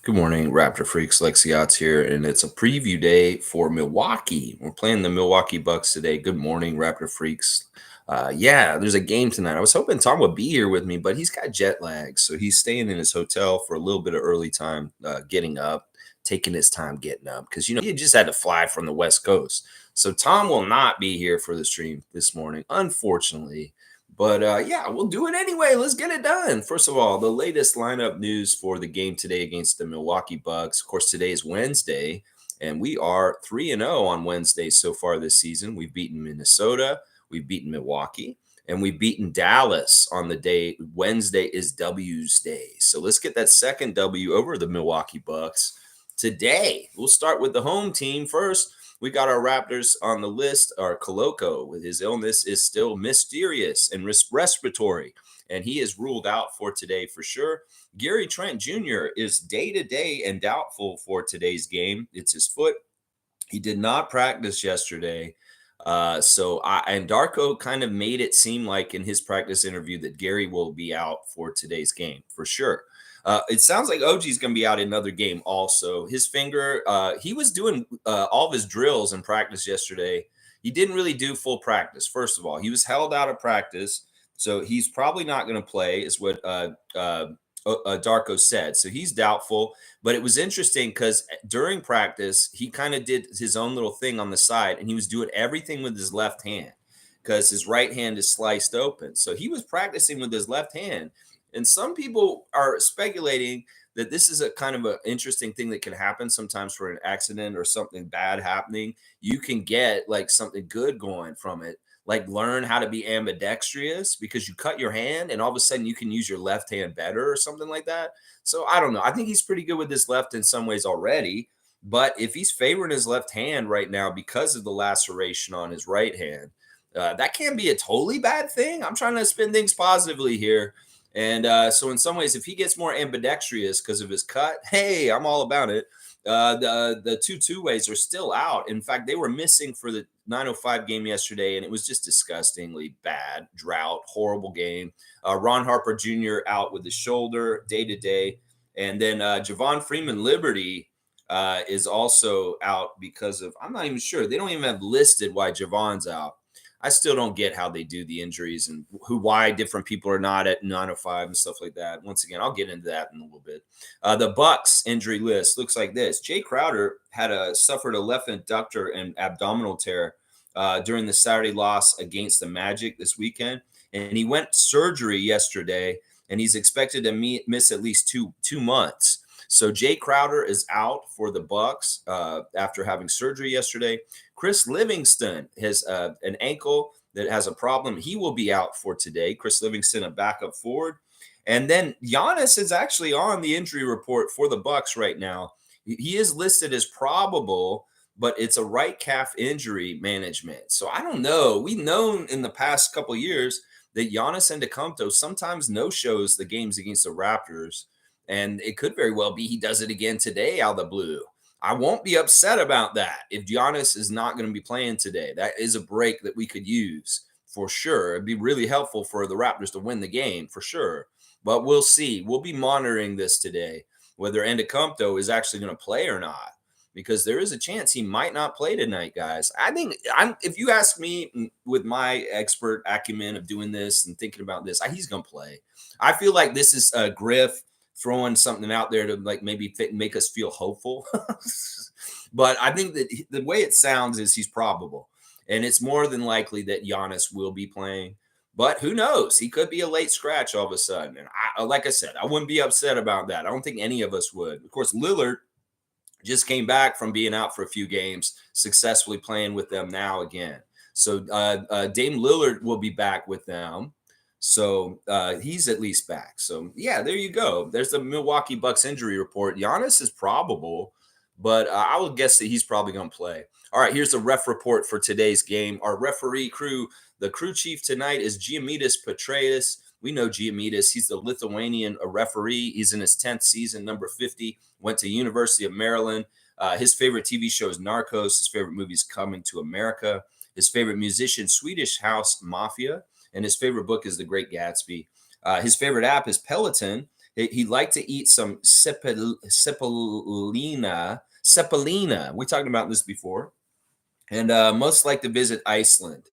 Good morning, Raptor Freaks. Lexiot's here, and it's a preview day for Milwaukee. We're playing the Milwaukee Bucks today. Good morning, Raptor Freaks. Yeah, there's a game tonight. I was hoping Tom would be here with me, but he's got jet lag, so he's staying in his hotel for a little bit of early time, getting up, taking his time getting up, because he just had to fly from the West Coast. So Tom will not be here for the stream this morning, unfortunately. But yeah, we'll do it anyway. Let's get it done. First of all, the latest lineup news for the game today against the Milwaukee Bucks. Of course, today is Wednesday, and we are 3-0 on Wednesday so far this season. We've beaten Minnesota, we've beaten Milwaukee, and we've beaten Dallas on the day. Wednesday is W's day. So let's get that second W over the Milwaukee Bucks today. We'll start with the home team first. We got our Raptors on the list. Our Coloco, with his illness, is still mysterious and respiratory, and he is ruled out for today for sure. Gary Trent Jr. is day-to-day and doubtful for today's game. It's his foot. He did not practice yesterday. And Darko kind of made it seem like in his practice interview that Gary will be out for today's game for sure. It sounds like OG's going to be out another game also. His finger, he was doing all of his drills in practice yesterday. He didn't really do full practice, first of all. He was held out of practice, so he's probably not going to play, is what Darko said. So he's doubtful. But it was interesting because during practice, he kind of did his own little thing on the side, and he was doing everything with his left hand because his right hand is sliced open. So he was practicing with his left hand. And some people are speculating that this is a kind of an interesting thing that can happen sometimes for an accident or something bad happening. You can get like something good going from it, like learn how to be ambidextrous because you cut your hand and all of a sudden you can use your left hand better or something like that. So I don't know. I think he's pretty good with his left in some ways already. But if he's favoring his left hand right now because of the laceration on his right hand, that can be a totally bad thing. I'm trying to spin things positively here. And so in some ways, if he gets more ambidextrous because of his cut, hey, I'm all about it. The two-ways are still out. In fact, they were missing for the 9:05 game yesterday, and it was just disgustingly bad. Drought, horrible game. Ron Harper Jr. out with the shoulder day-to-day. And then Javon Freeman Liberty is also out because of, I'm not even sure. They don't even have listed why Javon's out. I still don't get how they do the injuries and why different people are not at 905 and stuff like that. Once again, I'll get into that in a little bit. The Bucks injury list looks like this. Jay Crowder suffered a left adductor and abdominal tear during the Saturday loss against the Magic this weekend, and he went surgery yesterday, and he's expected to miss at least two months. So Jay Crowder is out for the Bucks after having surgery yesterday. Chris Livingston has an ankle that has a problem. He will be out for today. Chris Livingston, a backup forward. And then Giannis is actually on the injury report for the Bucks right now. He is listed as probable, but it's a right calf injury management. So I don't know. We've known in the past couple of years that Giannis Antetokounmpo sometimes no-shows the games against the Raptors. And it could very well be he does it again today out of the blue. I won't be upset about that if Giannis is not going to be playing today. That is a break that we could use for sure. It'd be really helpful for the Raptors to win the game for sure. But we'll see. We'll be monitoring this today, whether Antetokounmpo is actually going to play or not, because there is a chance he might not play tonight, guys. I think if you ask me with my expert acumen of doing this and thinking about this, he's going to play. I feel like this is a Griff throwing something out there to like maybe make us feel hopeful. But I think that the way it sounds is he's probable. And it's more than likely that Giannis will be playing. But who knows? He could be a late scratch all of a sudden. And like I said, I wouldn't be upset about that. I don't think any of us would. Of course, Lillard just came back from being out for a few games, successfully playing with them now again. So Dame Lillard will be back with them. So he's at least back. So, yeah, there you go. There's the Milwaukee Bucks injury report. Giannis is probable, but I would guess that he's probably going to play. All right, here's the ref report for today's game. Our referee crew, the crew chief tonight is Giamidis Petraeus. We know Giamidis. He's the Lithuanian referee. He's in his 10th season, number 50. Went to University of Maryland. His favorite TV show is Narcos. His favorite movie is Coming to America. His favorite musician, Swedish House Mafia. And his favorite book is The Great Gatsby. His favorite app is Peloton. He liked to eat some cepelina. We talked about this before, and most like to visit Iceland.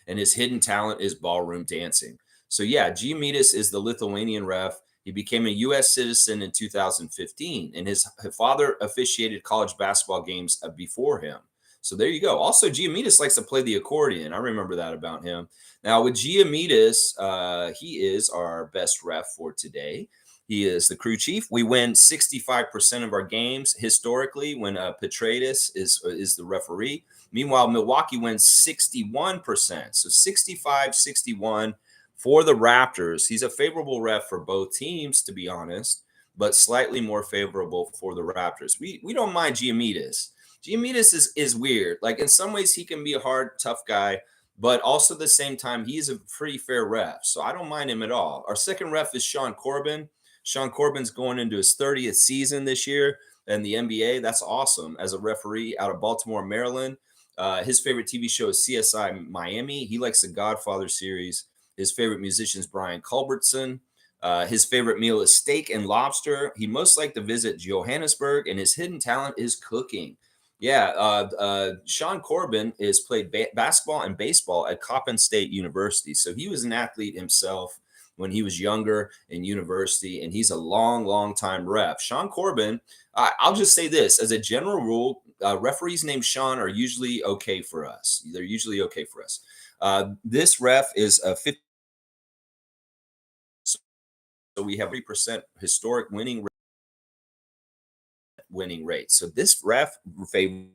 And his hidden talent is ballroom dancing. So yeah, Giamidis is the Lithuanian ref. He became a U.S. citizen in 2015, and his father officiated college basketball games before him. So there you go. Also, Giamidis likes to play the accordion. I remember that about him. Now with Giamidis, he is our best ref for today. He is the crew chief. We win 65% of our games historically when Petratus is the referee. Meanwhile, Milwaukee wins 61%. So 65-61 for the Raptors. He's a favorable ref for both teams, to be honest, but slightly more favorable for the Raptors. We don't mind Giamidis. Giamidis is weird. Like in some ways, he can be a hard, tough guy, but also at the same time, he's a pretty fair ref. So I don't mind him at all. Our second ref is Sean Corbin. Sean Corbin's going into his 30th season this year in the NBA. That's awesome as a referee out of Baltimore, Maryland. His favorite TV show is CSI Miami. He likes the Godfather series. His favorite musician is Brian Culbertson. His favorite meal is steak and lobster. He most like to visit Johannesburg, and his hidden talent is cooking. Yeah, Sean Corbin is played basketball and baseball at Coppin State University. So he was an athlete himself when he was younger in university, and he's a long time ref. Sean Corbin, I'll just say this as a general rule, referees named Sean are usually okay for us. They're usually okay for us. This ref is a 50, so we have 3% historic winning rate. So this ref favors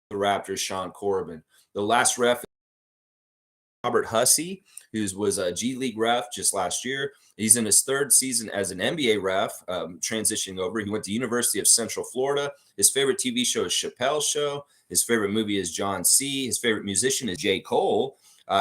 the Raptors, Sean Corbin. The last ref, Robert Hussey, who was a G League ref just last year. He's in his third season as an NBA ref, transitioning over. He went to University of Central Florida. His favorite TV show is Chappelle's Show. His favorite movie is John C. His favorite musician is J. Cole.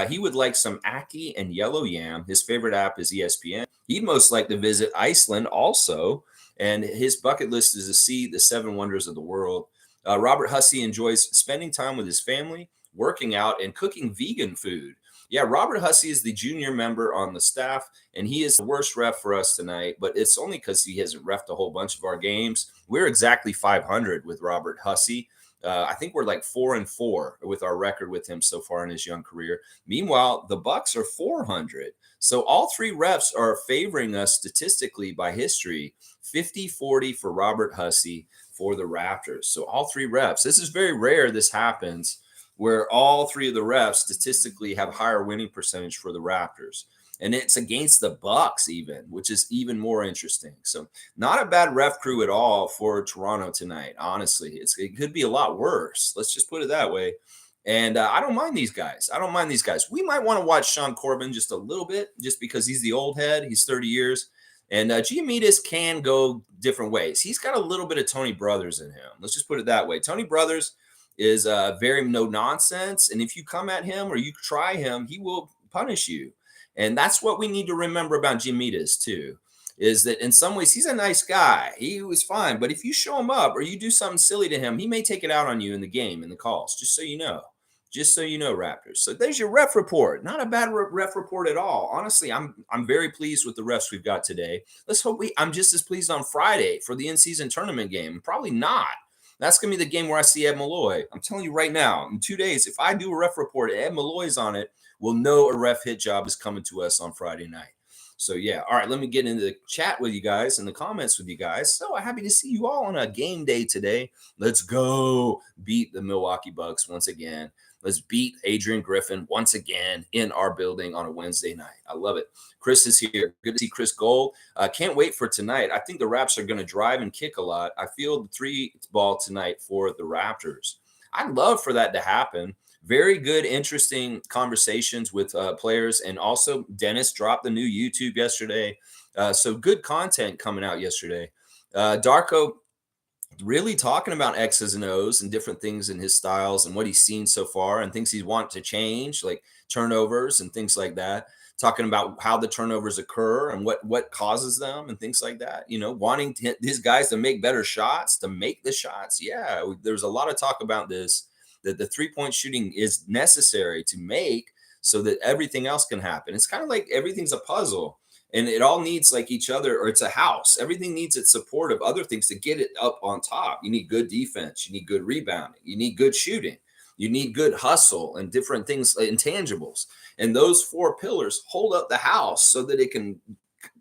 He would like some Aki and Yellow Yam. His favorite app is ESPN. He'd most like to visit Iceland also. And his bucket list is to see the seven wonders of the world. Robert Hussey enjoys spending time with his family, working out, and cooking vegan food. Yeah, Robert Hussey is the junior member on the staff, and he is the worst ref for us tonight, but it's only because he hasn't refed a whole bunch of our games. We're exactly 500 with Robert Hussey. I think we're like 4-4 with our record with him so far in his young career. Meanwhile, the Bucks are 400. So all three refs are favoring us statistically by history. 50-40 for Robert Hussey for the Raptors. So all three refs. This is very rare this happens, where all three of the refs statistically have higher winning percentage for the Raptors. And it's against the Bucks even, which is even more interesting. So not a bad ref crew at all for Toronto tonight, honestly. It could be a lot worse. Let's just put it that way. And I don't mind these guys. We might want to watch Sean Corbin just a little bit, just because he's the old head. He's 30 years. And Giamidis can go different ways. He's got a little bit of Tony Brothers in him. Let's just put it that way. Tony Brothers is very no nonsense. And if you come at him or you try him, he will punish you. And that's what we need to remember about Giamidis too, is that in some ways he's a nice guy. He was fine. But if you show him up or you do something silly to him, he may take it out on you in the game, in the calls, just so you know. Just so you know, Raptors. So there's your ref report. Not a bad ref report at all. Honestly, I'm very pleased with the refs we've got today. Let's hope I'm just as pleased on Friday for the in-season tournament game. Probably not. That's going to be the game where I see Ed Malloy. I'm telling you right now, in 2 days, if I do a ref report and Ed Malloy's on it, we'll know a ref hit job is coming to us on Friday night. So, yeah. All right, let me get into the chat with you guys and the comments with you guys. So happy to see you all on a game day today. Let's go beat the Milwaukee Bucks once again. Let's beat Adrian Griffin once again in our building on a Wednesday night. I love it. Chris is here. Good to see Chris Gold. Can't wait for tonight. I think the Raps are going to drive and kick a lot. I feel the 3-ball tonight for the Raptors. I'd love for that to happen. Very good, interesting conversations with players. And also, Dennis dropped the new YouTube yesterday. So good content coming out yesterday. Darko really talking about X's and O's and different things in his styles and what he's seen so far and things he's want to change, like turnovers and things like that. Talking about how the turnovers occur and what causes them and things like that. You know, wanting his guys to make better shots, to make the shots. Yeah, there's a lot of talk about this, that the three-point shooting is necessary to make so that everything else can happen. It's kind of like everything's a puzzle. And it all needs like each other, or it's a house. Everything needs its support of other things to get it up on top. You need good defense, you need good rebounding, you need good shooting, you need good hustle and different things, intangibles. And those four pillars hold up the house so that it can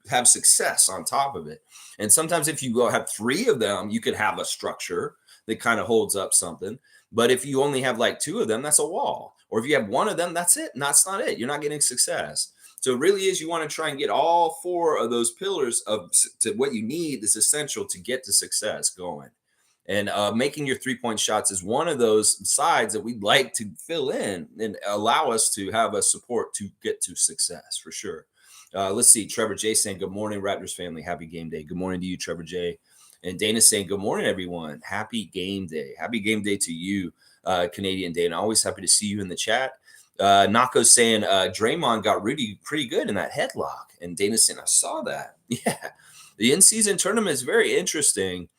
have success on top of it. And sometimes if you go have three of them, you could have a structure that kind of holds up something. But if you only have like two of them, that's a wall. Or if you have one of them, that's it. And that's not it. You're not getting success. So it really is, you want to try and get all four of those pillars of to what you need is essential to get to success going. And making your 3 point shots is one of those sides that we'd like to fill in and allow us to have a support to get to success for sure. Let's see. Trevor J saying, good morning, Raptors family. Happy game day. Good morning to you, Trevor J. And Dana saying, good morning, everyone. Happy game day. Happy game day to you, Canadian Dana. Always happy to see you in the chat. Nako saying, Draymond got Rudy pretty good in that headlock. And Dana saying, I saw that. Yeah. The in-season tournament is very interesting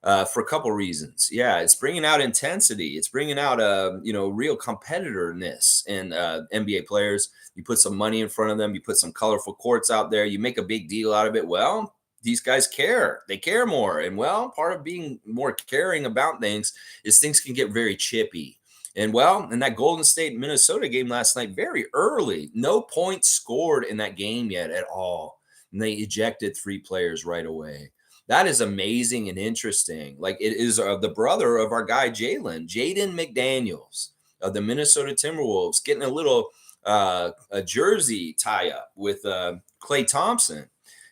for a couple reasons. Yeah, it's bringing out intensity. It's bringing out real competitorness in NBA players. You put some money in front of them. You put some colorful courts out there. You make a big deal out of it. Well, these guys care. They care more. And well, part of being more caring about things is things can get very chippy. And well, in that Golden State Minnesota game last night, very early, no points scored in that game yet at all. And they ejected three players right away. That is amazing and interesting. Like it is the brother of our guy Jaden McDaniels of the Minnesota Timberwolves getting a little a jersey tie up with Klay Thompson,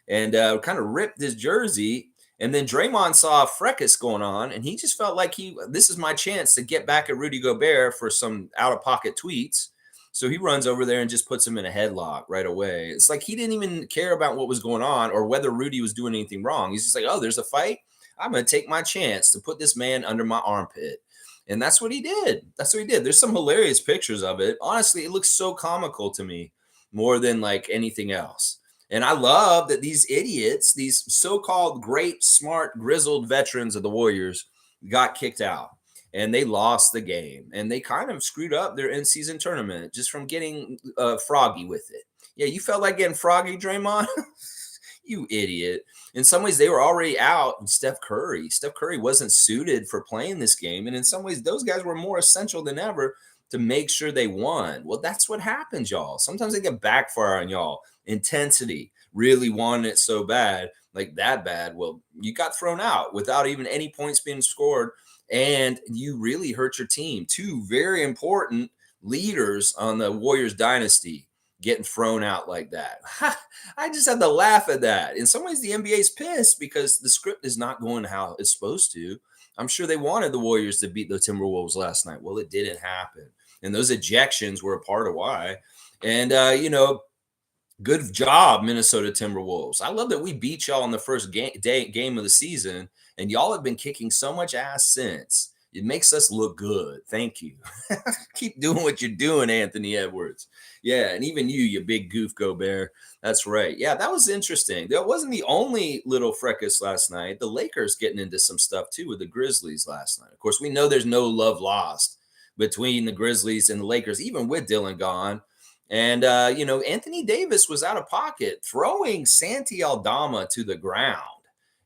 and kind of ripped his jersey. And then Draymond saw a fracas going on, and he just felt like this is my chance to get back at Rudy Gobert for some out of pocket tweets. So he runs over there and just puts him in a headlock right away. It's like he didn't even care about what was going on or whether Rudy was doing anything wrong. He's just like, oh, there's a fight. I'm going to take my chance to put this man under my armpit. And that's what he did. That's what he did. There's some hilarious pictures of it. Honestly, it looks so comical to me more than like anything else. And I love that these idiots, these so-called great, smart, grizzled veterans of the Warriors got kicked out. And they lost the game, and they kind of screwed up their in-season tournament just from getting froggy with it. Yeah, you felt like getting froggy, Draymond? You idiot. In some ways, they were already out. Steph Curry wasn't suited for playing this game. And in some ways, those guys were more essential than ever to make sure they won. Well, that's what happens, y'all. Sometimes they get backfire on y'all. Intensity, really wanting it so bad, like that bad. Well, you got thrown out without even any points being scored. And you really hurt your team. Two very important leaders on the Warriors dynasty getting thrown out like that. I just had to laugh at that. In some ways, the NBA is pissed because the script is not going how it's supposed to. I'm sure they wanted the Warriors to beat the Timberwolves last night. Well, it didn't happen. And those ejections were a part of why. And, good job, Minnesota Timberwolves. I love that we beat y'all in the first game of the season, and y'all have been kicking so much ass since. It makes us look good. Thank you. Keep doing what you're doing, Anthony Edwards. Yeah, and even you big goof Gobert. That's right. Yeah, that was interesting. That wasn't the only little fracas last night. The Lakers getting into some stuff too with the Grizzlies last night. Of course, we know there's no love lost between the Grizzlies and the Lakers, even with Dylan gone. And, Anthony Davis was out of pocket, throwing Santi Aldama to the ground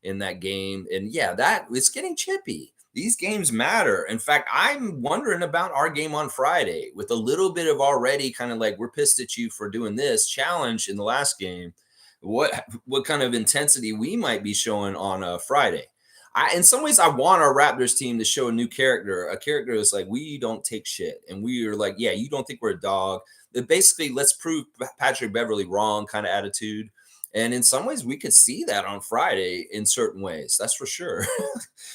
in that game. And yeah, it's getting chippy. These games matter. In fact, I'm wondering about our game on Friday with a little bit of already kind of like, we're pissed at you for doing this challenge in the last game. What kind of intensity we might be showing on Friday. In some ways, I want our Raptors team to show a new character, a character that's like, we don't take shit. And we are like, yeah, you don't think we're a dog. Basically, let's prove Patrick Beverley wrong kind of attitude. And in some ways, we could see that on Friday in certain ways. That's for sure.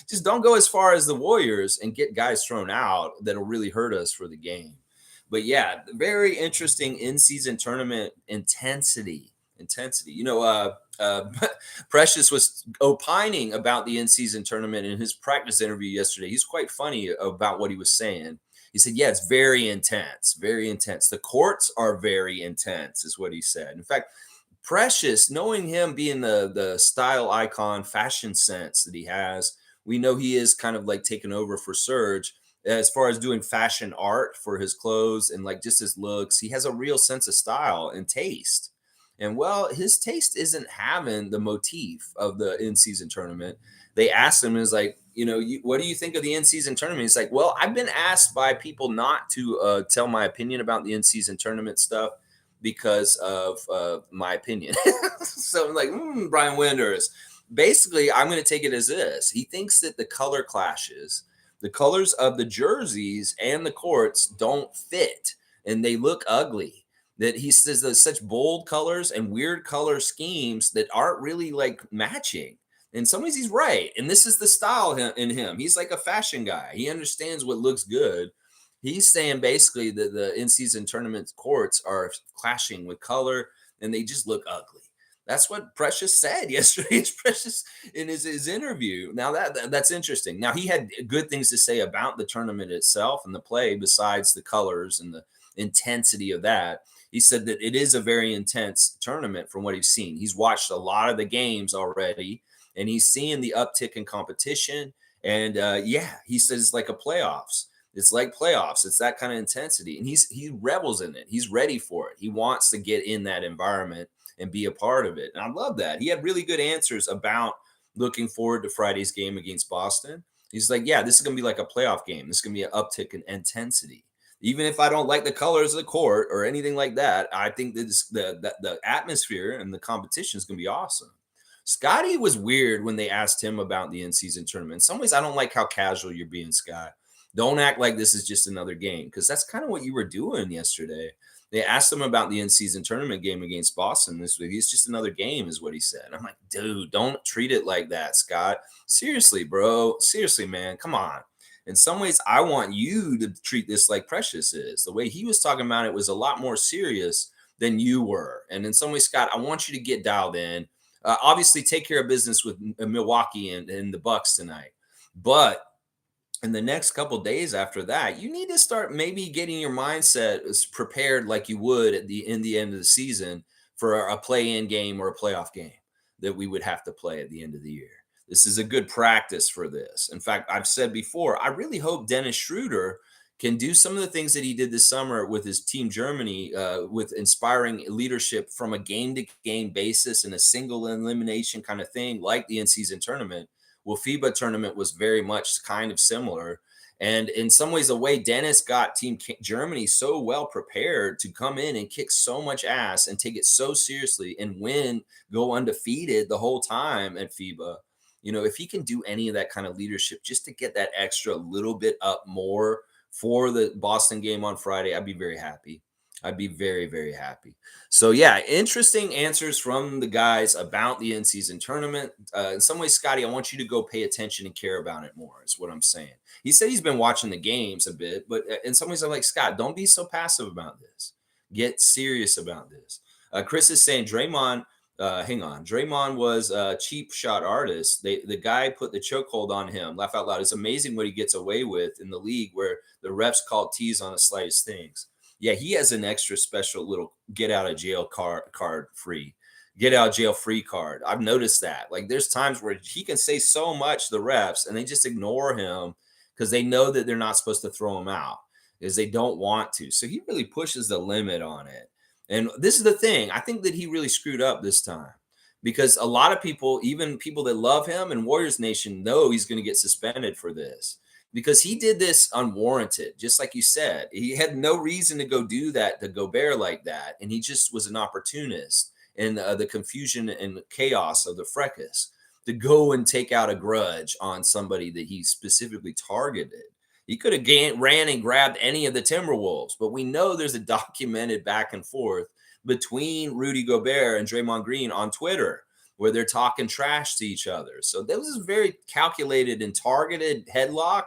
Just don't go as far as the Warriors and get guys thrown out that'll really hurt us for the game. But yeah, very interesting in-season tournament intensity. Precious was opining about the in-season tournament in his practice interview yesterday. He's quite funny about what he was saying. He said, yeah, it's very intense, very intense. The courts are very intense is what he said. In fact, Precious, knowing him being the style icon, fashion sense that he has, we know he is kind of like taking over for Serge as far as doing fashion art for his clothes and like just his looks. He has a real sense of style and taste. And well, his taste isn't having the motif of the in-season tournament. They asked him, is like, what do you think of the in-season tournament? He's like, well, I've been asked by people not to tell my opinion about the in-season tournament stuff because of my opinion. So I'm like, Brian Winders. Basically, I'm going to take it as this. He thinks that the color clashes, the colors of the jerseys and the courts don't fit and they look ugly. That he says there's such bold colors and weird color schemes that aren't really like matching. In some ways, he's right. And this is the style in him. He's like a fashion guy. He understands what looks good. He's saying basically that the in-season tournament courts are clashing with color and they just look ugly. That's what Precious said yesterday. It's Precious in his interview. Now that's interesting. Now he had good things to say about the tournament itself and the play, besides the colors and the intensity of that. He said that it is a very intense tournament from what he's seen. He's watched a lot of the games already, and he's seeing the uptick in competition. And yeah, he says it's like a playoffs. It's like playoffs. It's that kind of intensity, and he revels in it. He's ready for it. He wants to get in that environment and be a part of it. And I love that. He had really good answers about looking forward to Friday's game against Boston. He's like, yeah, this is going to be like a playoff game. This is going to be an uptick in intensity. Even if I don't like the colors of the court or anything like that, I think that the atmosphere and the competition is going to be awesome. Scotty was weird when they asked him about the in-season tournament. In some ways, I don't like how casual you're being, Scott. Don't act like this is just another game, because that's kind of what you were doing yesterday. They asked him about the in-season tournament game against Boston this week. It's just another game, is what he said. I'm like, dude, don't treat it like that, Scott. Seriously, bro. Seriously, man. Come on. In some ways, I want you to treat this like Precious is. The way he was talking about it was a lot more serious than you were. And in some ways, Scott, I want you to get dialed in. Obviously, take care of business with Milwaukee and the Bucks tonight. But in the next couple days after that, you need to start maybe getting your mindset prepared like you would at the end of the season for a play-in game or a playoff game that we would have to play at the end of the year. This is a good practice for this. In fact, I've said before, I really hope Dennis Schroeder can do some of the things that he did this summer with his team Germany, with inspiring leadership from a game-to-game basis and a single elimination kind of thing, like the in-season tournament. Well, FIBA tournament was very much kind of similar. And in some ways, the way Dennis got Team Germany so well prepared to come in and kick so much ass and take it so seriously and win, go undefeated the whole time at FIBA. If he can do any of that kind of leadership just to get that extra little bit up more for the Boston game on Friday, I'd be very happy. I'd be very, very happy. So, yeah, interesting answers from the guys about the in-season tournament. In some ways, Scotty, I want you to go pay attention and care about it more, is what I'm saying. He said he's been watching the games a bit, but in some ways, I'm like, Scott, don't be so passive about this. Get serious about this. Chris is saying Draymond, hang on. Draymond was a cheap shot artist. The guy put the chokehold on him. Laugh out loud. It's amazing what he gets away with in the league where the refs call T's on the slightest things. Yeah, he has an extra special little get out of jail card free. Get out of jail free card. I've noticed that. Like there's times where he can say so much, the refs, and they just ignore him because they know that they're not supposed to throw him out because they don't want to. So he really pushes the limit on it. And this is the thing. I think that he really screwed up this time because a lot of people, even people that love him and Warriors Nation, know he's going to get suspended for this because he did this unwarranted. Just like you said, he had no reason to go do that to Gobert like that. And he just was an opportunist in the confusion and chaos of the fracas to go and take out a grudge on somebody that he specifically targeted. He could have ran and grabbed any of the Timberwolves, but we know there's a documented back and forth between Rudy Gobert and Draymond Green on Twitter where they're talking trash to each other. So that was a very calculated and targeted headlock.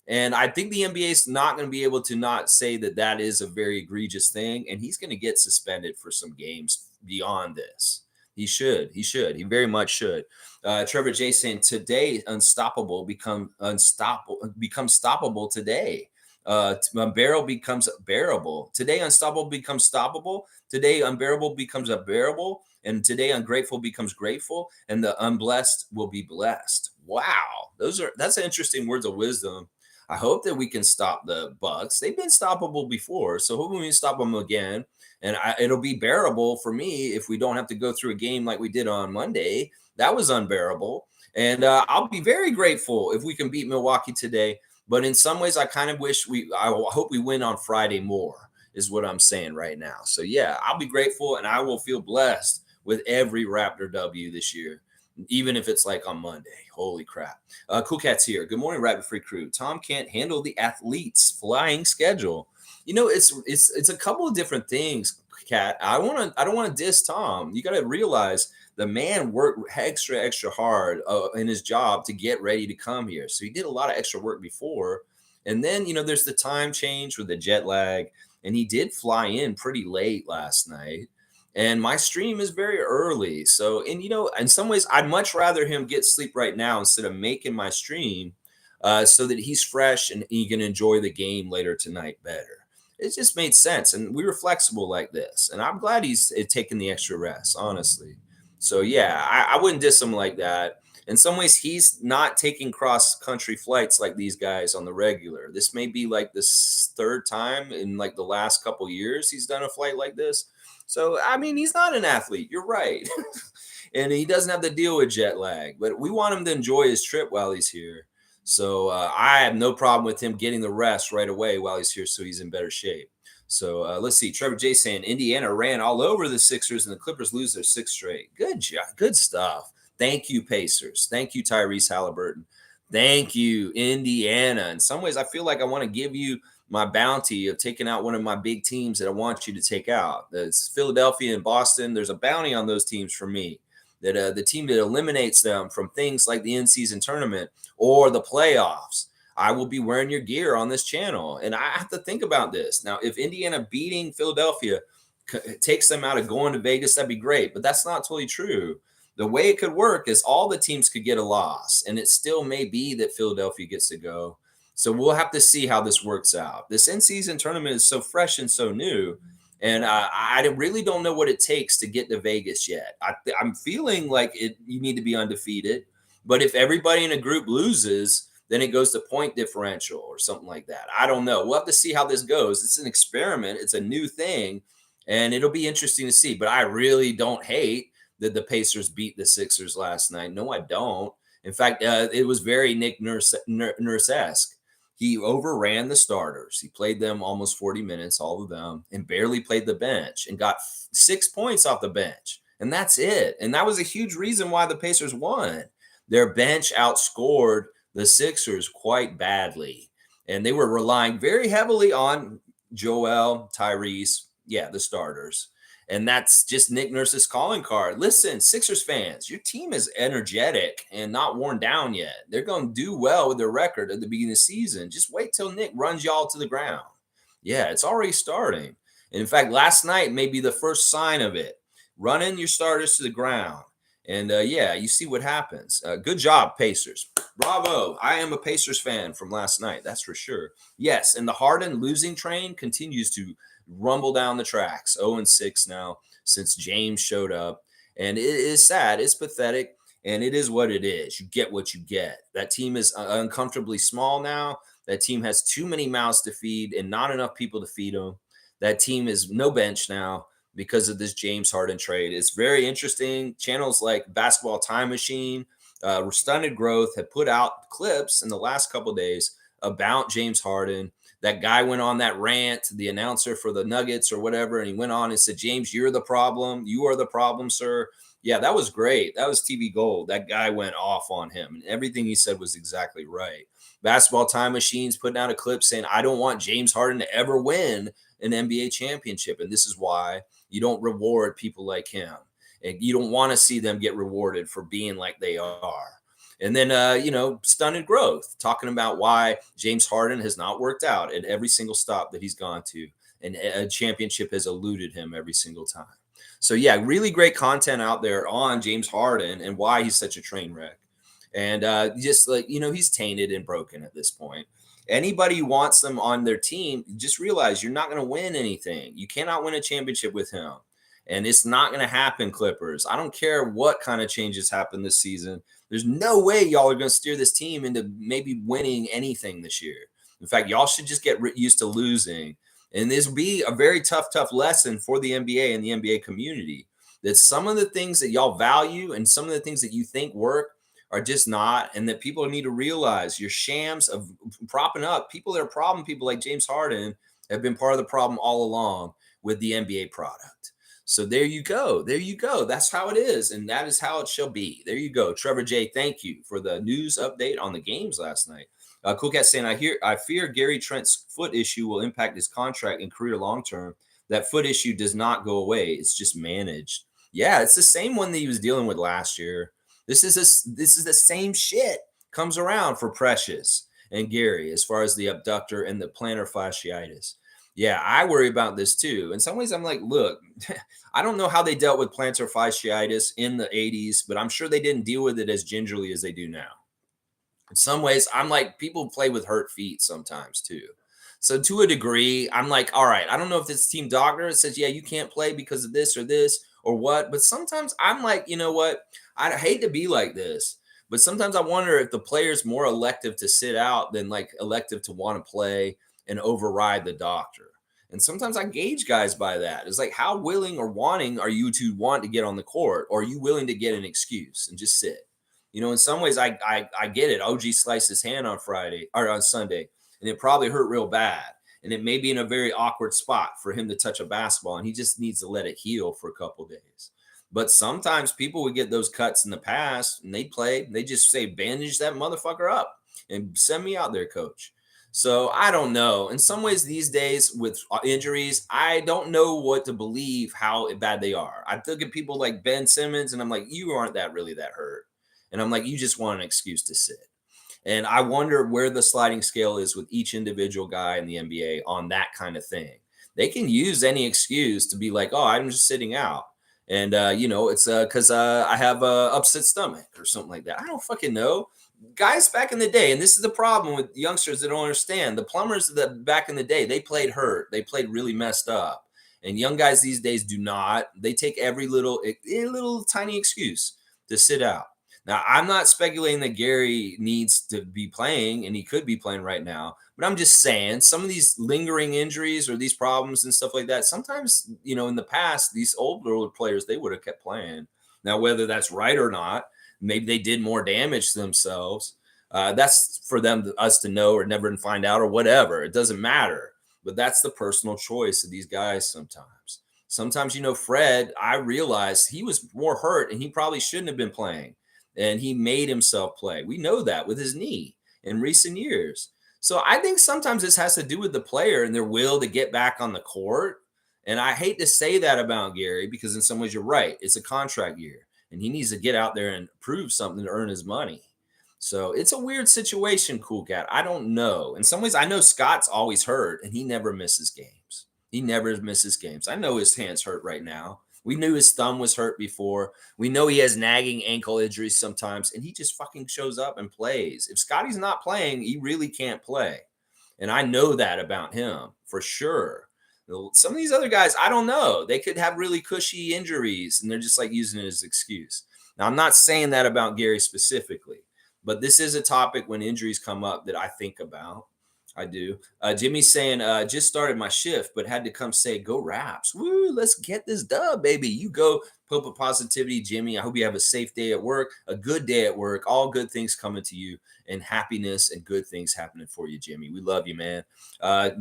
And I think the NBA is not going to be able to not say that that is a very egregious thing. And he's going to get suspended for some games beyond this. He should. He very much should. Trevor J saying today unstoppable becomes stoppable today. Unbearable becomes bearable. Today unstoppable becomes stoppable. Today unbearable becomes unbearable. And today ungrateful becomes grateful. And the unblessed will be blessed. Wow. That's interesting words of wisdom. I hope that we can stop the Bucks. They've been stoppable before, so hopefully we can stop them again. And it'll be bearable for me if we don't have to go through a game like we did on Monday. That was unbearable. And I'll be very grateful if we can beat Milwaukee today. But in some ways, I kind of wish I hope we win on Friday more, is what I'm saying right now. So, yeah, I'll be grateful and I will feel blessed with every Raptor W this year, even if it's like on Monday. Holy crap. Cool Cat's here. Good morning, Raptor Free Crew. Tom can't handle the athletes' flying schedule. It's a couple of different things, Cat. I don't want to diss Tom. You got to realize the man worked extra hard in his job to get ready to come here. So he did a lot of extra work before. And then, there's the time change with the jet lag. And he did fly in pretty late last night. And my stream is very early. So, and in some ways, I'd much rather him get sleep right now instead of making my stream so that he's fresh and he can enjoy the game later tonight better. It just made sense. And we were flexible like this. And I'm glad he's taking the extra rest, honestly. So, yeah, I wouldn't diss him like that. In some ways, he's not taking cross country flights like these guys on the regular. This may be like the third time in like the last couple years he's done a flight like this. So, I mean, he's not an athlete. You're right. And he doesn't have to deal with jet lag, but we want him to enjoy his trip while he's here. So I have no problem with him getting the rest right away while he's here so he's in better shape. So let's see. Trevor J saying Indiana ran all over the Sixers and the Clippers lose their sixth straight. Good job. Good stuff. Thank you, Pacers. Thank you, Tyrese Halliburton. Thank you, Indiana. In some ways, I feel like I want to give you my bounty of taking out one of my big teams that I want you to take out. It's Philadelphia and Boston. There's a bounty on those teams for me. That the team that eliminates them from things like the in-season tournament or the playoffs, I will be wearing your gear on this channel. And I have to think about this. Now, if Indiana beating Philadelphia takes them out of going to Vegas, that'd be great. But that's not totally true. The way it could work is all the teams could get a loss, and it still may be that Philadelphia gets to go. So we'll have to see how this works out. This in-season tournament is so fresh and so new. And I really don't know what it takes to get to Vegas yet. I'm feeling like you need to be undefeated. But if everybody in a group loses, then it goes to point differential or something like that. I don't know. We'll have to see how this goes. It's an experiment. It's a new thing. And it'll be interesting to see. But I really don't hate that the Pacers beat the Sixers last night. No, I don't. In fact, it was very Nick Nurse-esque. He overran the starters. He played them almost 40 minutes, all of them, and barely played the bench and got 6 points off the bench. And that's it. And that was a huge reason why the Pacers won. Their bench outscored the Sixers quite badly. And they were relying very heavily on Joel, Tyrese, the starters. And that's just Nick Nurse's calling card. Listen, Sixers fans, your team is energetic and not worn down yet. They're going to do well with their record at the beginning of the season. Just wait till Nick runs y'all to the ground. Yeah, it's already starting. And in fact, last night may be the first sign of it. Running your starters to the ground. And you see what happens. Good job, Pacers. Bravo. I am a Pacers fan from last night. That's for sure. Yes, and the Harden losing train continues to rumble down the tracks. 0-6 now since James showed up. And it is sad. It's pathetic. And it is what it is. You get what you get. That team is uncomfortably small now. That team has too many mouths to feed and not enough people to feed them. That team is no bench now because of this James Harden trade. It's very interesting. Channels like Basketball Time Machine, Stunted Growth have put out clips in the last couple of days about James Harden. That guy went on that rant, the announcer for the Nuggets or whatever, and he went on and said, James, you're the problem. You are the problem, sir. Yeah, that was great. That was TV gold. That guy went off on him, and everything he said was exactly right. Basketball Time Machine's putting out a clip saying, I don't want James Harden to ever win an NBA championship, and this is why you don't reward people like him. And you don't want to see them get rewarded for being like they are. And then, Stunted Growth, talking about why James Harden has not worked out at every single stop that he's gone to. And a championship has eluded him every single time. So, really great content out there on James Harden and why he's such a train wreck. And he's tainted and broken at this point. Anybody who wants them on their team, just realize you're not going to win anything. You cannot win a championship with him. And it's not going to happen, Clippers. I don't care what kind of changes happen this season. There's no way y'all are going to steer this team into maybe winning anything this year. In fact, y'all should just get used to losing. And this will be a very tough lesson for the NBA and the NBA community, that some of the things that y'all value and some of the things that you think work are just not. And that people need to realize your shams of propping up people that are problem people like James Harden have been part of the problem all along with the NBA product. So there you go. There you go. That's how it is. And that is how it shall be. There you go. Trevor J, thank you for the news update on the games last night. Cool Cat saying, I fear Gary Trent's foot issue will impact his contract and career long term. That foot issue does not go away. It's just managed. Yeah, it's the same one that he was dealing with last year. This is the same shit comes around for Precious and Gary as far as the abductor and the plantar fasciitis. Yeah, I worry about this too. In some ways, I'm like, look, I don't know how they dealt with plantar fasciitis in the 80s, but I'm sure they didn't deal with it as gingerly as they do now. In some ways, I'm like, people play with hurt feet sometimes too. So to a degree, I'm like, all right, I don't know if this team doctor says, yeah, you can't play because of this or what. But sometimes I'm like, you know what? I hate to be like this, but sometimes I wonder if the player's more elective to sit out than like elective to want to play and override the doctor. And sometimes I gauge guys by that. It's like, how willing or wanting are you to want to get on the court? Or are you willing to get an excuse and just sit? You know, in some ways, I get it. OG sliced his hand on Friday or on Sunday, and it probably hurt real bad. And it may be in a very awkward spot for him to touch a basketball, and he just needs to let it heal for a couple days. But sometimes people would get those cuts in the past, and they just say, bandage that motherfucker up and send me out there, coach. So I don't know. In some ways, these days with injuries, I don't know what to believe how bad they are. I look at people like Ben Simmons, and I'm like, you aren't really that hurt. And I'm like, you just want an excuse to sit. And I wonder where the sliding scale is with each individual guy in the NBA on that kind of thing. They can use any excuse to be like, oh, I'm just sitting out. And, it's because I have a upset stomach or something like that. I don't fucking know. Guys back in the day, and this is the problem with youngsters that don't understand. The plumbers that back in the day, they played hurt. They played really messed up. And young guys these days do not. They take every little tiny excuse to sit out. Now, I'm not speculating that Gary needs to be playing, and he could be playing right now. But I'm just saying some of these lingering injuries or these problems and stuff like that, sometimes, in the past, these older players, they would have kept playing. Now, whether that's right or not, maybe they did more damage to themselves. That's for us to know or never find out or whatever. It doesn't matter. But that's the personal choice of these guys sometimes. Sometimes, Fred, I realized he was more hurt and he probably shouldn't have been playing. And he made himself play. We know that with his knee in recent years. So I think sometimes this has to do with the player and their will to get back on the court. And I hate to say that about Gary because in some ways you're right. It's a contract year and he needs to get out there and prove something to earn his money. So it's a weird situation, Cool Cat. I don't know. In some ways, I know Scott's always hurt and he never misses games. He never misses games. I know his hand's hurt right now. We knew his thumb was hurt before. We know he has nagging ankle injuries sometimes, and he just fucking shows up and plays. If Scotty's not playing, he really can't play. And I know that about him for sure. Some of these other guys, I don't know. They could have really cushy injuries, and they're just like using it as an excuse. Now, I'm not saying that about Gary specifically, but this is a topic when injuries come up that I think about. I do. Jimmy's saying, just started my shift, but had to come say, go Raps. Woo, let's get this dub, baby. You go, Popa Positivity, Jimmy. I hope you have a safe day at work, a good day at work, all good things coming to you, and happiness and good things happening for you, Jimmy. We love you, man.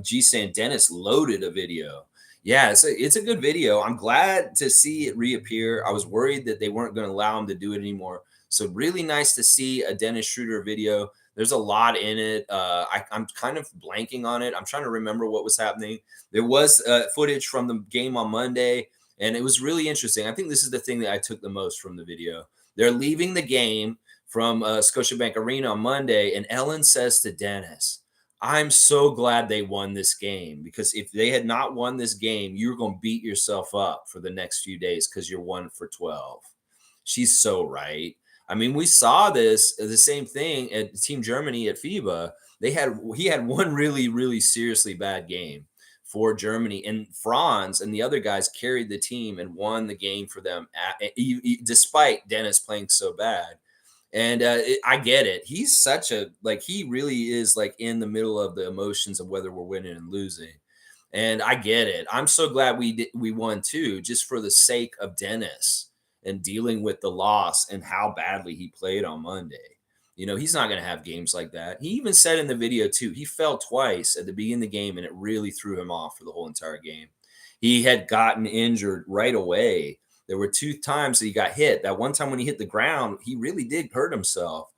G saying, Dennis loaded a video. Yeah, it's a good video. I'm glad to see it reappear. I was worried that they weren't going to allow him to do it anymore. So really nice to see a Dennis Schroeder video. There's a lot in it. I'm kind of blanking on it. I'm trying to remember what was happening. There was footage from the game on Monday, and it was really interesting. I think this is the thing that I took the most from the video. They're leaving the game from Scotiabank Arena on Monday, and Ellen says to Dennis, I'm so glad they won this game because if they had not won this game, you're going to beat yourself up for the next few days because you're 1 for 12. She's so right. I mean, we saw the same thing at Team Germany at FIBA. He had one really, really seriously bad game for Germany, and Franz and the other guys carried the team and won the game for them, despite Dennis playing so bad. And I get it. He's such a like he really is like in the middle of the emotions of whether we're winning and losing. And I get it. I'm so glad we won too, just for the sake of Dennis and dealing with the loss and how badly he played on Monday. He's not going to have games like that. He even said in the video too, he fell twice at the beginning of the game and it really threw him off for the whole entire game. He had gotten injured right away. There were two times that he got hit. That one time when he hit the ground, he really did hurt himself.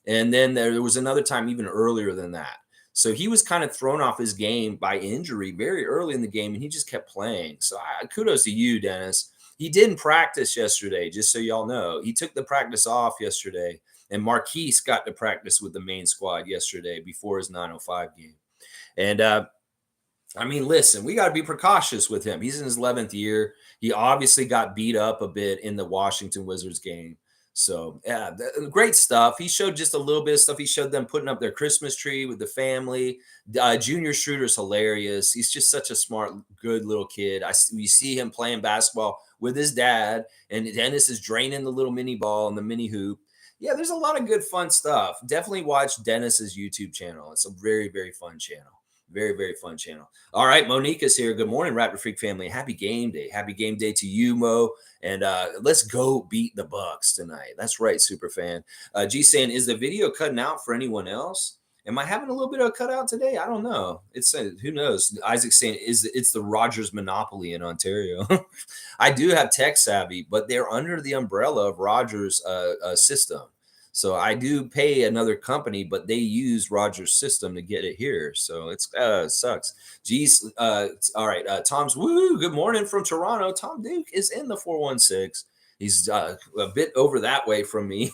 And then there was another time even earlier than that. So he was kind of thrown off his game by injury very early in the game, and he just kept playing. So kudos to you, Dennis. He didn't practice yesterday, just so y'all know. He took the practice off yesterday, and Marquise got to practice with the main squad yesterday before his 9:05 game. And I mean, listen, we got to be precautious with him. He's in his 11th year. He obviously got beat up a bit in the Washington Wizards game. So, yeah, great stuff. He showed just a little bit of stuff. He showed them putting up their Christmas tree with the family. Junior Schroeder's hilarious. He's just such a smart, good little kid. We see him playing basketball with his dad, and Dennis is draining the little mini ball and the mini hoop. Yeah, there's a lot of good, fun stuff. Definitely watch Dennis's YouTube channel. It's a very, very fun channel. Very, very fun channel. All right, Monique is here. Good morning, Raptor Freak family. Happy game day. Happy game day to you, Mo. And let's go beat the Bucks tonight. That's right, super fan. G saying, is the video cutting out for anyone else? Am I having a little bit of a cutout today? I don't know. It's who knows. Isaac saying, it's the Rogers monopoly in Ontario. I do have tech savvy, but they're under the umbrella of Rogers system. So I do pay another company, but they use Rogers' system to get it here. So it sucks. Geez. All right. Tom's woo. Good morning from Toronto. Tom Duke is in the 416. He's a bit over that way from me.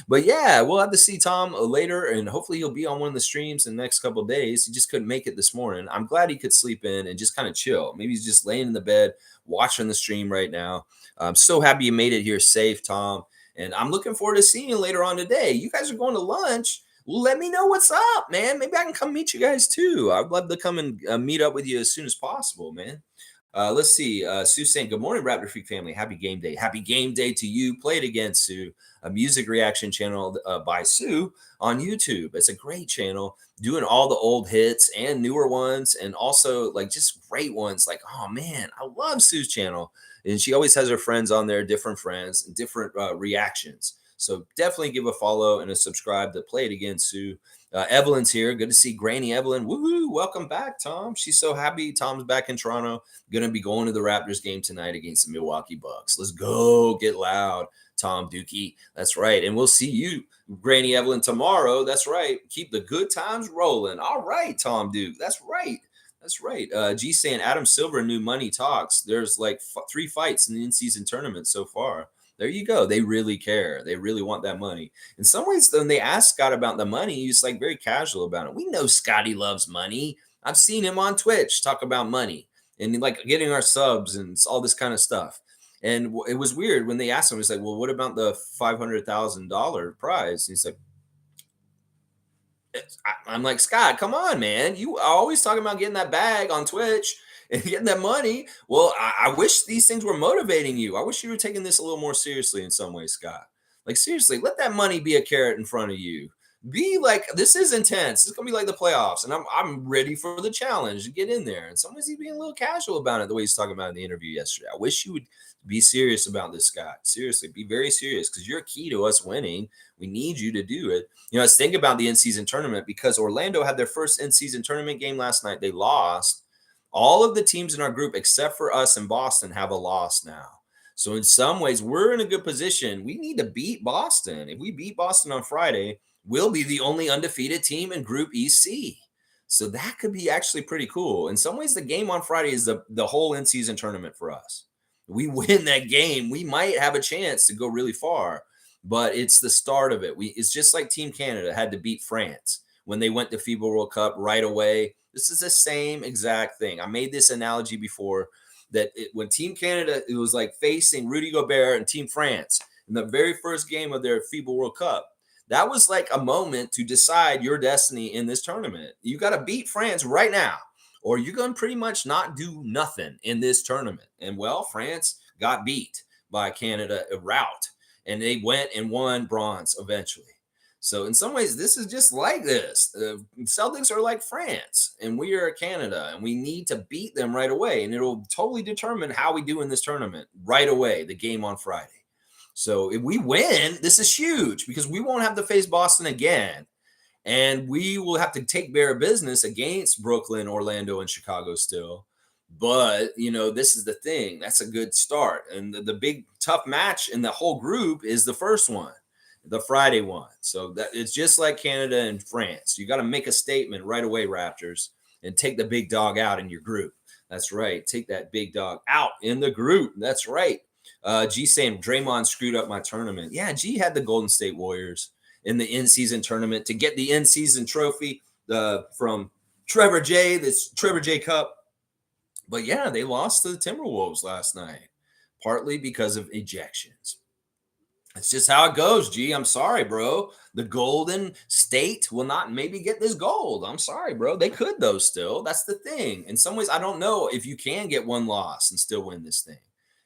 But yeah, we'll have to see Tom later, and hopefully he'll be on one of the streams in the next couple of days. He just couldn't make it this morning. I'm glad he could sleep in and just kind of chill. Maybe he's just laying in the bed watching the stream right now. I'm so happy you made it here safe, Tom. And I'm looking forward to seeing you later on today. You guys are going to lunch. Let me know what's up, man. Maybe I can come meet you guys too. I'd love to come and meet up with you as soon as possible, man. Let's see. Sue saying, good morning, Raptor Freak family. Happy game day. Happy game day to you. Play it again, Sue. A music reaction channel by Sue on YouTube. It's a great channel doing all the old hits and newer ones, and also like just great ones. Like, oh man, I love Sue's channel. And she always has her friends on there, different friends, different reactions. So definitely give a follow and a subscribe to Play It Again, Sue. Evelyn's here. Good to see Granny Evelyn. Woohoo! Welcome back, Tom. She's so happy. Tom's back in Toronto. Going to be going to the Raptors game tonight against the Milwaukee Bucks. Let's go. Get loud, Tom Dookie. That's right. And we'll see you, Granny Evelyn, tomorrow. That's right. Keep the good times rolling. All right, Tom Duke. That's right. That's right. G saying Adam Silver, New Money Talks. There's like 3 fights in the in-season tournament so far. There you go. They really care. They really want that money. In some ways, when they ask Scott about the money, he's like very casual about it. We know Scotty loves money. I've seen him on Twitch talk about money and like getting our subs and all this kind of stuff. And it was weird when they asked him, he's like, well, what about the $500,000 prize? And he's like, I'm like, Scott, come on, man. You are always talking about getting that bag on Twitch and getting that money. Well, I wish these things were motivating you. I wish you were taking this a little more seriously in some way, Scott. Like, seriously, let that money be a carrot in front of you. Be like, this is intense. It's gonna be like the playoffs, and I'm ready for the challenge to get in there. And sometimes he's being a little casual about it, the way he's talking about it in the interview yesterday. I wish you would be serious about this, Scott. Seriously, be very serious because you're key to us winning. We need you to do it. Let's think about the in-season tournament because Orlando had their first in-season tournament game last night. They lost. All of the teams in our group, except for us and Boston, have a loss now. So in some ways, we're in a good position. We need to beat Boston. If we beat Boston on Friday, we'll be the only undefeated team in Group EC. So that could be actually pretty cool. In some ways, the game on Friday is the whole in-season tournament for us. We win that game, we might have a chance to go really far, but it's the start of it. It's just like Team Canada had to beat France when they went to FIBA World Cup right away. This is the same exact thing. I made this analogy before that when Team Canada, it was like facing Rudy Gobert and Team France in the very first game of their FIBA World Cup. That was like a moment to decide your destiny in this tournament. You got to beat France right now, or you're going to pretty much not do nothing in this tournament. And well, France got beat by Canada a rout. and they went and won bronze eventually. So in some ways, this is just like this. Celtics are like France, and we are Canada, and we need to beat them right away, and it'll totally determine how we do in this tournament right away. The game on Friday. So if we win, this is huge because we won't have to face Boston again. And we will have to take care of business against Brooklyn, Orlando, and Chicago still. But, this is the thing. That's a good start. And the big tough match in the whole group is the first one, the Friday one. So that it's just like Canada and France. You got to make a statement right away, Raptors, and take the big dog out in your group. That's right. Take that big dog out in the group. That's right. G saying Draymond screwed up my tournament. Yeah, G had the Golden State Warriors in the in-season tournament to get the in-season trophy from Trevor J, this Trevor J Cup. But yeah, they lost to the Timberwolves last night, partly because of ejections. It's just how it goes, G. I'm sorry, bro. The Golden State will not maybe get this gold. I'm sorry, bro. They could, though, still. That's the thing. In some ways, I don't know if you can get one loss and still win this thing.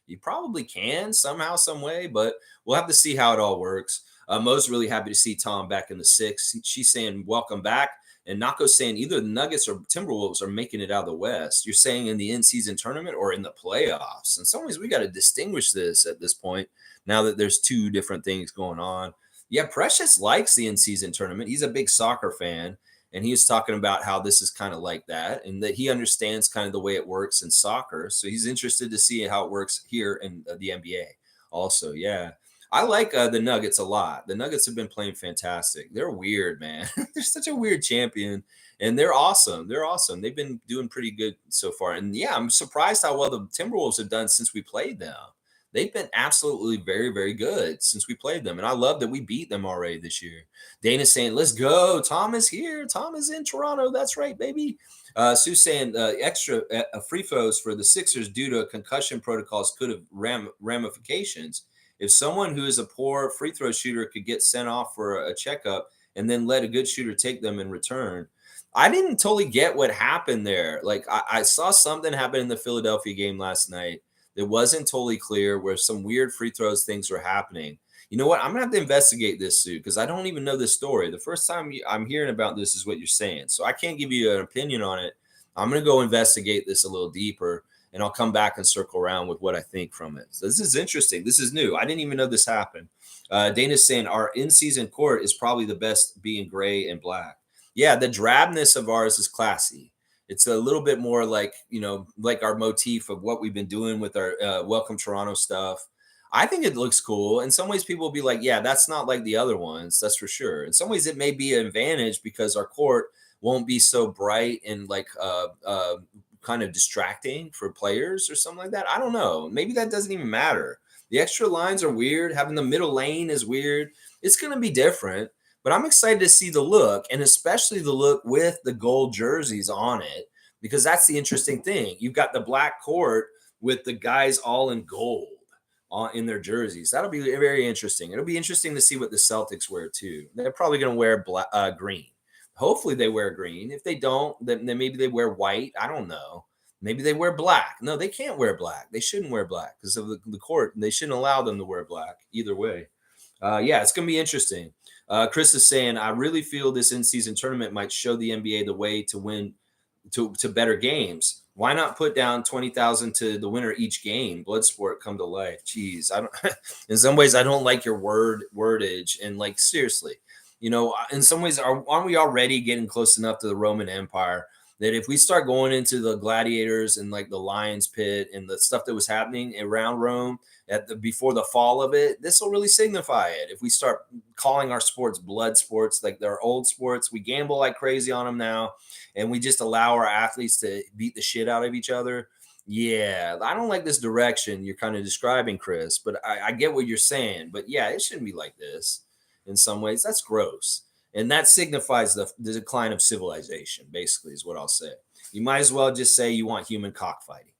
You probably can somehow, some way, but we'll have to see how it all works. Mo's really happy to see Tom back in the six. She's saying, welcome back. And Nako's saying either the Nuggets or Timberwolves are making it out of the West. You're saying in the in-season tournament or in the playoffs. In some ways, we got to distinguish this at this point now that there's two different things going on. Yeah, Precious likes the in-season tournament. He's a big soccer fan, and he was talking about how this is kind of like that and that he understands kind of the way it works in soccer. So he's interested to see how it works here in the NBA also. Yeah. I like the Nuggets a lot. The Nuggets have been playing fantastic. They're weird, man. They're such a weird champion, and they're awesome. They're awesome. They've been doing pretty good so far. And yeah, I'm surprised how well the Timberwolves have done since we played them. They've been absolutely very, very good since we played them. And I love that we beat them already this year. Dana's saying, let's go. Tom is here. Tom is in Toronto. That's right, baby. Sue's saying extra free throws for the Sixers due to concussion protocols could have ramifications. If someone who is a poor free throw shooter could get sent off for a checkup and then let a good shooter take them in return. I didn't totally get what happened there. Like I saw something happen in the Philadelphia game last night that wasn't totally clear where some weird free throws things were happening. You know what? I'm going to have to investigate this, Sue, because I don't even know this story. The first time I'm hearing about this is what you're saying. So I can't give you an opinion on it. I'm going to go investigate this a little deeper, and I'll come back and circle around with what I think from it. So this is interesting. This is new. I didn't even know this happened. Dana's saying our in-season court is probably the best being gray and black. Yeah, the drabness of ours is classy. It's a little bit more like, like our motif of what we've been doing with our Welcome Toronto stuff. I think it looks cool. In some ways, people will be like, yeah, that's not like the other ones. That's for sure. In some ways, it may be an advantage because our court won't be so bright and like kind of distracting for players or something like that. I don't know. Maybe that doesn't even matter. The extra lines are weird. Having the middle lane is weird. It's going to be different, but I'm excited to see the look, and especially the look with the gold jerseys on it, because that's the interesting thing. You've got the black court with the guys all in gold in their jerseys. That'll be very interesting. It'll be interesting to see what the Celtics wear too. They're probably going to wear green. Hopefully they wear green. If they don't, then maybe they wear white. I don't know. Maybe they wear black. No, they can't wear black. They shouldn't wear black because of the court. They shouldn't allow them to wear black either way. Yeah, it's going to be interesting. Chris is saying, I really feel this in-season tournament might show the NBA the way to win to better games. Why not put down 20,000 to the winner each game? Bloodsport come to life. Jeez, I don't. In some ways, I don't like your wordage. And like seriously, in some ways, aren't we already getting close enough to the Roman Empire that if we start going into the gladiators and like the lion's pit and the stuff that was happening around Rome before the fall of it, this will really signify it. If we start calling our sports blood sports, like they're old sports, we gamble like crazy on them now, and we just allow our athletes to beat the shit out of each other. Yeah, I don't like this direction you're kind of describing, Chris, but I get what you're saying. But yeah, it shouldn't be like this. In some ways, that's gross. And that signifies the decline of civilization, basically, is what I'll say. You might as well just say you want human cockfighting.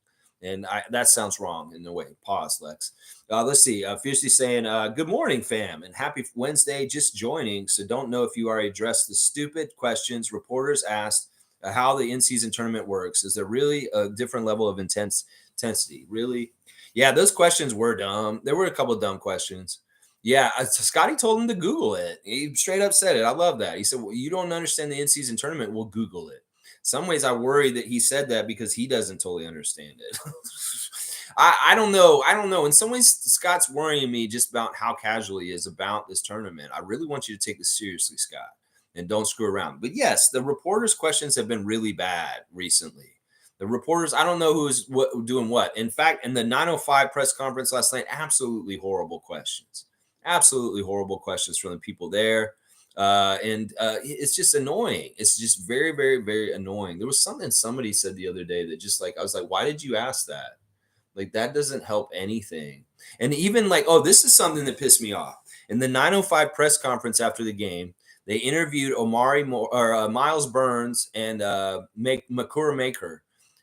And that sounds wrong in a way. Pause, Lex. Let's see. Fiercely saying, good morning, fam, and happy Wednesday. Just joining. So don't know if you already addressed the stupid questions reporters asked how the in-season tournament works. Is there really a different level of intensity? Really? Yeah, those questions were dumb. There were a couple of dumb questions. Yeah, Scotty told him to Google it. He straight up said it. I love that. He said, "Well, you don't understand the in-season tournament. We'll Google it." Some ways I worry that he said that because he doesn't totally understand it. I don't know. I don't know. In some ways, Scott's worrying me just about how casual he is about this tournament. I really want you to take this seriously, Scott, and don't screw around. But yes, the reporters' questions have been really bad recently. The reporters, I don't know who's doing what. In fact, in the 9:05 press conference last night, absolutely horrible questions. Absolutely horrible questions from the people there. And it's just annoying. It's just very, very, very annoying. There was something somebody said the other day that just like, I was like, why did you ask that? Like, that doesn't help anything. And even like, oh, this is something that pissed me off. In the 9:05 press conference after the game, they interviewed Miles Burns and Makura Maker.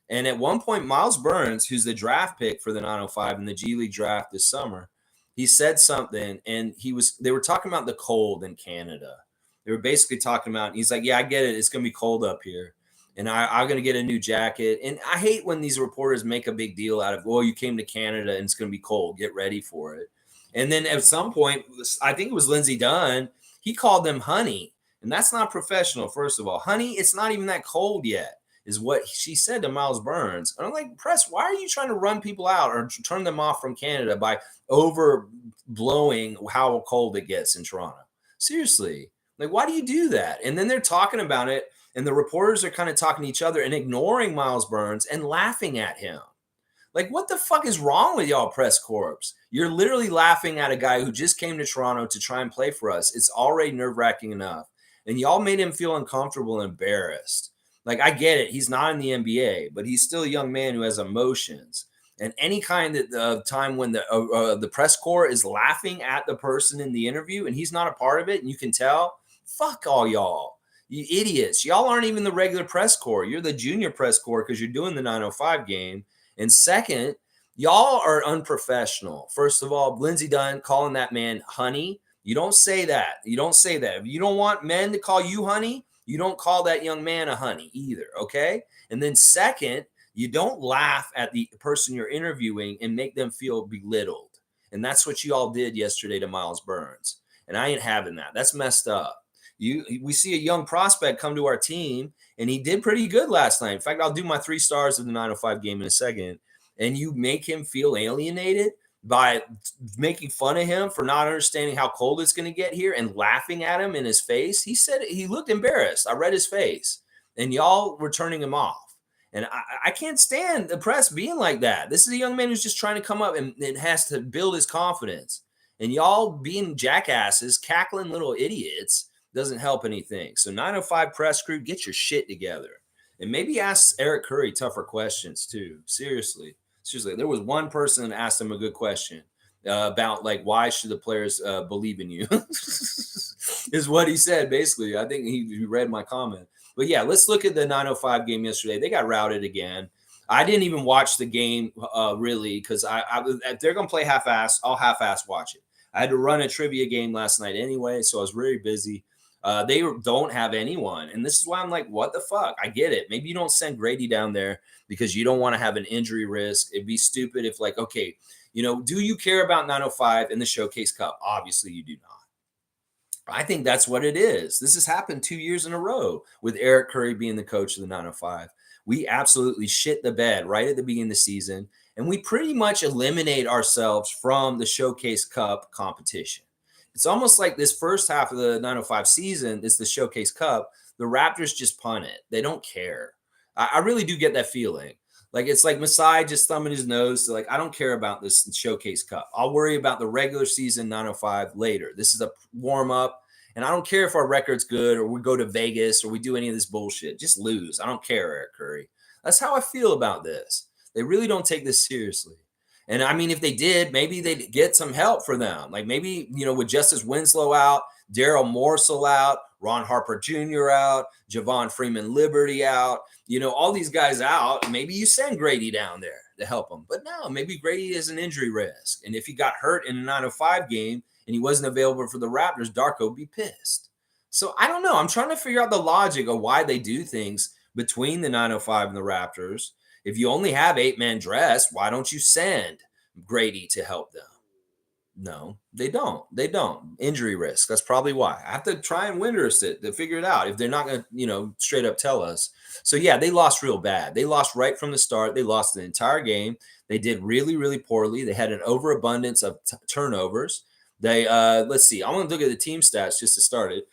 And at one point, Miles Burns, who's the draft pick for the 9:05 in the G League draft this summer, he said something, and they were talking about the cold in Canada. They were basically talking about, he's like, yeah, I get it. It's going to be cold up here. And I'm going to get a new jacket. And I hate when these reporters make a big deal out of, well, you came to Canada and it's going to be cold. Get ready for it. And then at some point, I think it was Lindsey Dunn, he called them honey. And that's not professional, first of all. Honey, it's not even that cold yet, is what she said to Miles Burns. And I'm like, press, why are you trying to run people out or turn them off from Canada by overblowing how cold it gets in Toronto? Seriously. Like, why do you do that? And then they're talking about it, and the reporters are kind of talking to each other and ignoring Miles Burns and laughing at him. Like, what the fuck is wrong with y'all, press corps? You're literally laughing at a guy who just came to Toronto to try and play for us. It's already nerve-wracking enough. And y'all made him feel uncomfortable and embarrassed. Like, I get it. He's not in the NBA, but he's still a young man who has emotions. And any kind of time when the press corps is laughing at the person in the interview and he's not a part of it, and you can tell, fuck all y'all. You idiots. Y'all aren't even the regular press corps. You're the junior press corps because you're doing the 9:05 game. And second, y'all are unprofessional. First of all, Lindsey Dunn calling that man honey. You don't say that. You don't say that. If you don't want men to call you honey, you don't call that young man a honey either. Okay. And then second, you don't laugh at the person you're interviewing and make them feel belittled. And that's what you all did yesterday to Miles Burns. And I ain't having that. That's messed up. We see a young prospect come to our team, and he did pretty good last night. In fact, I'll do my 3 stars of the 9:05 game in a second. And you make him feel alienated by making fun of him for not understanding how cold it's going to get here and laughing at him in his face. He said he looked embarrassed. I read his face, and y'all were turning him off. And I can't stand the press being like that. This is a young man who's just trying to come up and has to build his confidence. And y'all being jackasses, cackling little idiots, doesn't help anything. So 9:05 press crew, get your shit together. And maybe ask Eric Curry tougher questions too. Seriously. Seriously. There was one person that asked him a good question about like, why should the players believe in you? Is what he said, basically. I think he read my comment. But yeah, let's look at the 9:05 game yesterday. They got routed again. I didn't even watch the game really because if they're going to play half-ass, I'll half-ass watch it. I had to run a trivia game last night anyway, so I was very busy. They don't have anyone. And this is why I'm like, what the fuck? I get it. Maybe you don't send Grady down there because you don't want to have an injury risk. It'd be stupid if like, okay, do you care about 9:05 in the Showcase Cup? Obviously you do not. I think that's what it is. This has happened 2 years in a row with Eric Curry being the coach of the 9:05. We absolutely shit the bed right at the beginning of the season, and we pretty much eliminate ourselves from the Showcase Cup competition. It's almost like this first half of the 9:05 season is the Showcase Cup. The Raptors just punt it. They don't care. I really do get that feeling. Like it's like Masai just thumbing his nose. So like, I don't care about this Showcase Cup. I'll worry about the regular season 9:05 later. This is a warm up. And I don't care if our record's good or we go to Vegas or we do any of this bullshit. Just lose. I don't care, Eric Curry. That's how I feel about this. They really don't take this seriously. And I mean, if they did, maybe they'd get some help for them. Like maybe, with Justice Winslow out, Daryl Morsell out, Ron Harper Jr. out, Javon Freeman Liberty out, all these guys out. Maybe you send Grady down there to help them. But no, maybe Grady is an injury risk. And if he got hurt in a 9:05 game and he wasn't available for the Raptors, Darko would be pissed. So I don't know. I'm trying to figure out the logic of why they do things between the 9:05 and the Raptors. If you only have 8-man dress, why don't you send Grady to help them? No, they don't. They don't. Injury risk. That's probably why. I have to try and Windhurst it to figure it out if they're not going to, straight up tell us. So yeah, they lost real bad. They lost right from the start. They lost the entire game. They did really, really poorly. They had an overabundance of turnovers. They let's see. I want to look at the team stats just to start it.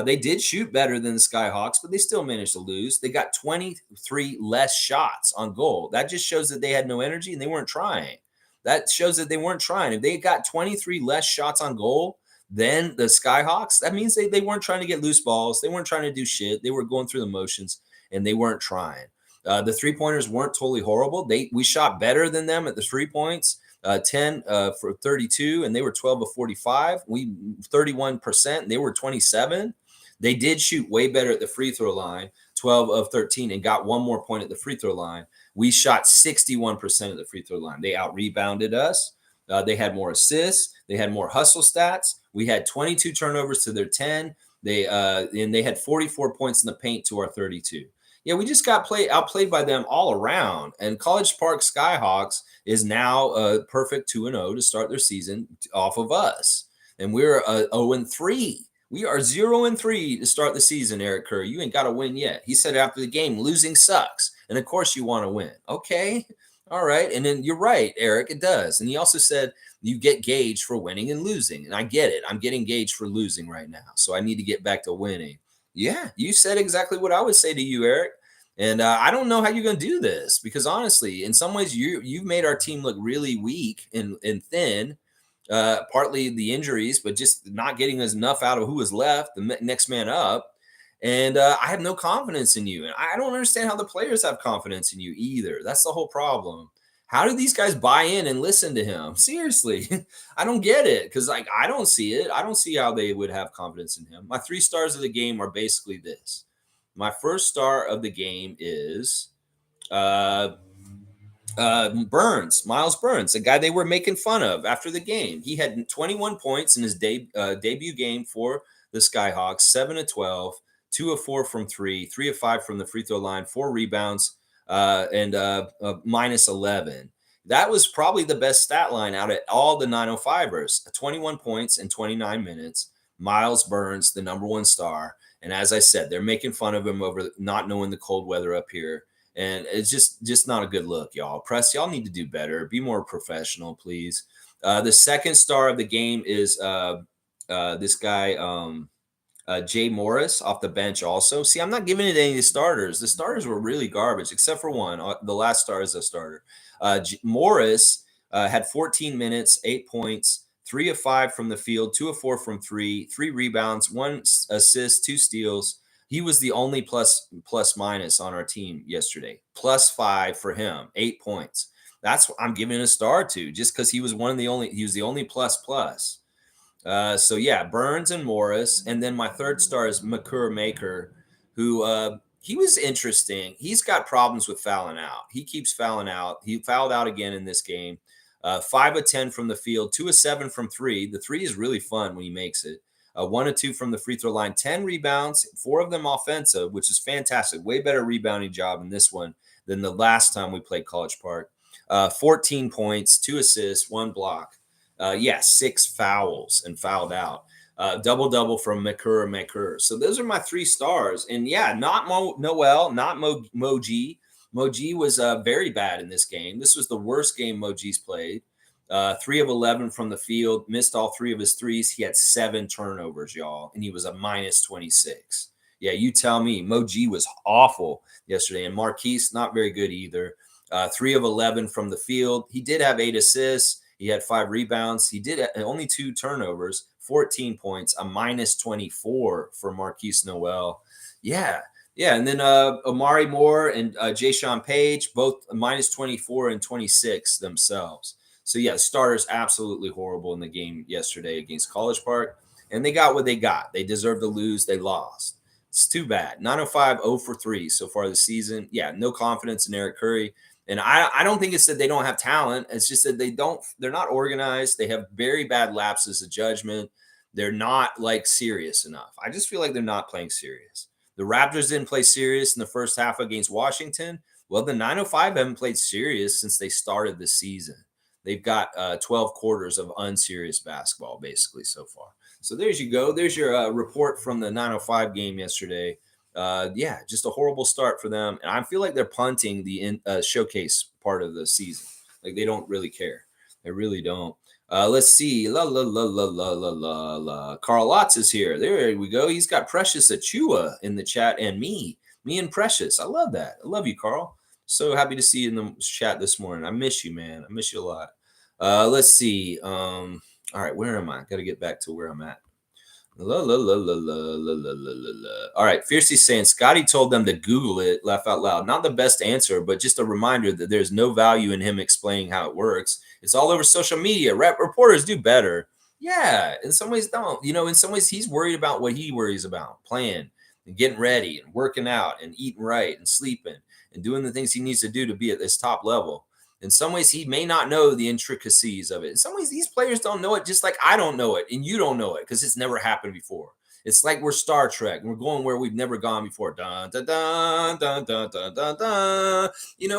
They did shoot better than the Skyhawks, but they still managed to lose. They got 23 less shots on goal. That just shows that they had no energy and they weren't trying. That shows that they weren't trying. If they got 23 less shots on goal than the Skyhawks, that means they weren't trying to get loose balls. They weren't trying to do shit. They were going through the motions and they weren't trying. The 3-pointers weren't totally horrible. We shot better than them at the 3 points. 10 for 32, and they were 12 of 45. We 31%. They were 27. They did shoot way better at the free throw line, 12 of 13, and got one more point at the free throw line. We shot 61% of the free throw line. They out rebounded us. They had more assists. They had more hustle stats. We had 22 turnovers to their 10. And they had 44 points in the paint to our 32. Yeah, we just got outplayed by them all around. And College Park Skyhawks is now perfect 2-0 to start their season off of us. And we're 0-3. We are 0-3 to start the season, Eric Curry. You ain't got to win yet. He said after the game, losing sucks. And of course you want to win. Okay. All right. And then you're right, Eric, it does. And he also said you get gauged for winning and losing. And I get it. I'm getting gauged for losing right now. So I need to get back to winning. Yeah, you said exactly what I would say to you, Eric. And I don't know how you're going to do this because honestly, in some ways, you've made our team look really weak and thin. Partly the injuries, but just not getting us enough out of who was left, the next man up. And I have no confidence in you. And I don't understand how the players have confidence in you either. That's the whole problem. How do these guys buy in and listen to him? Seriously, I don't get it because I don't see it. I don't see how they would have confidence in him. My 3 stars of the game are basically this. My first star of the game is Burns, Miles Burns, the guy they were making fun of after the game. He had 21 points in his debut game for the Skyhawks, 7 of 12, 2 of 4 from 3, 3 of 5 from the free throw line, 4 rebounds, and minus 11. That was probably the best stat line out of all the 905ers, 21 points in 29 minutes. Miles Burns, the number 1 star. And as I said, they're making fun of him over not knowing the cold weather up here. And it's just not a good look, y'all. Press, y'all need to do better. Be more professional, please. The second star of the game is this guy, Jay Morris off the bench also. See, I'm not giving it any of the starters. The starters were really garbage, except for one. The last star is a starter. Morris had 14 minutes, 8 points, 3 of 5 from the field, 2 of 4 from 3, 3 rebounds, 1 assist, 2 steals. He was the only plus minus on our team yesterday. +5 for him, 8 points. That's what I'm giving a star to, just because he was the only plus. So yeah, Burns and Morris, and then my third star is Makur Maker, who he was interesting. He's got problems with fouling out. He keeps fouling out. He fouled out again in this game. 5 of 10 from the field, 2 of 7 from 3. The 3 is really fun when he makes it. 1 of 2 from the free throw line, 10 rebounds, 4 of them offensive, which is fantastic. Way better rebounding job in this one than the last time we played College Park. 14 points, 2 assists, 1 block. 6 fouls and fouled out. Double from Makur. So those are my 3 stars. And yeah, not Noel, not Moji. Moji was very bad in this game. This was the worst game Moji's played. 3 of 11 from the field, missed all 3 of his threes. He had 7 turnovers, y'all, and he was a minus 26. Yeah, you tell me. Moji was awful yesterday, and Marquise, not very good either. 3 of 11 from the field. He did have 8 assists. He had 5 rebounds. He did only 2 turnovers, 14 points, a minus 24 for Marquise Noel. Yeah. And then Amari Moore and Jayshawn Page, both minus 24 and 26 themselves. So, yeah, starters absolutely horrible in the game yesterday against College Park. And they got what they got. They deserved to lose. They lost. It's too bad. 905, 0 for 3 so far this season. Yeah, no confidence in Eric Curry. And I don't think it's that they don't have talent. It's just that they're not organized. They have very bad lapses of judgment. They're not serious enough. I just feel like they're not playing serious. The Raptors didn't play serious in the first half against Washington. Well, the 905 haven't played serious since they started the season. they've got 12 quarters of unserious basketball basically so far. So there's you go. There's your report from the 905 game yesterday. Yeah, just a horrible start for them. And I feel like they're punting the showcase part of the season. Like they don't really care. They really don't. Let's see. La la la la la la la la. Carl Lotz is here. There we go. He's got Precious Achua in the chat and me and Precious. I love that. I love you, Carl. So happy to see you in the chat this morning. I miss you, man. I miss you a lot. Let's see. All right, where am I? Got to get back to where I'm at. La, la, la, la, la, la, la, la, la. All right, Fiercely saying Scotty told them to Google it, laugh out loud. Not the best answer, but just a reminder that there's no value in him explaining how it works. It's all over social media. Reporters do better. Yeah, in some ways don't. In some ways he's worried about what he worries about, playing and getting ready and working out and eating right and sleeping and doing the things he needs to do to be at this top level. In some ways, he may not know the intricacies of it. In some ways, these players don't know it, just like I don't know it, and you don't know it because it's never happened before. It's like we're Star Trek, and we're going where we've never gone before. Dun, dun, dun, dun, dun, dun, dun, dun.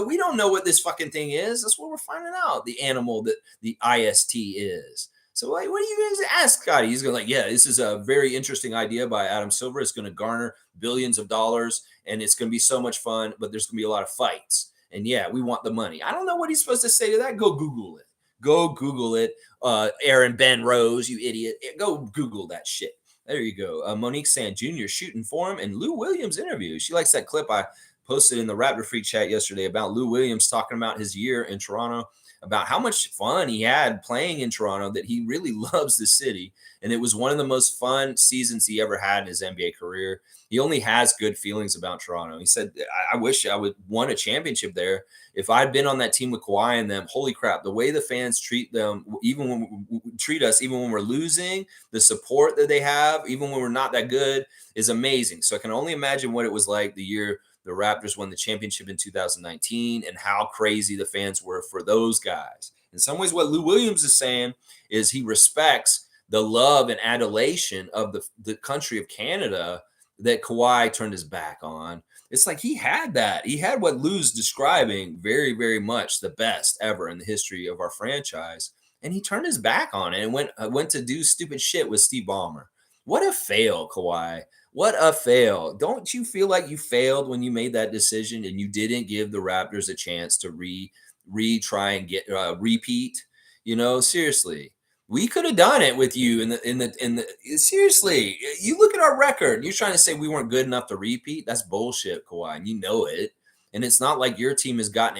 We don't know what this fucking thing is. That's what we're finding out. The animal that the IST is. So, like, what do you guys ask, Scotty? He's going yeah, this is a very interesting idea by Adam Silver. It's going to garner billions of dollars, and it's going to be so much fun, but there's going to be a lot of fights. And yeah, we want the money. I don't know what he's supposed to say to that. Go Google it. Go Google it. Aaron Ben Rose, you idiot. Go Google that shit. There you go. Monique Sand Jr. shooting for him and Lou Williams interview. She likes that clip I posted in the Raptor Freak chat yesterday about Lou Williams talking about his year in Toronto, about how much fun he had playing in Toronto, that he really loves the city. And it was one of the most fun seasons he ever had in his NBA career. He only has good feelings about Toronto. He said, I wish I would won a championship there. If I'd been on that team with Kawhi and them, holy crap, the way the fans treat them, even when treat us, even when we're losing, the support that they have, even when we're not that good, is amazing. So I can only imagine what it was like the year the Raptors won the championship in 2019 and how crazy the fans were for those guys. In some ways, what Lou Williams is saying is he respects the love and adulation of the country of Canada that Kawhi turned his back on. It's like he had that. He had what Lou's describing, very, very much the best ever in the history of our franchise. And he turned his back on it and went to do stupid shit with Steve Ballmer. What a fail, Kawhi. What a fail. Don't you feel like you failed when you made that decision and you didn't give the Raptors a chance to retry and get repeat? Seriously. We could have done it with you in the seriously. You look at our record. You're trying to say we weren't good enough to repeat? That's bullshit, Kawhi, and you know it. And it's not like your team has gotten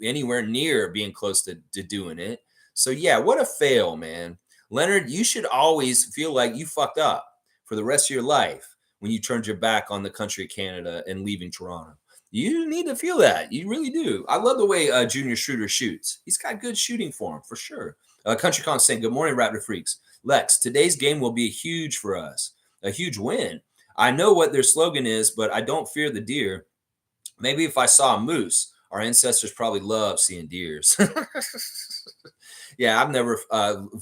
anywhere near being close to doing it. So yeah, what a fail, man. Leonard, you should always feel like you fucked up for the rest of your life when you turned your back on the country of Canada and leaving Toronto. You need to feel that. You really do. I love the way Junior Schroeder shoots. He's got good shooting for him, for sure. Country Con saying, good morning, Raptor Freaks. Lex, today's game will be huge for us. A huge win. I know what their slogan is, but I don't fear the deer. Maybe if I saw a moose, our ancestors probably love seeing deers. Yeah, I've never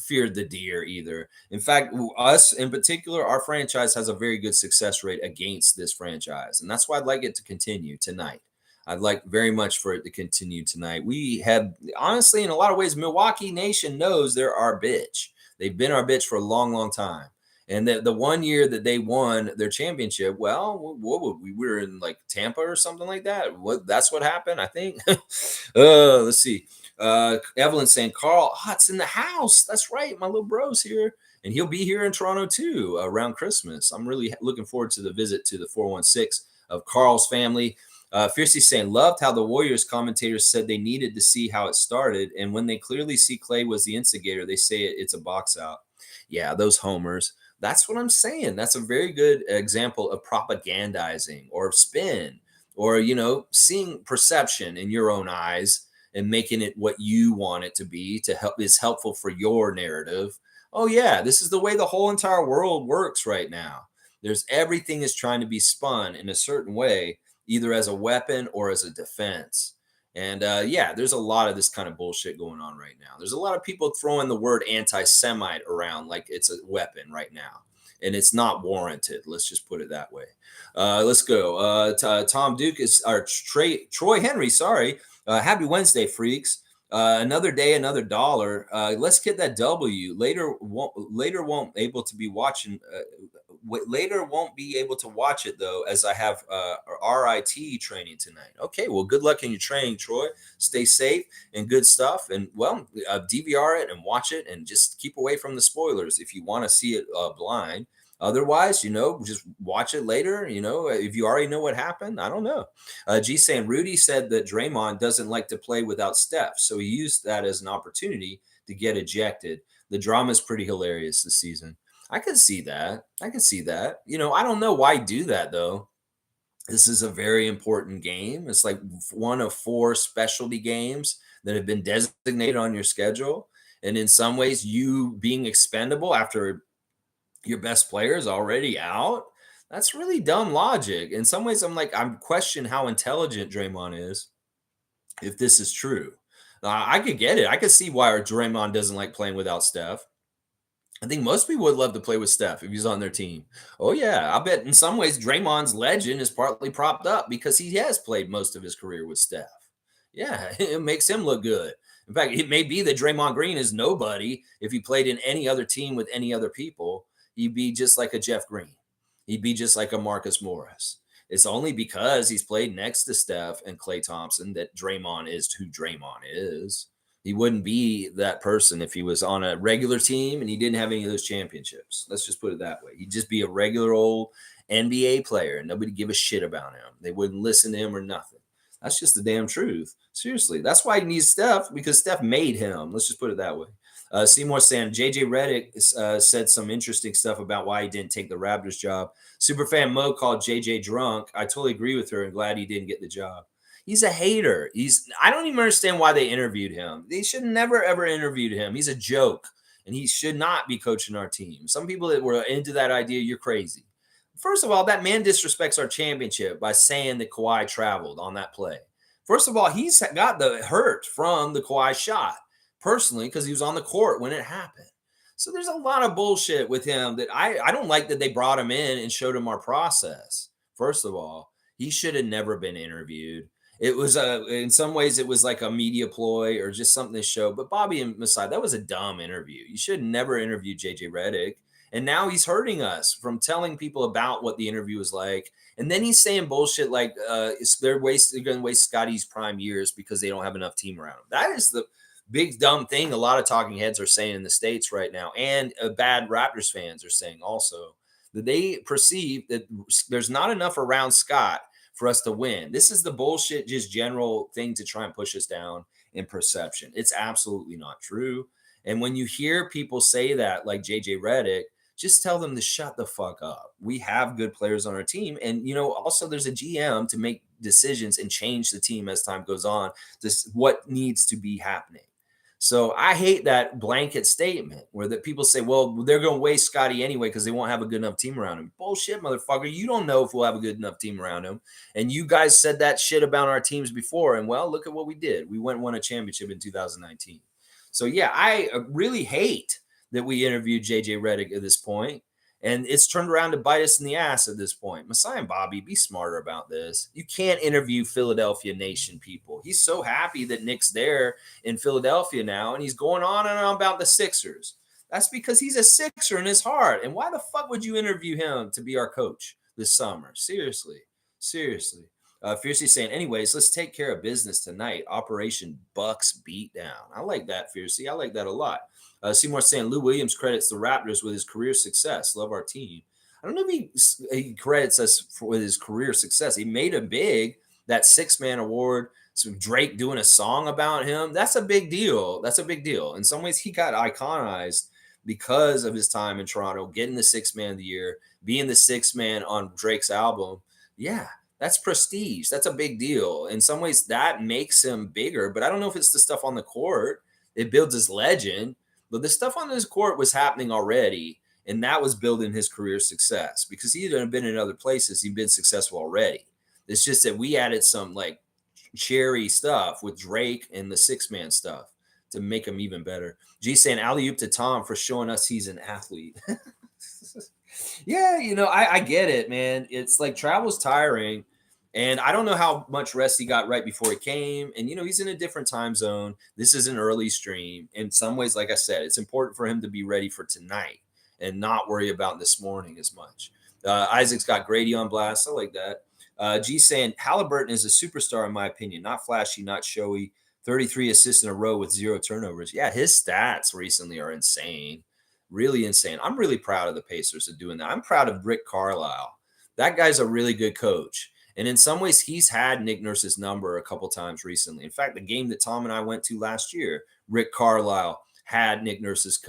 feared the deer either. In fact, us in particular, our franchise has a very good success rate against this franchise. And that's why I'd like it to continue tonight. I'd like very much for it to continue tonight. We have, honestly, in a lot of ways, Milwaukee Nation knows they're our bitch. They've been our bitch for a long, long time. And the 1 year that they won their championship, well, what would we were in like Tampa or something like that. That's what happened, I think. Let's see. Evelyn saying, Carl Ott's in the house. That's right. My little bro's here. And he'll be here in Toronto too around Christmas. I'm really looking forward to the visit to the 416 of Carl's family. Fiercely saying, loved how the Warriors commentators said they needed to see how it started. And when they clearly see Clay was the instigator, they say it's a box out. Yeah, those homers. That's what I'm saying. That's a very good example of propagandizing or spin or, seeing perception in your own eyes and making it what you want it to be to help is helpful for your narrative. Oh yeah, this is the way the whole entire world works right now. Everything is trying to be spun in a certain way, either as a weapon or as a defense. And yeah, there's a lot of this kind of bullshit going on right now. There's a lot of people throwing the word anti-Semite around like it's a weapon right now. And it's not warranted. Let's just put it that way. Let's go. Tom Duke is, or Troy Henry, sorry. Happy Wednesday, freaks. Another day, another dollar. Let's get that W. Later won't able to be watching. Later won't be able to watch it though, as I have RIT training tonight. Okay, well, good luck in your training, Troy. Stay safe and good stuff. And well, DVR it and watch it, and just keep away from the spoilers if you want to see it blind. Otherwise, just watch it later. If you already know what happened, I don't know. G saying Rudy said that Draymond doesn't like to play without Steph, so he used that as an opportunity to get ejected. The drama is pretty hilarious this season. I could see that. I could see that. I don't know why do that though. This is a very important game. It's like one of four specialty games that have been designated on your schedule. And in some ways, you being expendable after your best player is already out. That's really dumb logic. In some ways, I'm questioning how intelligent Draymond is if this is true. I could get it. I could see why Draymond doesn't like playing without Steph. I think most people would love to play with Steph if he's on their team. Oh yeah, I bet in some ways Draymond's legend is partly propped up because he has played most of his career with Steph. Yeah, it makes him look good. In fact, it may be that Draymond Green is nobody if he played in any other team with any other people. He'd be just like a Jeff Green. He'd be just like a Marcus Morris. It's only because he's played next to Steph and Klay Thompson that Draymond is who Draymond is. He wouldn't be that person if he was on a regular team and he didn't have any of those championships. Let's just put it that way. He'd just be a regular old NBA player and nobody give a shit about him. They wouldn't listen to him or nothing. That's just the damn truth. Seriously. That's why he needs Steph, because Steph made him. Let's just put it that way. Seymour saying JJ Redick said some interesting stuff about why he didn't take the Raptors job. Superfan Mo called JJ drunk. I totally agree with her and glad he didn't get the job. He's a hater. I don't even understand why they interviewed him. They should never ever interviewed him. He's a joke and he should not be coaching our team. Some people that were into that idea, you're crazy. First of all, that man disrespects our championship by saying that Kawhi traveled on that play. First of all, he's got the hurt from the Kawhi shot personally because he was on the court when it happened. So there's a lot of bullshit with him that I don't like that they brought him in and showed him our process. First of all, he should have never been interviewed. It was in some ways it was like a media ploy or just something to show. But Bobby and Masai, that was a dumb interview. You should never interview JJ Redick. And now he's hurting us from telling people about what the interview was like. And then he's saying bullshit like they're going to waste Scotty's prime years because they don't have enough team around him. That is the big dumb thing a lot of talking heads are saying in the States right now. And bad Raptors fans are saying also that they perceive that there's not enough around Scott for us to win. This is the bullshit, just general thing to try and push us down in perception. It's absolutely not true. And when you hear people say that, like JJ Redick, just tell them to shut the fuck up. We have good players on our team. And, also there's a GM to make decisions and change the team as time goes on. This is what needs to be happening. So I hate that blanket statement where that people say, well, they're going to waste Scotty anyway because they won't have a good enough team around him. Bullshit, motherfucker. You don't know if we'll have a good enough team around him. And you guys said that shit about our teams before. And well, look at what we did. We went and won a championship in 2019. So yeah, I really hate that we interviewed JJ Redick at this point. And it's turned around to bite us in the ass at this point. Masai and Bobby, be smarter about this. You can't interview Philadelphia Nation people. He's so happy that Nick's there in Philadelphia now, and he's going on and on about the Sixers. That's because he's a Sixer in his heart. And why the fuck would you interview him to be our coach this summer? Seriously. Fiercely saying, anyways, let's take care of business tonight. Operation Bucks beatdown. I like that, Fiercely. I like that a lot. Seymour saying Lou Williams credits the Raptors with his career success. Love our team. I don't know if he credits us with his career success. He made a big, that 6-man award. So Drake doing a song about him. That's a big deal. In some ways, he got iconized because of his time in Toronto, getting the 6-man of the year, being the 6-man on Drake's album. Yeah, that's prestige. That's a big deal. In some ways, that makes him bigger. But I don't know if it's the stuff on the court. It builds his legend. But the stuff on his court was happening already, and that was building his career success because he had been in other places. He'd been successful already. It's just that we added some like cherry stuff with Drake and the 6-man stuff to make him even better. G saying alley-oop to Tom for showing us he's an athlete. Yeah, I get it, man. It's like travel's tiring. And I don't know how much rest he got right before he came. And, he's in a different time zone. This is an early stream. In some ways, like I said, it's important for him to be ready for tonight and not worry about this morning as much. Isaac's got Grady on blast. I like that. G saying Halliburton is a superstar, in my opinion. Not flashy, not showy. 33 assists in a row with 0 turnovers. Yeah, his stats recently are insane. Really insane. I'm really proud of the Pacers of doing that. I'm proud of Rick Carlisle. That guy's a really good coach. And in some ways, he's had Nick Nurse's number a couple times recently. In fact, the game that Tom and I went to last year, Rick Carlisle had Nick Nurse's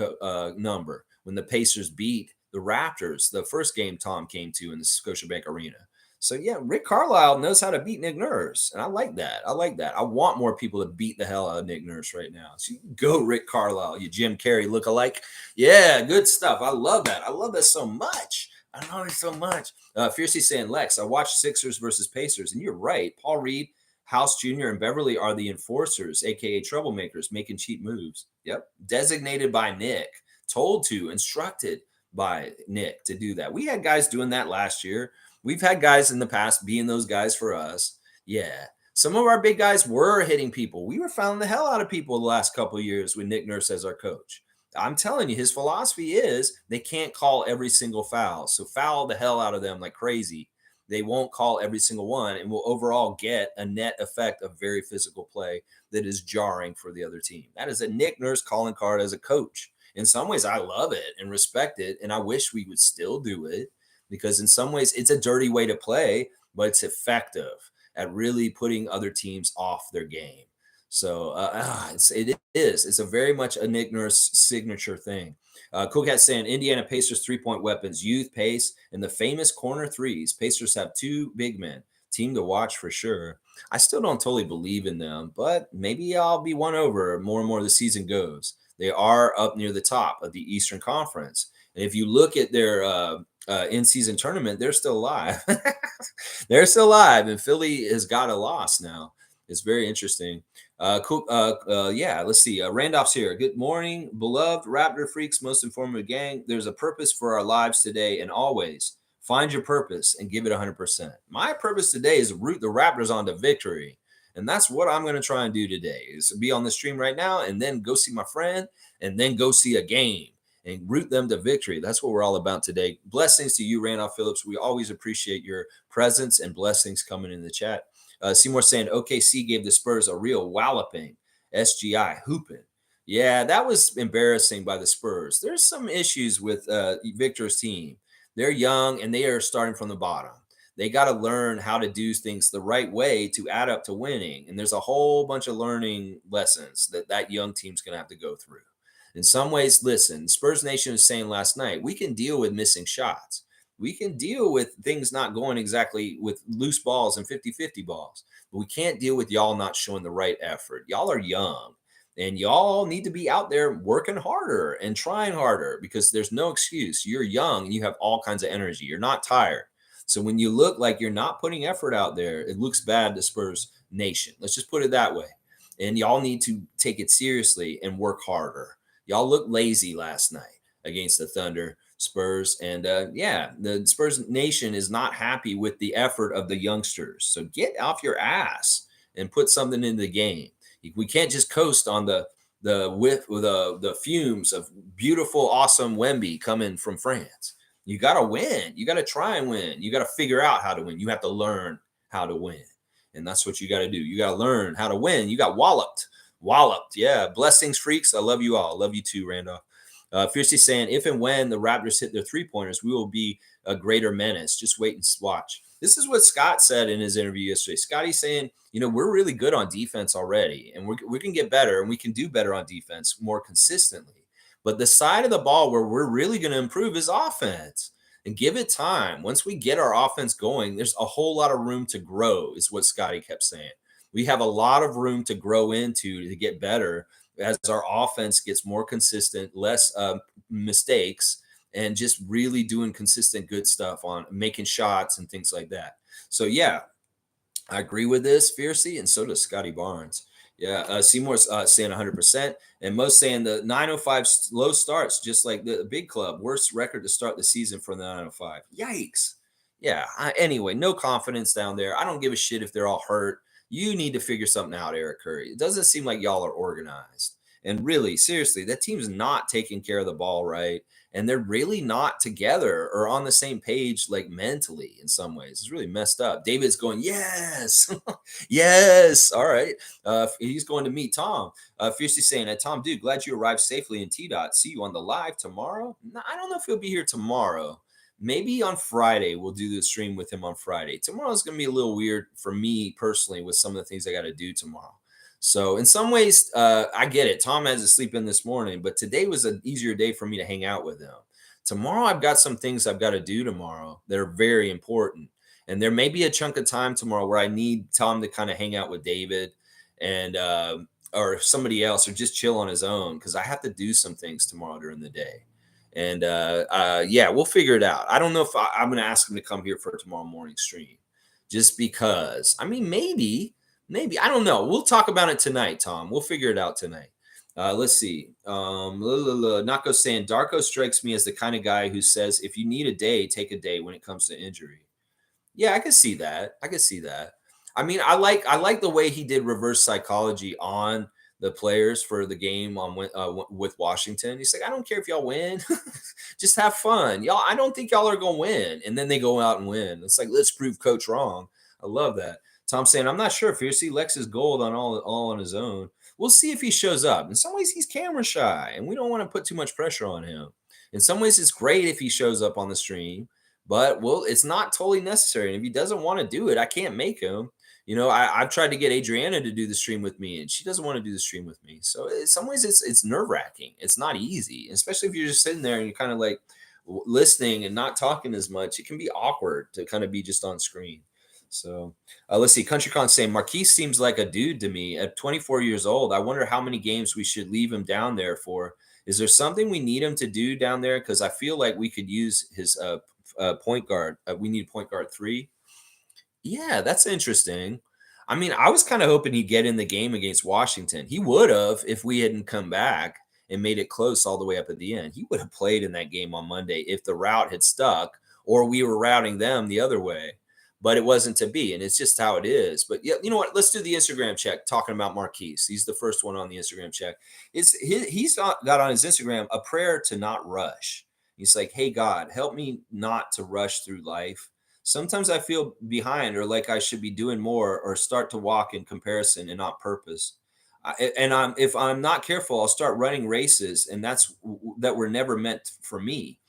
number when the Pacers beat the Raptors, the first game Tom came to in the Scotiabank Arena. So, yeah, Rick Carlisle knows how to beat Nick Nurse. And I like that. I want more people to beat the hell out of Nick Nurse right now. So you go, Rick Carlisle, you Jim Carrey lookalike. Yeah, good stuff. I love that. I love that so much. I love it so much. Fiercely saying, Lex, I watched Sixers versus Pacers, and you're right. Paul Reed, House Jr., and Beverly are the enforcers, a.k.a. troublemakers, making cheap moves. Yep. Designated by Nick, told to, instructed by Nick to do that. We had guys doing that last year. We've had guys in the past being those guys for us. Yeah. Some of our big guys were hitting people. We were fouling the hell out of people the last couple of years with Nick Nurse as our coach. I'm telling you, his philosophy is they can't call every single foul. So foul the hell out of them like crazy. They won't call every single one and will overall get a net effect of very physical play that is jarring for the other team. That is a Nick Nurse calling card as a coach. In some ways, I love it and respect it. And I wish we would still do it because in some ways it's a dirty way to play, but it's effective at really putting other teams off their game. So it is. It's a very much a Nick Nurse signature thing. Cool Cat saying Indiana Pacers 3-point weapons, youth, pace, and the famous corner threes. Pacers have 2 big men. Team to watch for sure. I still don't totally believe in them, but maybe I'll be won over more and more the season goes. They are up near the top of the Eastern Conference. And if you look at their in-season tournament, they're still alive. They're still alive, and Philly has got a loss now. It's very interesting. Cool. Yeah, let's see. Randolph's here. Good morning, beloved Raptor freaks, most informative gang. There's a purpose for our lives today and always. Find your purpose and give it 100%. My purpose today is to root the Raptors on to victory. And that's what I'm going to try and do today is be on the stream right now and then go see my friend and then go see a game and root them to victory. That's what we're all about today. Blessings to you, Randolph Phillips. We always appreciate your presence and blessings coming in the chat. Seymour saying OKC gave the Spurs a real walloping. SGI hooping. Yeah, that was embarrassing by the Spurs. There's some issues with Victor's team. They're young and they are starting from the bottom. They got to learn how to do things the right way to add up to winning. And there's a whole bunch of learning lessons that young team's going to have to go through. In some ways, listen, Spurs Nation was saying last night, we can deal with missing shots. We can deal with things not going exactly with loose balls and 50-50 balls. But we can't deal with y'all not showing the right effort. Y'all are young. And y'all need to be out there working harder and trying harder because there's no excuse. You're young and you have all kinds of energy. You're not tired. So when you look like you're not putting effort out there, it looks bad to Spurs Nation. Let's just put it that way. And y'all need to take it seriously and work harder. Y'all looked lazy last night against the Thunder, Spurs. And the Spurs Nation is not happy with the effort of the youngsters. So get off your ass and put something in the game. We can't just coast on the fumes of beautiful, awesome Wemby coming from France. You got to win. You got to try and win. You got to figure out how to win. You have to learn how to win. And that's what you got to do. You got to learn how to win. You got walloped. Yeah. Blessings, freaks. I love you all. Love you too, Randolph. Fiercely saying, if and when the Raptors hit their 3-pointers, we will be a greater menace. Just wait and watch. This is what Scott said in his interview yesterday. Scotty's saying, we're really good on defense already, and we can get better, and we can do better on defense more consistently. But the side of the ball where we're really going to improve is offense. And give it time. Once we get our offense going, there's a whole lot of room to grow, is what Scotty kept saying. We have a lot of room to grow into to get better as our offense gets more consistent, less mistakes, and just really doing consistent good stuff on making shots and things like that. So, yeah, I agree with this, Fiercey, and so does Scotty Barnes. Yeah, Seymour's saying 100%, and most saying the 905 low starts, just like the big club. Worst record to start the season for the 905. Yikes. Yeah. Anyway, no confidence down there. I don't give a shit if they're all hurt. You need to figure something out, Eric Curry. It doesn't seem like y'all are organized. And really, seriously, that team's not taking care of the ball right. And they're really not together or on the same page, like mentally in some ways. It's really messed up. David's going, yes, yes. All right. He's going to meet Tom. Fiercely saying, Tom, dude, glad you arrived safely in T Dot. See you on the live tomorrow. No, I don't know if he'll be here tomorrow. Maybe on Friday we'll do the stream with him on Friday. Tomorrow's gonna be a little weird for me personally with some of the things I got to do tomorrow. So in some ways, I get it. Tom has to sleep in this morning, but today was an easier day for me to hang out with him. Tomorrow I've got some things I've got to do tomorrow that are very important, and there may be a chunk of time tomorrow where I need Tom to kind of hang out with David and or somebody else, or just chill on his own because I have to do some things tomorrow during the day. And yeah, we'll figure it out. I don't know if I'm going to ask him to come here for tomorrow morning stream, just because. I mean, maybe I don't know. We'll talk about it tonight, Tom. We'll figure it out tonight. Let's see. Nako saying Darko strikes me as the kind of guy who says if you need a day, take a day when it comes to injury. Yeah, I can see that. I can see that. I mean, I like the way he did reverse psychology on the players for the game on with Washington. He's like, I don't care if y'all win, just have fun, y'all. I don't think y'all are gonna win, and then they go out and win. It's like let's prove Coach wrong. I love that. Tom saying, I'm not sure if you see Lex is gold on all on his own. We'll see if he shows up. In some ways, he's camera shy, and we don't want to put too much pressure on him. In some ways, it's great if he shows up on the stream, but well, it's not totally necessary. And if he doesn't want to do it, I can't make him. I've tried to get Adriana to do the stream with me, and she doesn't want to do the stream with me. So in some ways, it's nerve wracking. It's not easy, especially if you're just sitting there and you're kind of like listening and not talking as much. It can be awkward to kind of be just on screen. So let's see. CountryCon saying Marquise seems like a dude to me. At 24 years old, I wonder how many games we should leave him down there for. Is there something we need him to do down there? Because I feel like we could use his point guard. We need point guard 3. Yeah, that's interesting. I mean, I was kind of hoping he'd get in the game against Washington. He would have if we hadn't come back and made it close all the way up at the end. He would have played in that game on Monday if the route had stuck or we were routing them the other way. But it wasn't to be, and it's just how it is. But yeah, you know what? Let's do the Instagram check talking about Marquise. He's the first one on the Instagram check. He's got on his Instagram a prayer to not rush. He's like, hey, God, help me not to rush through life. Sometimes I feel behind or like I should be doing more or start to walk in comparison and not purpose. If I'm not careful, I'll start running races, and that were never meant for me.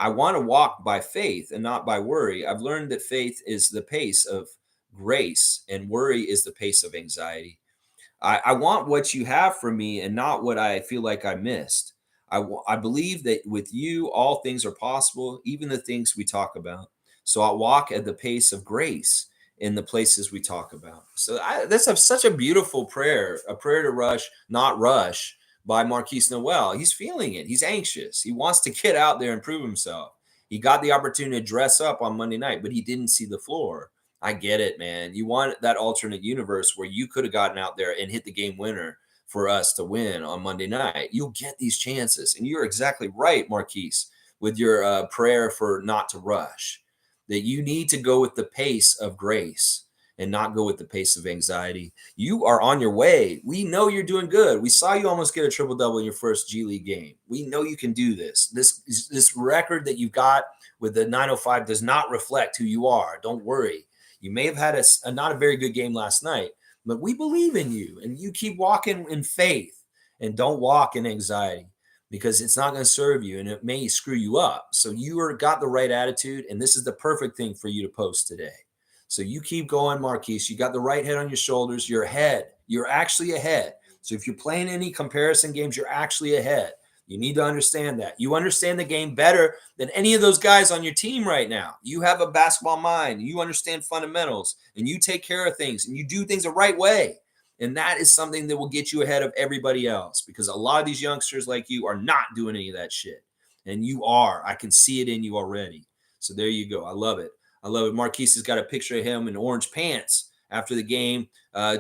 I want to walk by faith and not by worry. I've learned that faith is the pace of grace, and worry is the pace of anxiety. I want what you have for me and not what I feel like I missed. I believe that with you, all things are possible, even the things we talk about. So I'll walk at the pace of grace in the places we talk about. So such a beautiful prayer, a prayer to rush, not rush by Marquise Noel. He's feeling it. He's anxious. He wants to get out there and prove himself. He got the opportunity to dress up on Monday night, but he didn't see the floor. I get it, man. You want that alternate universe where you could have gotten out there and hit the game winner for us to win on Monday night. You'll get these chances. And you're exactly right, Marquise, with your prayer for not to rush, that you need to go with the pace of grace and not go with the pace of anxiety. You are on your way. We know you're doing good. We saw you almost get a triple-double in your first G League game. We know you can do this. This record that you've got with the 905 does not reflect who you are. Don't worry. You may have had a not a very good game last night, but we believe in you, and you keep walking in faith and don't walk in anxiety, because it's not going to serve you and it may screw you up. So got the right attitude, and this is the perfect thing for you to post today. So you keep going, Marquise. You got the right head on your shoulders. You're ahead. You're actually ahead. So if you're playing any comparison games, you're actually ahead. You need to understand that. You understand the game better than any of those guys on your team right now. You have a basketball mind. You understand fundamentals, and you take care of things, and you do things the right way. And that is something that will get you ahead of everybody else, because a lot of these youngsters like you are not doing any of that shit. And you are. I can see it in you already. So there you go. I love it. I love it. Marquise has got a picture of him in orange pants after the game,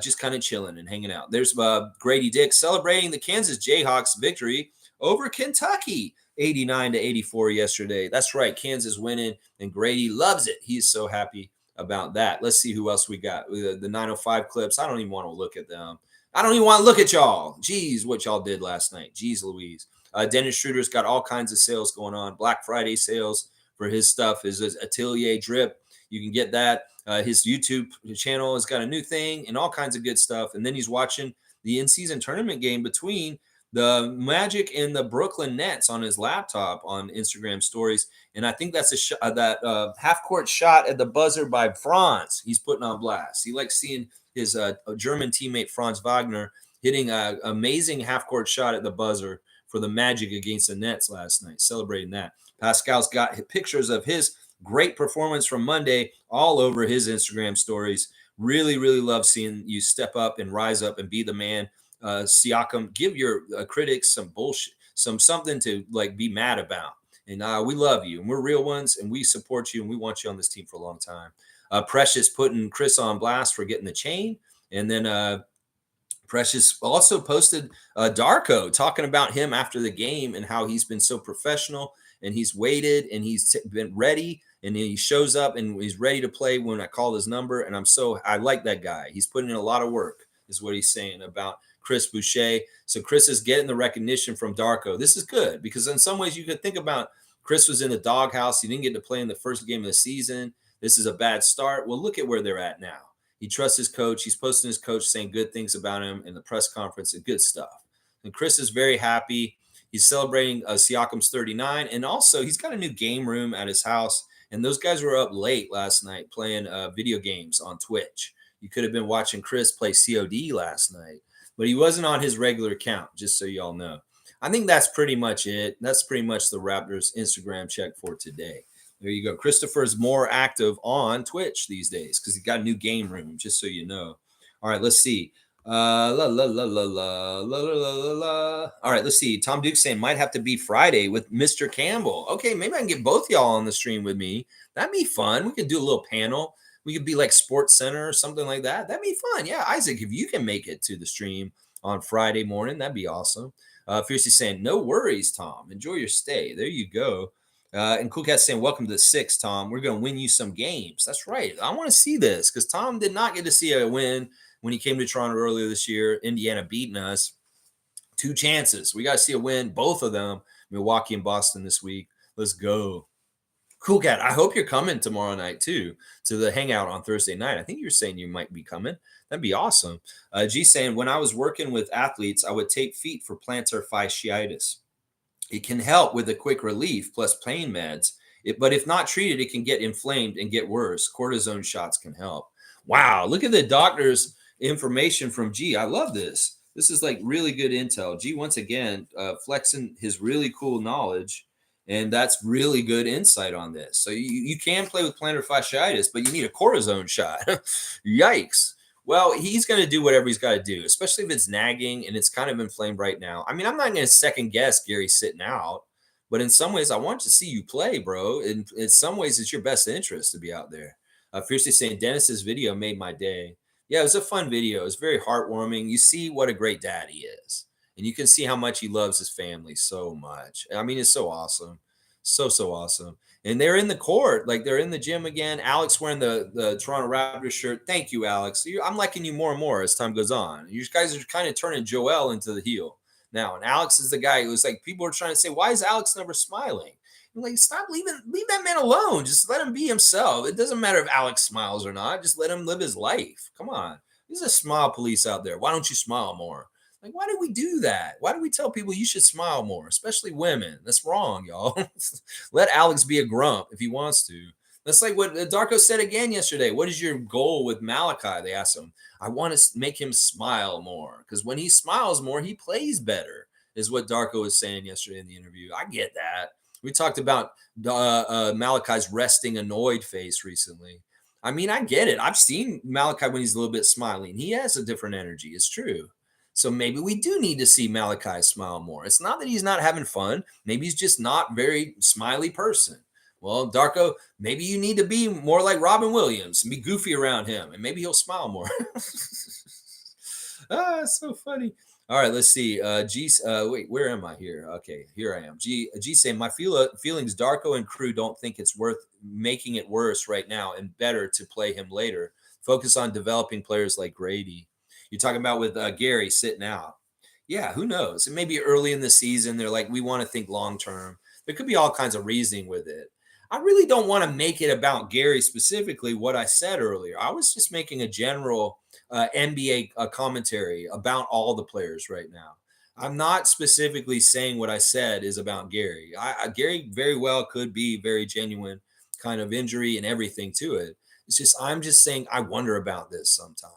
just kind of chilling and hanging out. There's Grady Dick celebrating the Kansas Jayhawks victory over Kentucky. 89-84 yesterday. That's right. Kansas winning, and Grady loves it. He's so happy about that. Let's see who else we got. The 905 clips. I don't even want to look at them. I don't even want to look at y'all. Jeez, what y'all did last night. Jeez Louise. Dennis Schroeder's got all kinds of sales going on. Black Friday sales for his stuff, his Atelier drip. You can get that. His YouTube channel has got a new thing and all kinds of good stuff. And then he's watching the in-season tournament game between the Magic and the Brooklyn Nets on his laptop on Instagram stories. And I think that's that half-court shot at the buzzer by Franz he's putting on blast. He likes seeing his German teammate Franz Wagner hitting an amazing half-court shot at the buzzer for the Magic against the Nets last night, celebrating that. Pascal's got pictures of his great performance from Monday all over his Instagram stories. Really, really love seeing you step up and rise up and be the man. Siakam, give your critics some bullshit, something to like be mad about. And we love you, and we're real ones, and we support you, and we want you on this team for a long time. Precious putting Chris on blast for getting the chain, and then Precious also posted Darko talking about him after the game and how he's been so professional and he's waited and he's been ready and he shows up and he's ready to play when I call his number. And I like that guy. He's putting in a lot of work, is what he's saying about Chris Boucher. So Chris is getting the recognition from Darko. This is good because in some ways you could think about Chris was in the doghouse. He didn't get to play in the first game of the season. This is a bad start. Well, look at where they're at now. He trusts his coach. He's posting his coach saying good things about him in the press conference and good stuff. And Chris is very happy. He's celebrating Siakam's 39. And also, he's got a new game room at his house. And those guys were up late last night playing video games on Twitch. You could have been watching Chris play COD last night. But he wasn't on his regular account, just so y'all know. I think that's pretty much it. That's pretty much the Raptors Instagram check for today. There you go. Christopher's more active on Twitch these days because he got a new game room, just so you know. All right, let's see. All right, let's see. Tom Duke saying might have to be Friday with Mr. Campbell. Okay, maybe I can get both y'all on the stream with me. That'd be fun. We could do a little panel. We could be like Sports Center or something like that. That'd be fun. Yeah, Isaac, if you can make it to the stream on Friday morning, that'd be awesome. Fiercely saying, no worries, Tom. Enjoy your stay. There you go. And Cool Cat saying, welcome to the 6, Tom. We're going to win you some games. That's right. I want to see this because Tom did not get to see a win when he came to Toronto earlier this year. Indiana beating us. 2 chances. We got to see a win, both of them, Milwaukee and Boston this week. Let's go. Cool Cat, I hope you're coming tomorrow night, too, to the hangout on Thursday night. I think you're saying you might be coming. That'd be awesome. G saying, when I was working with athletes, I would take feet for plantar fasciitis. It can help with a quick relief plus pain meds. But if not treated, it can get inflamed and get worse. Cortisone shots can help. Wow, look at the doctor's information from G. I love this. This is like really good intel. G, once again, flexing his really cool knowledge. And that's really good insight on this. So you can play with plantar fasciitis, but you need a cortisone shot. Yikes. Well, he's going to do whatever he's got to do, especially if it's nagging and it's kind of inflamed right now. I mean, I'm not going to second guess Gary sitting out, but in some ways, I want to see you play, bro. In some ways, it's your best interest to be out there. Fiercely saying, Dennis's video made my day. Yeah, it was a fun video. It was very heartwarming. You see what a great dad he is. And you can see how much he loves his family so much. I mean, it's so awesome. So awesome. And they're in the court, like they're in the gym again. Alex wearing the Toronto Raptors shirt. Thank you, Alex. I'm liking you more and more as time goes on. You guys are kind of turning Joel into the heel now. And Alex is the guy who was like, people are trying to say, why is Alex never smiling? I'm like, leave that man alone. Just let him be himself. It doesn't matter if Alex smiles or not. Just let him live his life. Come on. There's a smile police out there. Why don't you smile more? Like, why do we do that? Why do we tell people you should smile more, especially women? That's wrong, y'all. Let Alex be a grump if he wants to. That's like what Darko said again yesterday. What is your goal with Malachi? They asked him. I want to make him smile more because when he smiles more, he plays better, is what Darko was saying yesterday in the interview. I get that. We talked about Malachi's resting annoyed face recently. I mean, I get it. I've seen Malachi when he's a little bit smiling. He has a different energy. It's true. So maybe we do need to see Malachi smile more. It's not that he's not having fun. Maybe he's just not very smiley person. Well, Darko, maybe you need to be more like Robin Williams and be goofy around him, and maybe he'll smile more. It's so funny. All right, let's see. Wait, where am I here? Okay, here I am. G saying my feelings, Darko and crew don't think it's worth making it worse right now, and better to play him later. Focus on developing players like Grady. You're talking about with Gary sitting out. Yeah, who knows? It may be early in the season. They're like, we want to think long term. There could be all kinds of reasoning with it. I really don't want to make it about Gary specifically. What I said earlier, I was just making a general NBA commentary about all the players right now. I'm not specifically saying what I said is about Gary. Gary very well could be very genuine kind of injury and everything to it. It's just I'm just saying I wonder about this sometimes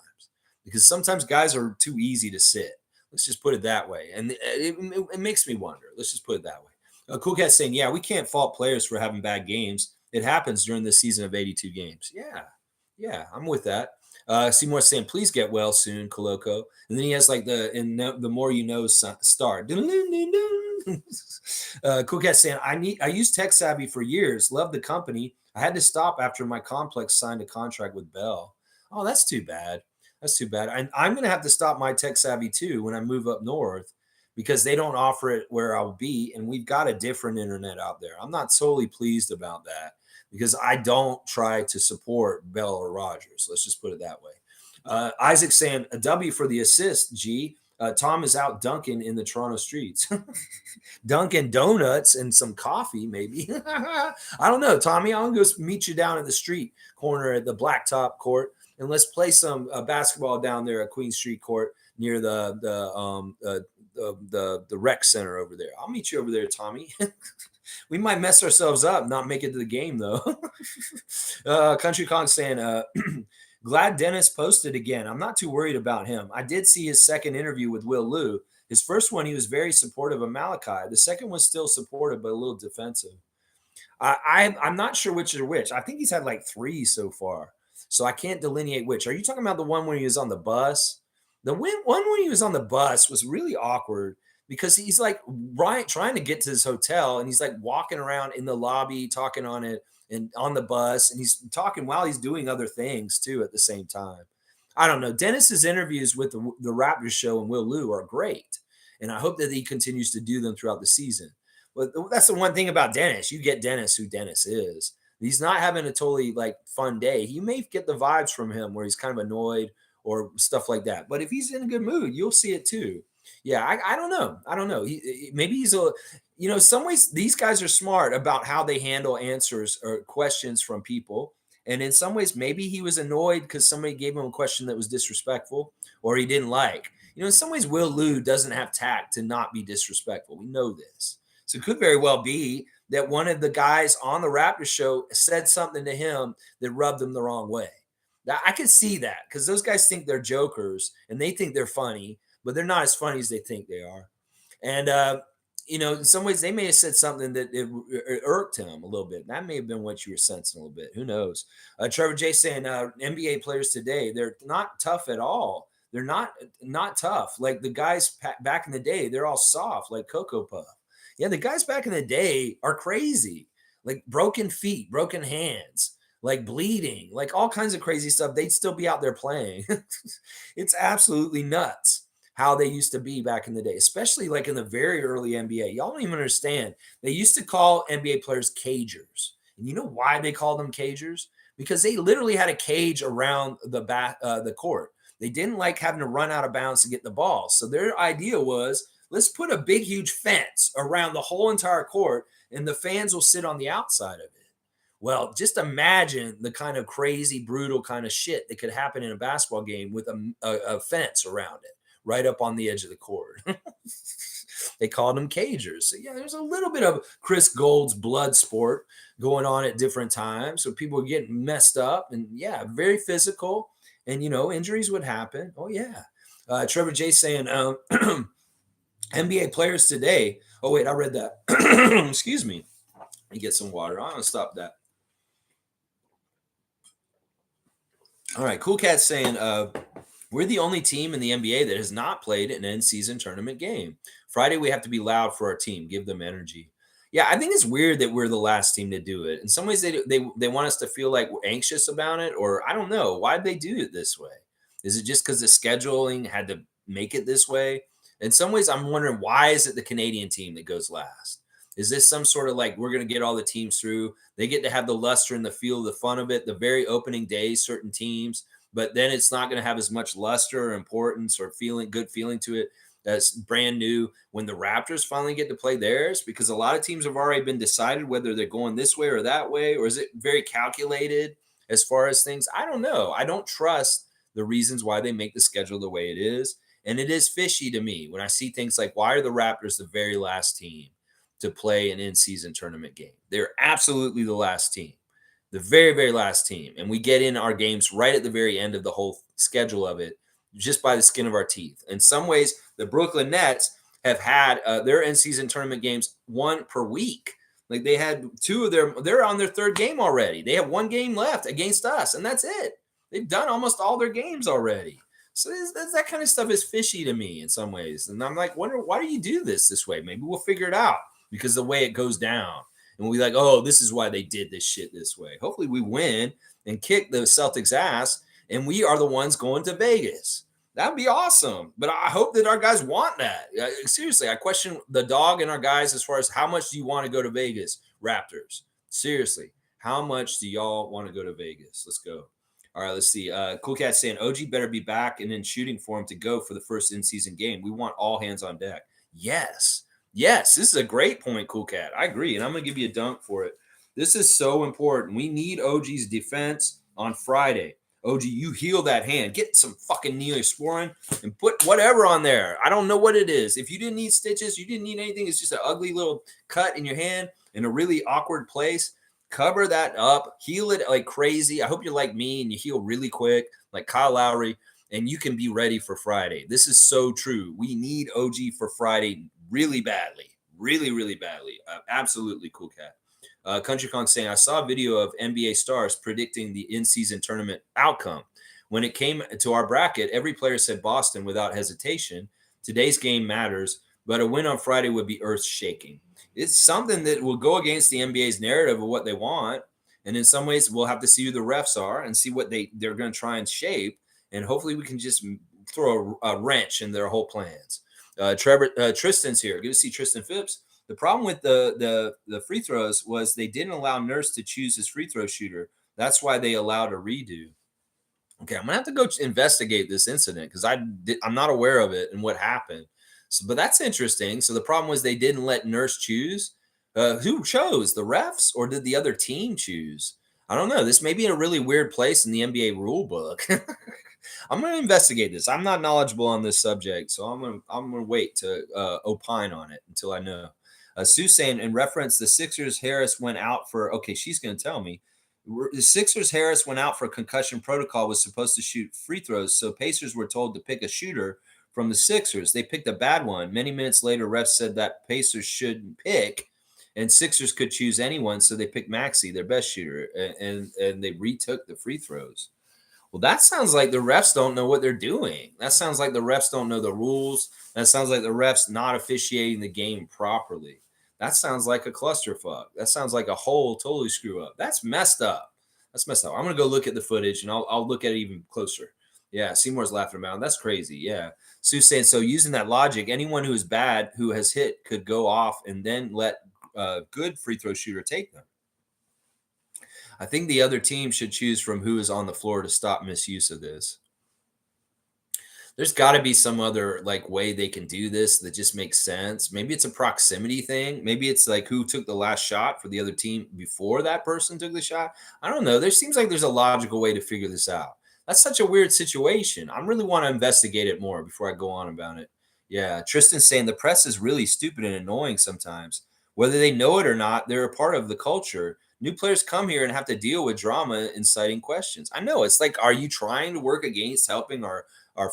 because sometimes guys are too easy to sit. Let's just put it that way, and it makes me wonder. Let's just put it that way. Cool Cat saying, "Yeah, we can't fault players for having bad games. It happens during the season of 82 games." Yeah, yeah, I'm with that. Seymour saying, "Please get well soon, Coloco." And then he has like the more you know star. Cool Cat saying, I used Tech Savvy for years. Love the company. I had to stop after my complex signed a contract with Bell. Oh, that's too bad. That's too bad. I'm going to have to stop my Tech Savvy too when I move up north because they don't offer it where I'll be, and we've got a different internet out there. I'm not solely pleased about that because I don't try to support Bell or Rogers. Let's just put it that way. Isaac saying a W for the assist. G. Tom is out dunking in the Toronto streets. Dunkin' Donuts and some coffee, maybe. I don't know, Tommy. I'll go meet you down at the street corner at the Blacktop Court, and let's play some basketball down there at Queen Street Court near the rec center over there. I'll meet you over there, Tommy. We might mess ourselves up, not make it to the game though. Country Con saying, glad Dennis posted again. I'm not too worried about him. I did see his second interview with Will Liu. His first one, he was very supportive of Malachi. The second was still supportive, but a little defensive. I'm not sure which is which. I think he's had like three so far. So I can't delineate which. Are you talking about the one when he was on the bus? The one when he was on the bus was really awkward because he's like right trying to get to his hotel and he's like walking around in the lobby talking on it and on the bus and he's talking while he's doing other things too at the same time. I don't know. Dennis's interviews with the Raptors show and Will Liu are great, and I hope that he continues to do them throughout the season. But that's the one thing about Dennis. You get Dennis who Dennis is. He's not having a totally like fun day. You may get the vibes from him where he's kind of annoyed or stuff like that. But if he's in a good mood, you'll see it too. Yeah, I don't know. I don't know. Maybe he's a, some ways these guys are smart about how they handle answers or questions from people. And in some ways, maybe he was annoyed because somebody gave him a question that was disrespectful or he didn't like. In some ways, Will Liu doesn't have tact to not be disrespectful. We know this. So it could very well be that one of the guys on the Raptors show said something to him that rubbed him the wrong way. Now, I can see that because those guys think they're jokers and they think they're funny, but they're not as funny as they think they are. And, in some ways, they may have said something that it irked him a little bit. That may have been what you were sensing a little bit. Who knows? Trevor J saying NBA players today, they're not tough at all. They're not tough. Like the guys back in the day, they're all soft like Cocoa Puff. Yeah, the guys back in the day are crazy. Like broken feet, broken hands, like bleeding, like all kinds of crazy stuff. They'd still be out there playing. It's absolutely nuts how they used to be back in the day, especially like in the very early NBA. Y'all don't even understand. They used to call NBA players cagers. And you know why they called them cagers? Because they literally had a cage around the court. They didn't like having to run out of bounds to get the ball. So their idea was, let's put a big, huge fence around the whole entire court, and the fans will sit on the outside of it. Well, just imagine the kind of crazy, brutal kind of shit that could happen in a basketball game with a fence around it, right up on the edge of the court. They called them cagers. So, yeah, there's a little bit of Chris Gold's blood sport going on at different times. So people get messed up and, yeah, very physical. And, injuries would happen. Oh, yeah. Trevor J saying, NBA players today. Oh, wait, I read that. Excuse me. Let me get some water. I'm going to stop that. All right. Cool Cat saying, we're the only team in the NBA that has not played an end-season tournament game. Friday, we have to be loud for our team. Give them energy. Yeah, I think it's weird that we're the last team to do it. In some ways, they want us to feel like we're anxious about it, or I don't know. Why'd they do it this way? Is it just because the scheduling had to make it this way? In some ways, I'm wondering, why is it the Canadian team that goes last? Is this some sort of like, we're going to get all the teams through? They get to have the luster and the feel, the fun of it, the very opening days, certain teams, but then it's not going to have as much luster or importance or good feeling to it. That's brand new when the Raptors finally get to play theirs, because a lot of teams have already been decided whether they're going this way or that way, or is it very calculated as far as things? I don't know. I don't trust the reasons why they make the schedule the way it is. And it is fishy to me when I see things like, why are the Raptors the very last team to play an in-season tournament game? They're absolutely the last team, the very, very last team. And we get in our games right at the very end of the whole schedule of it, just by the skin of our teeth. In some ways, the Brooklyn Nets have had their in-season tournament games one per week. Like they had two of they're on their third game already. They have one game left against us, and that's it. They've done almost all their games already. So that kind of stuff is fishy to me in some ways. And I'm like, wonder, why do you do this way? Maybe we'll figure it out, because the way it goes down. And we'll be like, oh, this is why they did this shit this way. Hopefully we win and kick the Celtics ass, and we are the ones going to Vegas. That'd be awesome. But I hope that our guys want that. Seriously, I question the dog and our guys as far as, how much do you want to go to Vegas, Raptors? Seriously, how much do y'all want to go to Vegas? Let's go. All right, let's see. Cool Cat saying OG better be back and in shooting form to go for the first in-season game. We want all hands on deck. Yes. Yes, this is a great point, Cool Cat. I agree, and I'm going to give you a dunk for it. This is so important. We need OG's defense on Friday. OG, you heal that hand. Get some fucking Neosporin and put whatever on there. I don't know what it is. If you didn't need stitches, you didn't need anything. It's just an ugly little cut in your hand in a really awkward place. Cover that up, heal it like crazy. I hope you're like me and you heal really quick, like Kyle Lowry, and you can be ready for Friday. This is so true. We need OG for Friday really badly, really, really badly. Absolutely, Cool Cat. Country Kong saying, I saw a video of NBA stars predicting the in-season tournament outcome. When it came to our bracket, every player said Boston without hesitation. Today's game matters, but a win on Friday would be earth-shaking. It's something that will go against the NBA's narrative of what they want. And in some ways, we'll have to see who the refs are and see what they're going to try and shape. And hopefully we can just throw a wrench in their whole plans. Tristan's here. Good to see Tristan Phipps. The problem with the free throws was they didn't allow Nurse to choose his free throw shooter. That's why they allowed a redo. Okay, I'm going to have to go investigate this incident, because I'm not aware of it and what happened. So, but that's interesting. So the problem was they didn't let Nurse choose. Who chose? The refs, or did the other team choose? I don't know. This may be in a really weird place in the NBA rule book. I'm going to investigate this. I'm not knowledgeable on this subject, so I'm going to wait to opine on it until I know. Sue saying, in reference, the Sixers Harris went out for. Okay, she's going to tell me. The Sixers Harris went out for concussion protocol, was supposed to shoot free throws, so Pacers were told to pick a shooter from the Sixers. They picked a bad one. Many minutes later, refs said that Pacers shouldn't pick, and Sixers could choose anyone, so they picked Maxey, their best shooter, and they retook the free throws. Well, that sounds like the refs don't know what they're doing. That sounds like the refs don't know the rules. That sounds like the refs not officiating the game properly. That sounds like a clusterfuck. That sounds like a whole totally screw up. That's messed up. That's messed up. I'm going to go look at the footage, and I'll look at it even closer. Yeah, Seymour's laughing about it. That's crazy. Yeah. Sue's saying, so using that logic, anyone who is bad, who has hit, could go off and then let a good free throw shooter take them. I think the other team should choose from who is on the floor to stop misuse of this. There's got to be some other like way they can do this that just makes sense. Maybe it's a proximity thing. Maybe it's like who took the last shot for the other team before that person took the shot. I don't know. There seems like there's a logical way to figure this out. That's such a weird situation. I really want to investigate it more before I go on about it. Yeah, Tristan's saying the press is really stupid and annoying sometimes. Whether they know it or not, they're a part of the culture. New players come here and have to deal with drama, inciting questions. I know. It's like, are you trying to work against helping our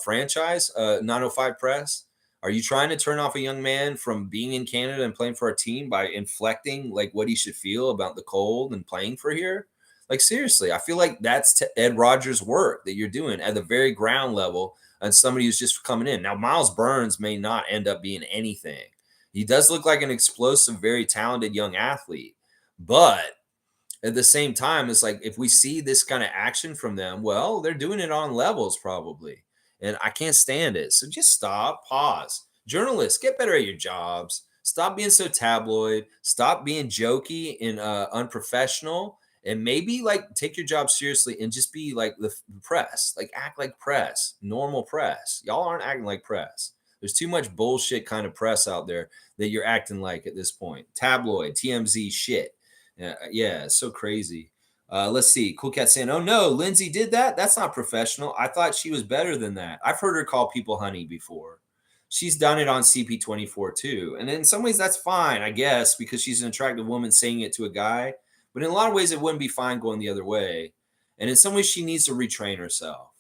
franchise, 905 Press? Are you trying to turn off a young man from being in Canada and playing for our team by inflecting like what he should feel about the cold and playing for here? Like, seriously, I feel like that's Ed Rogers' work that you're doing at the very ground level, and somebody who's just coming in. Now, Miles Burns may not end up being anything. He does look like an explosive, very talented young athlete, but at the same time, it's like, if we see this kind of action from them, well, they're doing it on levels probably. And I can't stand it. So just stop, pause. Journalists, get better at your jobs. Stop being so tabloid. Stop being jokey and unprofessional. And maybe like take your job seriously and just be like the press. Like act like press, normal press. Y'all aren't acting like press. There's too much bullshit kind of press out there that you're acting like at this point. Tabloid, TMZ shit. Yeah, it's so crazy. Let's see. Cool Cat saying, "Oh no, Lindsay did that. That's not professional. I thought she was better than that. I've heard her call people honey before. She's done it on CP24 too, and in some ways that's fine, I guess, because she's an attractive woman saying it to a guy. But in a lot of ways, it wouldn't be fine going the other way. And in some ways, she needs to retrain herself.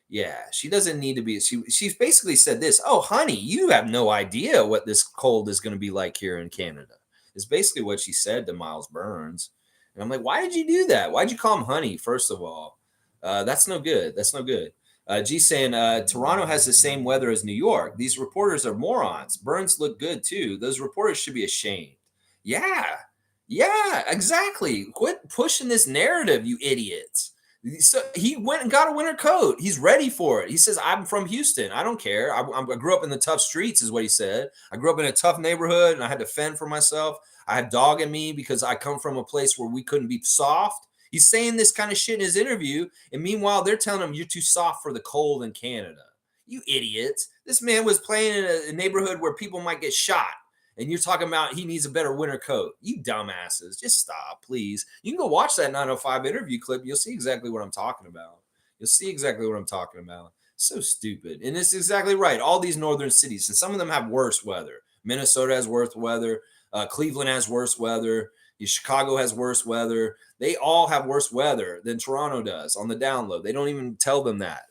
Yeah, she doesn't need to be. She's basically said this. Oh, honey, you have no idea what this cold is going to be like here in Canada. Is basically what she said to Miles Burns. And I'm like, why did you do that? Why'd you call him honey? First of all, that's no good. That's no good. G saying Toronto has the same weather as New York. These reporters are morons. Burns looked good too. Those reporters should be ashamed. Yeah, yeah, exactly. Quit pushing this narrative, you idiots. So he went and got a winter coat. He's ready for it. He says, "I'm from Houston. I don't care. I grew up in the tough streets," is what he said. "I grew up in a tough neighborhood, and I had to fend for myself. I have dog in me because I come from a place where we couldn't be soft." He's saying this kind of shit in his interview, and meanwhile, they're telling him you're too soft for the cold in Canada. You idiots! This man was playing in a neighborhood where people might get shot, and you're talking about he needs a better winter coat. You dumbasses, just stop, please. You can go watch that 905 interview clip. You'll see exactly what I'm talking about. You'll see exactly what I'm talking about. So stupid. And it's exactly right. All these northern cities, and some of them have worse weather. Minnesota has worse weather. Cleveland has worse weather. Chicago has worse weather. They all have worse weather than Toronto does on the download. They don't even tell them that.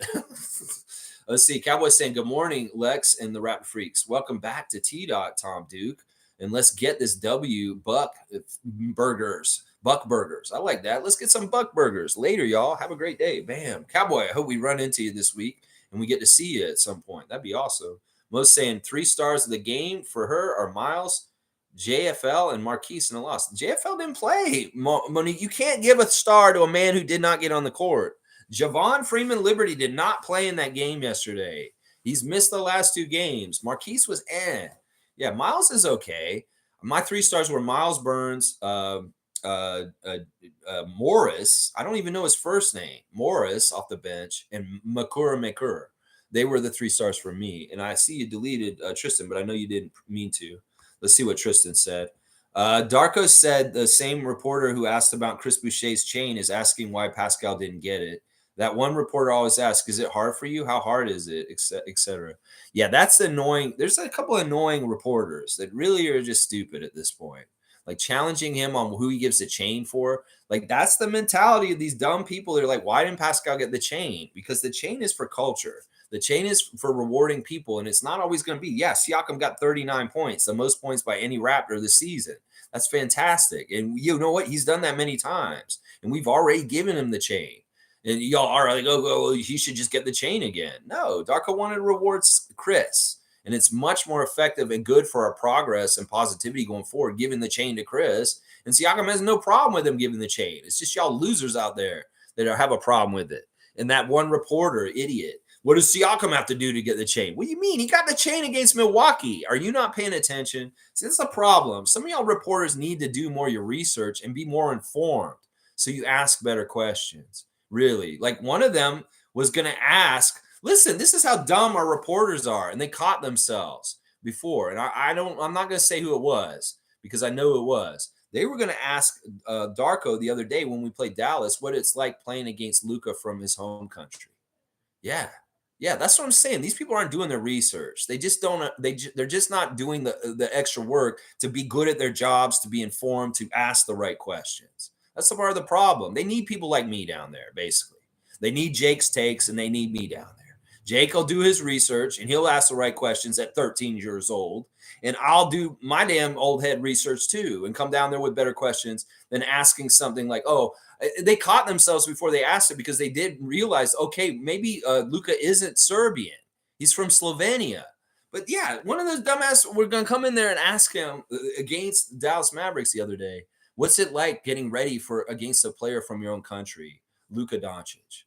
Let's see. Cowboys saying, "Good morning, Lex and the Rap Freaks. Welcome back to T Dot, Tom Duke. And let's get this W Buck burgers. Buck burgers. I like that. Let's get some Buck burgers. Later, y'all. Have a great day. Bam. Cowboy, I hope we run into you this week and we get to see you at some point. That'd be awesome." Most saying 3 stars of the game for her are Miles, JFL, and Marquise in a loss. JFL didn't play. Monique, you can't give a star to a man who did not get on the court. Javon Freeman Liberty did not play in that game yesterday. He's missed the last 2 games. Marquise was Yeah, Miles is okay. My 3 stars were Miles Burns, Morris. I don't even know his first name. Morris off the bench, and Makura Makur. They were the 3 stars for me. And I see you deleted Tristan, but I know you didn't mean to. Let's see what Tristan said. Darko said the same reporter who asked about Chris Boucher's chain is asking why Pascal didn't get it. That one reporter always asks, "Is it hard for you? How hard is it?" Etc. Yeah, that's annoying. There's a couple of annoying reporters that really are just stupid at this point. Like challenging him on who he gives the chain for. Like that's the mentality of these dumb people. They're like, "Why didn't Pascal get the chain?" Because the chain is for culture. The chain is for rewarding people, and it's not always going to be. Yeah, Siakam got 39 points, the most points by any Raptor this season. That's fantastic. And you know what? He's done that many times, and we've already given him the chain. And y'all are like, "Oh, he should just get the chain again." No, Darko wanted to reward Chris, and it's much more effective and good for our progress and positivity going forward, giving the chain to Chris. And Siakam has no problem with him giving the chain. It's just y'all losers out there that have a problem with it. And that one reporter, idiot. What does Siakam have to do to get the chain? What do you mean? He got the chain against Milwaukee. Are you not paying attention? See, that's the problem. Some of y'all reporters need to do more of your research and be more informed so you ask better questions. Really. Like one of them was going to ask, listen, this is how dumb our reporters are. And they caught themselves before. And I'm not going to say who it was because I know it was. They were going to ask Darko the other day when we played Dallas what it's like playing against Luka from his home country. Yeah. Yeah, that's what I'm saying. These people aren't doing their research. They just don't. They're just not doing the extra work to be good at their jobs, to be informed, to ask the right questions. That's the part of the problem. They need people like me down there, basically. They need Jake's takes, and they need me down there. Jake will do his research, and he'll ask the right questions at 13 years old. And I'll do my damn old head research too, and come down there with better questions than asking something like, "Oh." They caught themselves before they asked it because they did realize, okay, maybe Luka isn't Serbian. He's from Slovenia. But yeah, one of those dumbass, we're going to come in there and ask him against Dallas Mavericks the other day, what's it like getting ready for against a player from your own country, Luka Doncic?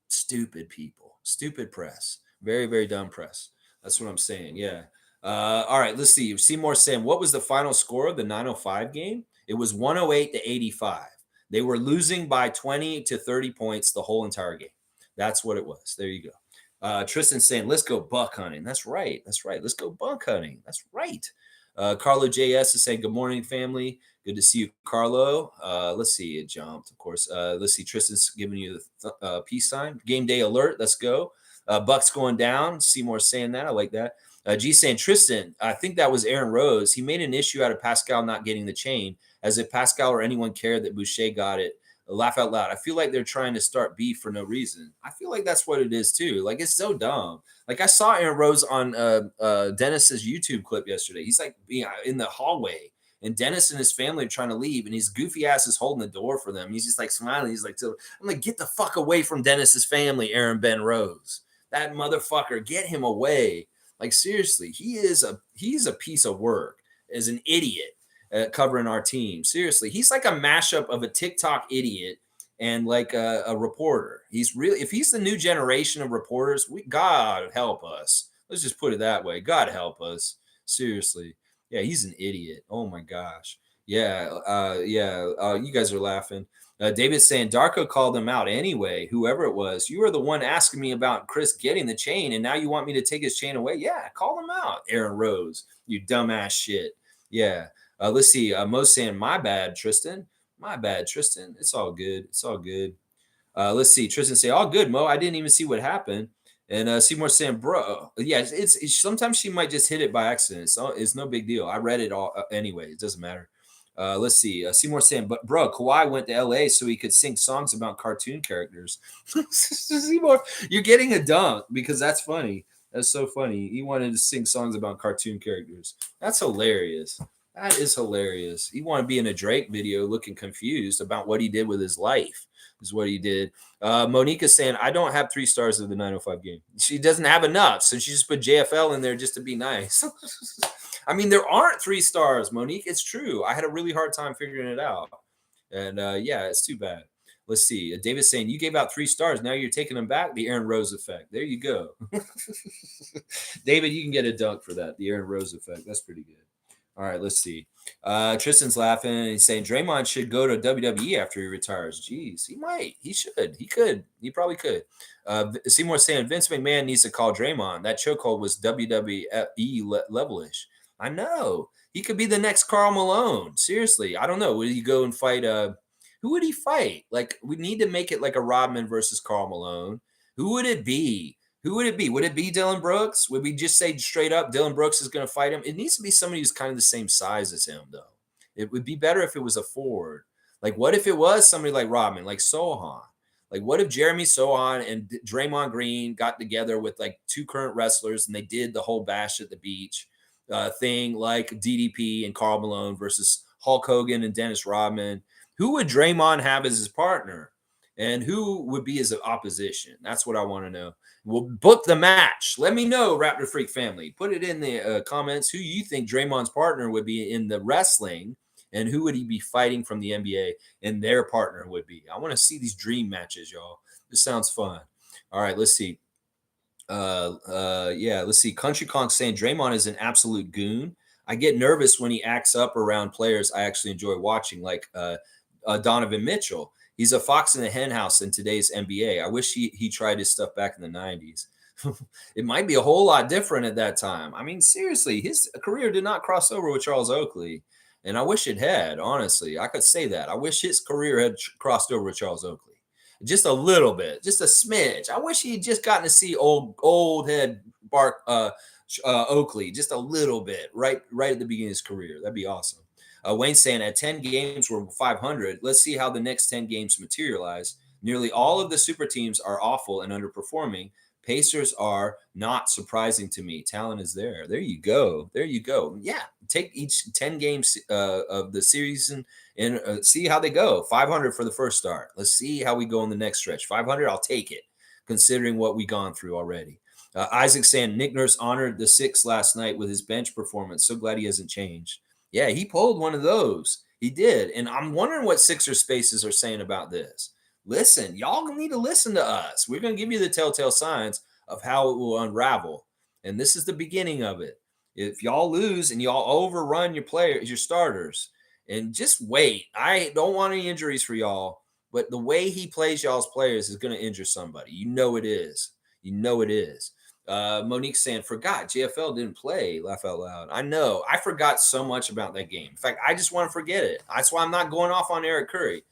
Stupid people, stupid press, very, very dumb press. That's what I'm saying. Yeah. All right, let's see. Seymour saying, what was the final score of the 905 game? It was 108 to 85. They were losing by 20 to 30 points the whole entire game. That's what it was. There you go. Tristan saying, let's go buck hunting. That's right. That's right. Let's go buck hunting. That's right. Carlo JS is saying, good morning, family. Good to see you, Carlo. Let's see. It jumped, of course. Let's see. Tristan's giving you the peace sign. Game day alert. Let's go. Bucks going down. Seymour saying that. I like that. G saying, Tristan, I think that was Aaron Rose. He made an issue out of Pascal not getting the chain, as if Pascal or anyone cared that Boucher got it. Laugh out loud. I feel like they're trying to start beef for no reason. I feel like that's what it is too. Like, it's so dumb. Like, I saw Aaron Rose on Dennis's YouTube clip yesterday. He's like in the hallway, and Dennis and his family are trying to leave, and his goofy ass is holding the door for them. He's just like smiling. He's like, I'm like, get the fuck away from Dennis's family, Aaron Ben Rose. That motherfucker, get him away. Like, seriously, he's a piece of work as an idiot covering our team. Seriously, he's like a mashup of a TikTok idiot and like a reporter. He's really, if he's the new generation of reporters, God help us. Let's just put it that way. God help us. Seriously. Yeah, he's an idiot. Oh my gosh. Yeah. You guys are laughing. David's saying Darko called him out anyway, whoever it was. You were the one asking me about Chris getting the chain, and now you want me to take his chain away? Yeah, call him out, Aaron Rose. You dumbass shit. Yeah. Let's see. Mo's saying, my bad, Tristan. My bad, Tristan. It's all good. It's all good. Let's see. Tristan say, all good, Mo. I didn't even see what happened. And Seymour saying, bro, yeah, it's sometimes she might just hit it by accident. So it's no big deal. I read it all anyway. It doesn't matter. Let's see. Seymour saying, but bro, Kawhi went to LA so he could sing songs about cartoon characters. Seymour, you're getting a dunk because that's funny. That's so funny. He wanted to sing songs about cartoon characters. That's hilarious. That is hilarious. He wanted to be in a Drake video looking confused about what he did with his life, is what he did. Monica's saying, I don't have 3 stars of the 905 game. She doesn't have enough, so she just put JFL in there just to be nice. I mean, there aren't 3 stars, Monique. It's true. I had a really hard time figuring it out. And yeah, it's too bad. Let's see. David's saying, you gave out 3 stars. Now you're taking them back. The Aaron Rose effect. There you go. David, you can get a dunk for that. The Aaron Rose effect. That's pretty good. All right, let's see. Tristan's laughing and he's saying Draymond should go to WWE after he retires. Jeez, he might. He should. He could. He probably could. Seymour saying Vince McMahon needs to call Draymond. That chokehold was WWE levelish. I know. He could be the next Karl Malone. Seriously. I don't know. Would he go and fight? Who would he fight? Like, we need to make it like a Rodman versus Karl Malone. Who would it be? Who would it be? Would it be Dylan Brooks? Would we just say straight up Dylan Brooks is going to fight him? It needs to be somebody who's kind of the same size as him, though. It would be better if it was a forward. Like, what if it was somebody like Rodman, like Sohan? Like, what if Jeremy Sohan and Draymond Green got together with like 2 current wrestlers and they did the whole bash at the beach thing, like DDP and Karl Malone versus Hulk Hogan and Dennis Rodman? Who would Draymond have as his partner? And who would be his opposition? That's what I want to know. We'll book the match. Let me know, Raptor Freak family. Put it in the comments who you think Draymond's partner would be in the wrestling, and who would he be fighting from the NBA and their partner would be. I want to see these dream matches, y'all. This sounds fun. All right, let's see. Let's see. Country Kong saying Draymond is an absolute goon. I get nervous when he acts up around players I actually enjoy watching, like Donovan Mitchell. He's a fox in the henhouse in today's NBA. I wish he tried his stuff back in the 90s. It might be a whole lot different at that time. I mean, seriously, his career did not cross over with Charles Oakley. And I wish it had, honestly. I could say that. I wish his career had crossed over with Charles Oakley. Just a little bit, just a smidge. I wish he'd just gotten to see old head Bark Oakley just a little bit right at the beginning of his career. That'd be awesome. Wayne's saying at 10 games we're 500. Let's see how the next 10 games materialize. Nearly all of the super teams are awful and underperforming. Pacers are not surprising to me. Talent is there. There you go. There you go. Yeah, take each 10 games of the series and see how they go. 500 for the first start. Let's see how we go in the next stretch. 500, I'll take it, considering what we've gone through already. Isaac saying Nick Nurse honored the Six last night with his bench performance. So glad he hasn't changed. Yeah, he pulled one of those. He did. And I'm wondering what Sixer Spaces are saying about this. Listen, y'all need to listen to us. We're going to give you the telltale signs of how it will unravel. And this is the beginning of it. If y'all lose and y'all overrun your players, your starters, and just wait. I don't want any injuries for y'all, but the way he plays y'all's players is going to injure somebody. You know it is. You know it is. Monique saying, forgot JFL didn't play. Laugh out loud. I know. I forgot so much about that game. In fact, I just want to forget it. That's why I'm not going off on Eric Curry.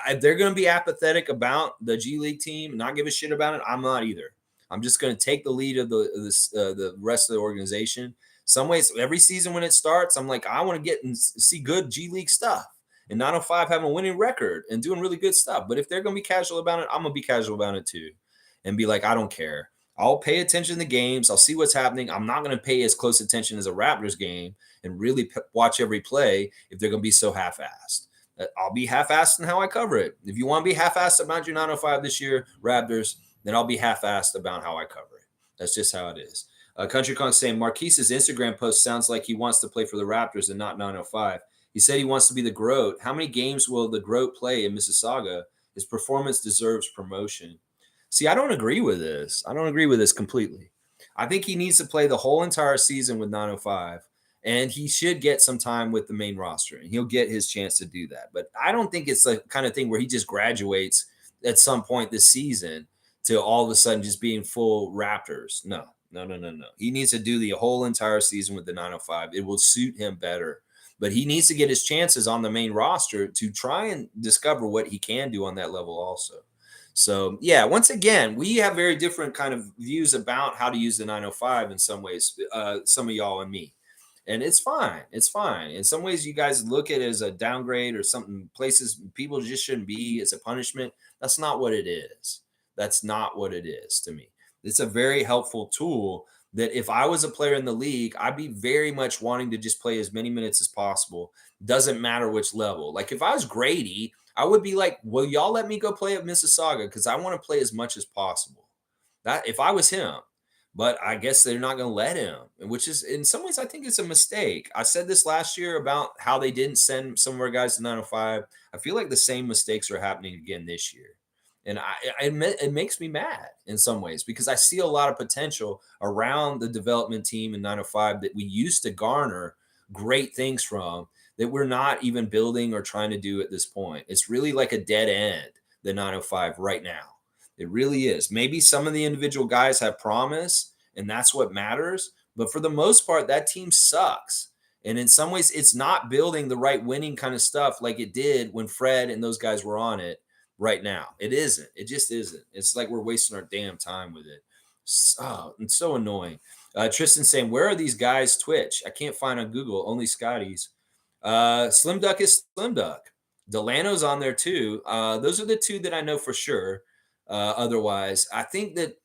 If they're going to be apathetic about the G League team and not give a shit about it, I'm not either. I'm just going to take the lead of the rest of the organization. Some ways, every season when it starts, I'm like, I want to get and see good G League stuff. And 905 having a winning record and doing really good stuff. But if they're going to be casual about it, I'm going to be casual about it too. And be like, I don't care. I'll pay attention to the games. I'll see what's happening. I'm not going to pay as close attention as a Raptors game and really watch every play if they're going to be so half-assed. I'll be half-assed in how I cover it. If you want to be half-assed about your 905 this year, Raptors, then I'll be half-assed about how I cover it. That's just how it is. Country Kong saying Marquise's Instagram post sounds like he wants to play for the Raptors and not 905. He said he wants to be the GOAT. How many games will the GOAT play in Mississauga? His performance deserves promotion. See, I don't agree with this. I don't agree with this completely. I think he needs to play the whole entire season with 905, and he should get some time with the main roster, and he'll get his chance to do that. But I don't think it's the kind of thing where he just graduates at some point this season to all of a sudden just being full Raptors. No. He needs to do the whole entire season with the 905. It will suit him better. But he needs to get his chances on the main roster to try and discover what he can do on that level also. So, yeah, once again, we have very different kind of views about how to use the 905 in some ways, some of y'all and me. And it's fine. It's fine. In some ways, you guys look at it as a downgrade or something, places people just shouldn't be as a punishment. That's not what it is. That's not what it is to me. It's a very helpful tool that if I was a player in the league, I'd be very much wanting to just play as many minutes as possible. Doesn't matter which level. Like if I was Grady, I would be like, will y'all let me go play at Mississauga? Because I want to play as much as possible. That if I was him. But I guess they're not going to let him, which is in some ways, I think it's a mistake. I said this last year about how they didn't send some of our guys to 905. I feel like the same mistakes are happening again this year. And it makes me mad in some ways because I see a lot of potential around the development team in 905 that we used to garner great things from that we're not even building or trying to do at this point. It's really like a dead end, the 905 right now. It really is. Maybe some of the individual guys have promise, and that's what matters. But for the most part, that team sucks. And in some ways, it's not building the right winning kind of stuff like it did when Fred and those guys were on it right now. It isn't. It just isn't. It's like we're wasting our damn time with it. Oh, it's so annoying. Tristan saying, where are these guys Twitch? I can't find on Google, only Scotty's. Slim Duck is Slim Duck. Delano's on there too. Those are the two that I know for sure. Otherwise, I think that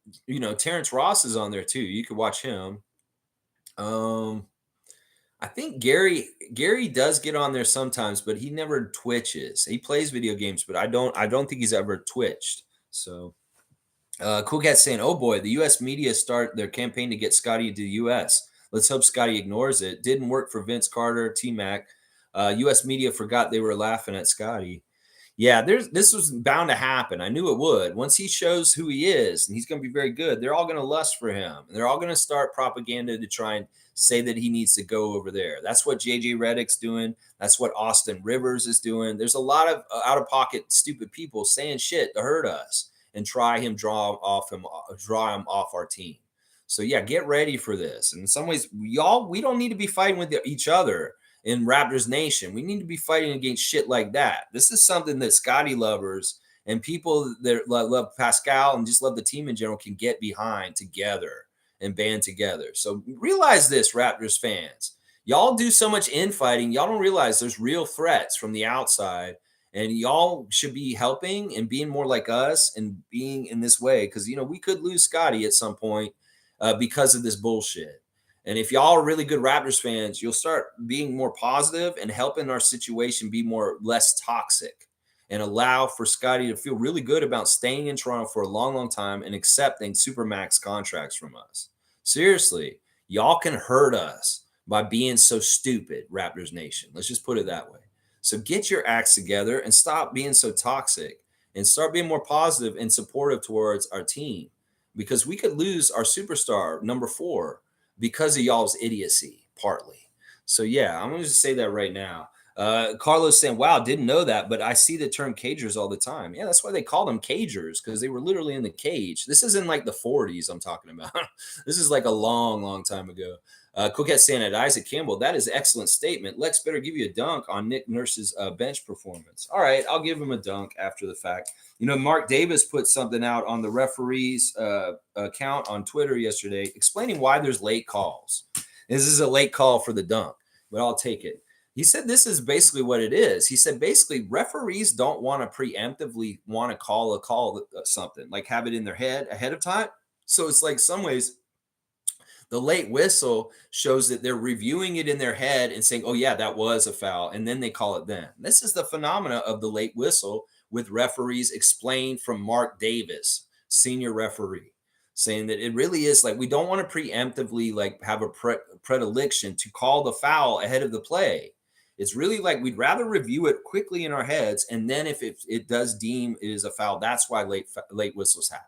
Terrence Ross is on there too. You could watch him. I think Gary does get on there sometimes, but he never twitches. He plays video games, but I don't think he's ever twitched. So Cool Cat saying, oh boy, the US media start their campaign to get Scotty to the US. Let's hope Scotty ignores it. Didn't work for Vince Carter, T-Mac. US media forgot they were laughing at Scotty. Yeah, this was bound to happen. I knew it would. Once he shows who he is, and he's going to be very good, they're all going to lust for him. And they're all going to start propaganda to try and say that he needs to go over there. That's what JJ Redick's doing. That's what Austin Rivers is doing. There's a lot of out-of-pocket stupid people saying shit to hurt us and try him draw him off our team. So yeah, get ready for this. And in some ways, we don't need to be fighting with each other in Raptors Nation. We need to be fighting against shit like that. This is something that Scotty lovers and people that love Pascal and just love the team in general can get behind together and band together. So realize this, Raptors fans. Y'all do so much infighting. Y'all don't realize there's real threats from the outside. And y'all should be helping and being more like us and being in this way. Because, we could lose Scotty at some point because of this bullshit. And if y'all are really good Raptors fans, you'll start being more positive and helping our situation be less toxic and allow for Scotty to feel really good about staying in Toronto for a long, long time and accepting Supermax contracts from us. Seriously, y'all can hurt us by being so stupid, Raptors Nation. Let's just put it that way. So get your acts together and stop being so toxic and start being more positive and supportive towards our team because we could lose our superstar, number 4, because of y'all's idiocy. partly. So yeah, I'm going to say that right now. Carlos saying, "Wow, didn't know that, but I see the term cagers all the time." Yeah, that's why they call them cagers because they were literally in the cage. This isn't like the 40s I'm talking about. This is like a long, long time ago. Coquette saying at Isaac Campbell, that is an excellent statement. Lex better give you a dunk on Nick Nurse's bench performance. All right, I'll give him a dunk after the fact. You know, Mark Davis put something out on the referees account on Twitter yesterday explaining why there's late calls. This is a late call for the dunk, but I'll take it. He said this is basically what it is. He said basically referees don't want to preemptively want to call something, like have it in their head ahead of time. So it's like some ways the late whistle shows that they're reviewing it in their head and saying, "Oh yeah, that was a foul," and then they call it then. This is the phenomena of the late whistle with referees explained from Mark Davis, senior referee, saying that it really is like we don't want to preemptively like have a predilection to call the foul ahead of the play. It's really like we'd rather review it quickly in our heads, and then if it does deem it is a foul, that's why late whistles happen.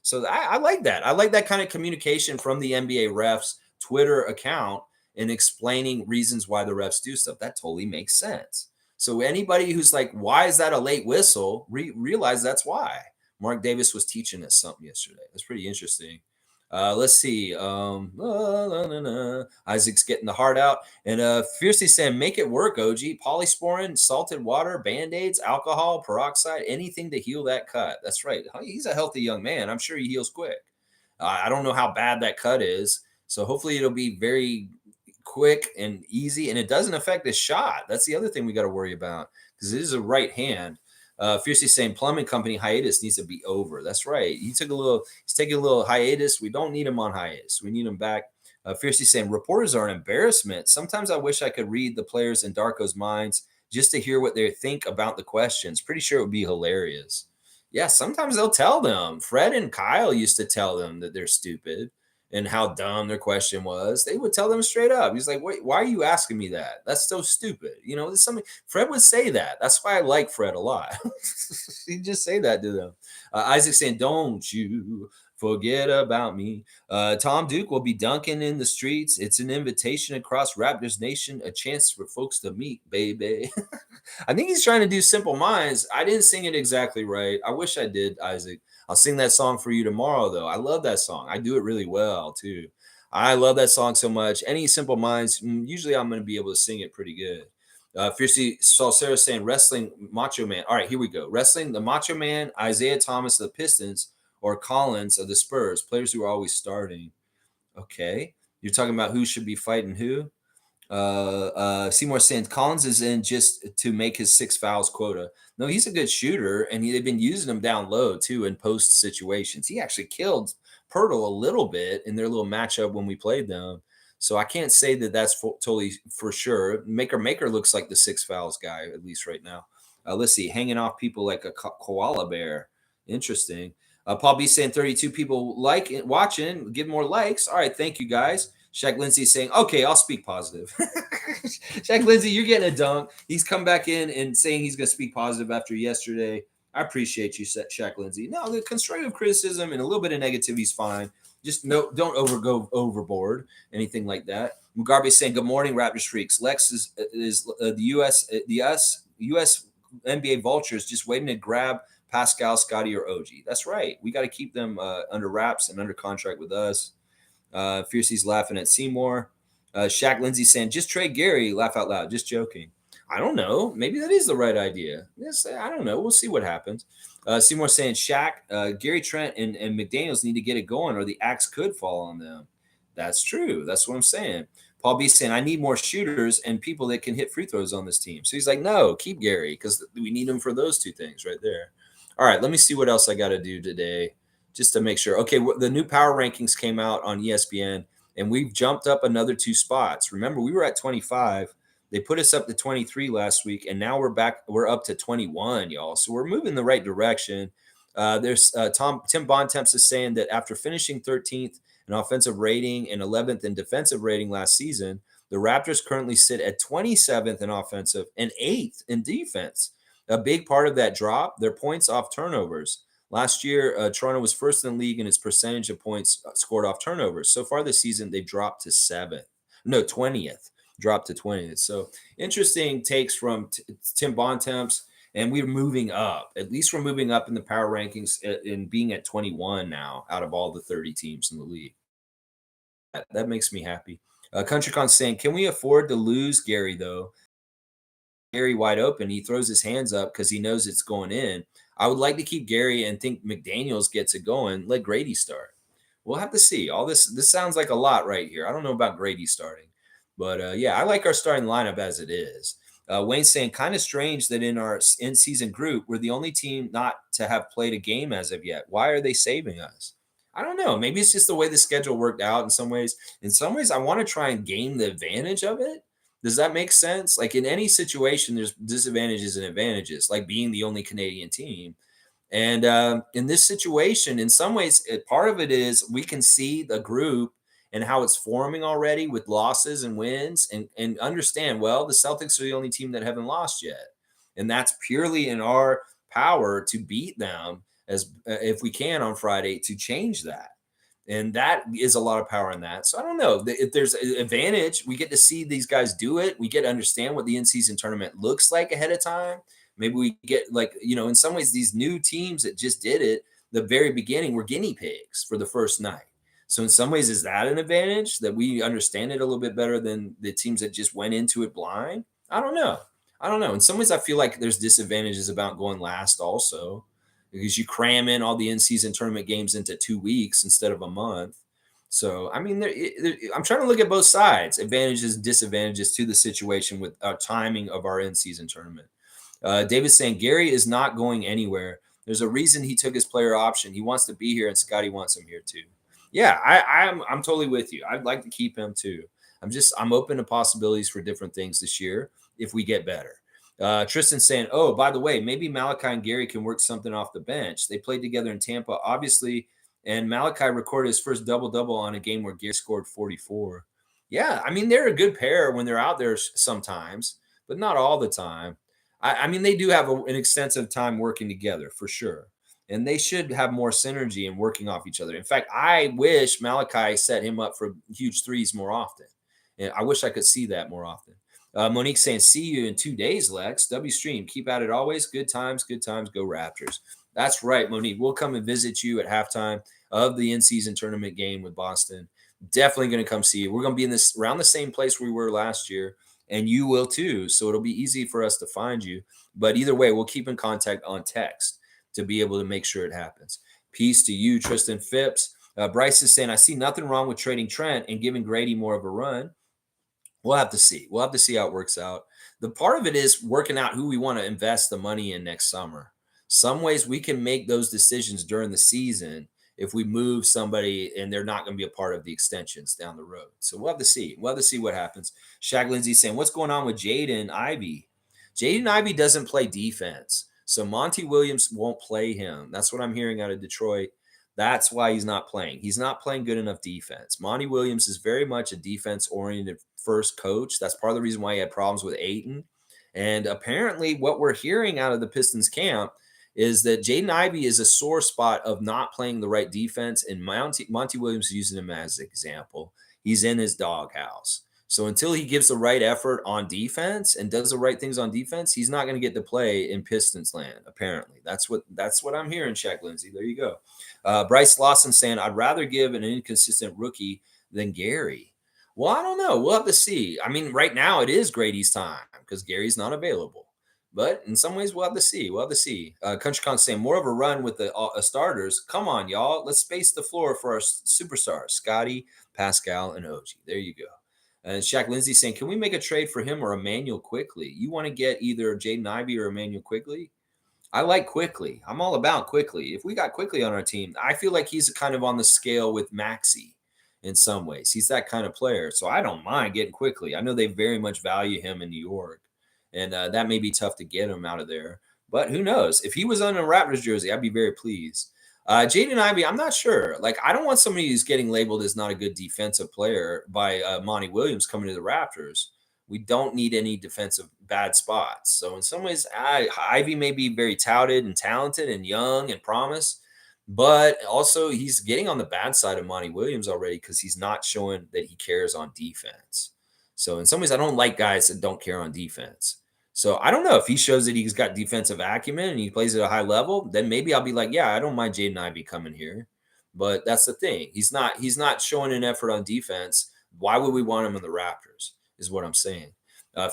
So I like that. I like that kind of communication from the NBA refs Twitter account and explaining reasons why the refs do stuff. That totally makes sense. So anybody who's like, why is that a late whistle? Realize that's why. Mark Davis was teaching us something yesterday. That's pretty interesting. Let's see. Isaac's getting the heart out. And Fiercely saying, make it work, OG. Polysporin, salted water, band-aids, alcohol, peroxide, anything to heal that cut. That's right. He's a healthy young man. I'm sure he heals quick. I don't know how bad that cut is. So hopefully it'll be very quick and easy. And it doesn't affect his shot. That's the other thing we got to worry about because it is a right hand. Fiercely saying plumbing company hiatus needs to be over. That's right. He's taking a little hiatus. We don't need him on hiatus. We need him back. Fiercely saying reporters are an embarrassment. Sometimes I wish I could read the players in Darko's minds just to hear what they think about the questions. Pretty sure it would be hilarious. Yeah, sometimes they'll tell them. Fred and Kyle used to tell them that they're stupid and how dumb their question was. They would tell them straight up. He's like, "Wait, why are you asking me that? That's so stupid." You know, something Fred would say that. That's why I like Fred a lot. He'd just say that to them. Isaac saying, "Don't you forget about me." Tom Duke will be dunking in the streets. It's an invitation across Raptors Nation, a chance for folks to meet, baby. I think he's trying to do Simple Minds. I didn't sing it exactly right. I wish I did, Isaac. I'll sing that song for you tomorrow, though. I love that song. I do it really well, too. I love that song so much. Any Simple Minds, usually I'm going to be able to sing it pretty good. Fiercely Salsera saying wrestling Macho Man. All right, here we go. Wrestling the Macho Man, Isaiah Thomas of the Pistons, or Collins of the Spurs, players who are always starting. Okay. You're talking about who should be fighting who? Seymour saying Collins is in just to make his 6 fouls quota. No, he's a good shooter, and they've been using him down low too in post situations. He actually killed Pirtle a little bit in their little matchup when we played them. So I can't say that that's totally for sure. Maker looks like the 6 fouls guy at least right now. Let's see, hanging off people like a koala bear. Interesting. Paul B saying 32 people like it, watching. Give more likes. All right, thank you guys. Shaq Lindsay saying, okay, I'll speak positive. Shaq Lindsay, you're getting a dunk. He's come back in and saying he's going to speak positive after yesterday. I appreciate you, Shaq Lindsay. No, the constructive criticism and a little bit of negativity is fine. Just don't go overboard, anything like that. Mugabe saying, good morning, Raptors freaks. Lex is the U.S. NBA vultures just waiting to grab Pascal, Scotty, or OG. That's right. We got to keep them under wraps and under contract with us. Fiercey's laughing at Seymour. Shaq Lindsay saying, just trade Gary. Laugh out loud. Just joking. I don't know. Maybe that is the right idea. Yes, I don't know. We'll see what happens. Seymour saying, Shaq, Gary Trent, and McDaniels need to get it going or the axe could fall on them. That's true. That's what I'm saying. Paul B saying, I need more shooters and people that can hit free throws on this team. So he's like, no, keep Gary because we need him for those two things right there. All right, let me see what else I got to do today just to make sure. Okay, the new power rankings came out on ESPN, and we've jumped up another 2 spots. Remember, we were at 25. They put us up to 23 last week, and now we're back. We're up to 21, y'all. So we're moving in the right direction. There's Tim Bontemps is saying that after finishing 13th in offensive rating and 11th in defensive rating last season, the Raptors currently sit at 27th in offensive and 8th in defense. A big part of that drop, their points off turnovers. Last year, Toronto was first in the league in its percentage of points scored off turnovers. So far this season, they've dropped to 7th. No, 20th, dropped to 20th. So interesting takes from Tim Bontemps, and we're moving up. At least we're moving up in the power rankings and being at 21 now out of all the 30 teams in the league. That makes me happy. CountryCon saying, can we afford to lose Gary though? Gary wide open. He throws his hands up because he knows it's going in. I would like to keep Gary and think McDaniels gets it going. Let Grady start. We'll have to see. All this sounds like a lot right here. I don't know about Grady starting, but yeah, I like our starting lineup as it is. Wayne's saying kind of strange that in our in-season group we're the only team not to have played a game as of yet. Why are they saving us? I don't know. Maybe it's just the way the schedule worked out in some ways. In some ways, I want to try and gain the advantage of it. Does that make sense? Like in any situation, there's disadvantages and advantages, like being the only Canadian team. And in this situation, in some ways, part of it is we can see the group and how it's forming already with losses and wins, and understand. Well, the Celtics are the only team that haven't lost yet, and that's purely in our power to beat them as if we can on Friday to change that. And that is a lot of power in that. So I don't know if there's an advantage. We get to see these guys do it. We get to understand what the in-season tournament looks like ahead of time. Maybe we get like, in some ways, these new teams that just did it, the very beginning were guinea pigs for the first night. So in some ways, is that an advantage that we understand it a little bit better than the teams that just went into it blind? I don't know. I don't know. In some ways, I feel like there's disadvantages about going last also because you cram in all the in-season tournament games into 2 weeks instead of a month. So, I mean, I'm trying to look at both sides, advantages and disadvantages to the situation with timing of our in-season tournament. David's saying Gary is not going anywhere. There's a reason he took his player option. He wants to be here, and Scotty wants him here too. Yeah, I'm totally with you. I'd like to keep him too. I'm open to possibilities for different things this year if we get better. Tristan saying, oh, by the way, maybe Malachi and Gary can work something off the bench. They played together in Tampa, obviously, and Malachi recorded his first double-double on a game where Gary scored 44. Yeah, I mean, they're a good pair when they're out there sometimes, but not all the time. I mean, they do have an extensive time working together for sure. And they should have more synergy and working off each other. In fact, I wish Malachi set him up for huge threes more often. And I wish I could see that more often. Monique saying, see you in 2 days, Lex. W Stream, keep at it always. Good times, go Raptors. That's right, Monique. We'll come and visit you at halftime of the in-season tournament game with Boston. Definitely going to come see you. We're going to be in this around the same place we were last year, and you will too. So it'll be easy for us to find you. But either way, we'll keep in contact on text to be able to make sure it happens. Peace to you, Tristan Phipps. Bryce is saying, I see nothing wrong with trading Trent and giving Grady more of a run. We'll have to see. We'll have to see how it works out. The part of it is working out who we want to invest the money in next summer. Some ways we can make those decisions during the season if we move somebody and they're not going to be a part of the extensions down the road. So we'll have to see. We'll have to see what happens. Shaq Lindsay saying, what's going on with Jaden Ivey? Jaden Ivey doesn't play defense. So Monty Williams won't play him. That's what I'm hearing out of Detroit. That's why he's not playing. He's not playing good enough defense. Monty Williams is very much a defense-oriented first coach. That's part of the reason why he had problems with Ayton. And apparently what we're hearing out of the Pistons camp is that Jaden Ivey is a sore spot of not playing the right defense, and Monty Williams is using him as an example. He's in his doghouse. So until he gives the right effort on defense and does the right things on defense, he's not going to get to play in Pistons land. Apparently, that's what I'm hearing. Shaq Lindsay, there you go. Bryce Lawson saying, I'd rather give an inconsistent rookie than Gary. Well, I don't know. We'll have to see. I mean, right now it is Grady's time because Gary's not available. But in some ways, we'll have to see. We'll have to see. CountryCon saying more of a run with the starters. Come on, y'all. Let's space the floor for our superstars, Scotty, Pascal, and OG. There you go. And Shaq Lindsay saying, can we make a trade for him or Emmanuel quickly? You want to get either Jaden Ivey or Emmanuel quickly? I like quickly. I'm all about quickly. If we got quickly on our team, I feel like he's kind of on the scale with Maxey in some ways. He's that kind of player. So I don't mind getting quickly. I know they very much value him in New York. And that may be tough to get him out of there. But who knows? If he was on a Raptors jersey, I'd be very pleased. Jaden Ivey, I'm not sure. Like, I don't want somebody who's getting labeled as not a good defensive player by Monty Williams coming to the Raptors. We don't need any defensive bad spots. So in some ways, Ivy may be very touted and talented and young and promise, but also he's getting on the bad side of Monty Williams already because he's not showing that he cares on defense. So in some ways, I don't like guys that don't care on defense. So I don't know if he shows that he's got defensive acumen and he plays at a high level, then maybe I'll be like, yeah, I don't mind Jaden Ivey coming here. But that's the thing. He's not showing an effort on defense. Why would we want him in the Raptors? Is what I'm saying.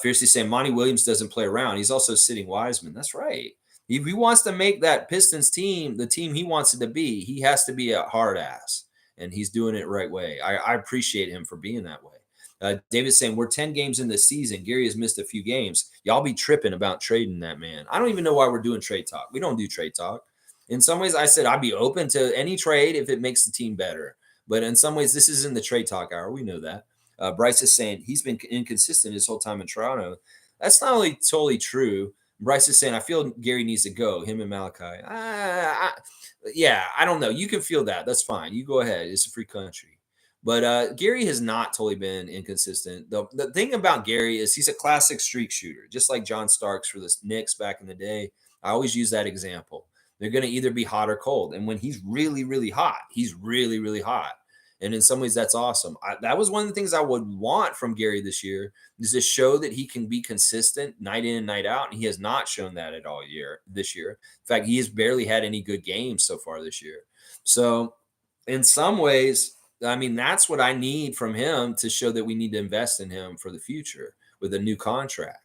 Fiercely saying Monty Williams doesn't play around. He's also sitting Wiseman. That's right. If he wants to make that Pistons team the team he wants it to be, he has to be a hard ass, and he's doing it the right way. I appreciate him for being that way. David's saying we're 10 games in the season. Gary has missed a few games. Y'all be tripping about trading that man. I don't even know why we're doing trade talk. We don't do trade talk. In some ways, I said I'd be open to any trade if it makes the team better. But in some ways, this isn't the trade talk hour. We know that. Bryce is saying he's been inconsistent his whole time in Toronto. That's not only totally true. Bryce is saying I feel Gary needs to go. Him and Malachi. Yeah, I don't know. You can feel that. That's fine. You go ahead. It's a free country. But Gary has not totally been inconsistent. The thing about Gary is he's a classic streak shooter, just like John Starks for the Knicks back in the day. I always use that example. They're going to either be hot or cold. And when he's really, really hot, he's really, really hot. And in some ways, that's awesome. That was one of the things I would want from Gary this year, is to show that he can be consistent night in and night out. And he has not shown that at all this year. In fact, he has barely had any good games so far this year. So in some ways, I mean, that's what I need from him to show that we need to invest in him for the future with a new contract.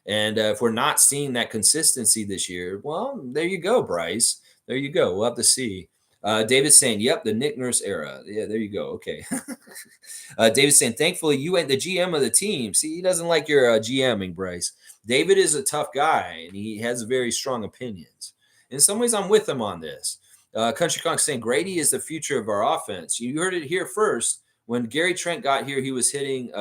And if we're not seeing that consistency this year, well, there you go, Bryce. There you go. We'll have to see. David's saying, yep, the Nick Nurse era. Yeah, there you go. Okay. David's saying, thankfully, you ain't the GM of the team. See, he doesn't like your GMing, Bryce. David is a tough guy, and he has very strong opinions. In some ways, I'm with him on this. Country Kong saying, Grady is the future of our offense. You heard it here first. When Gary Trent got here, he was hitting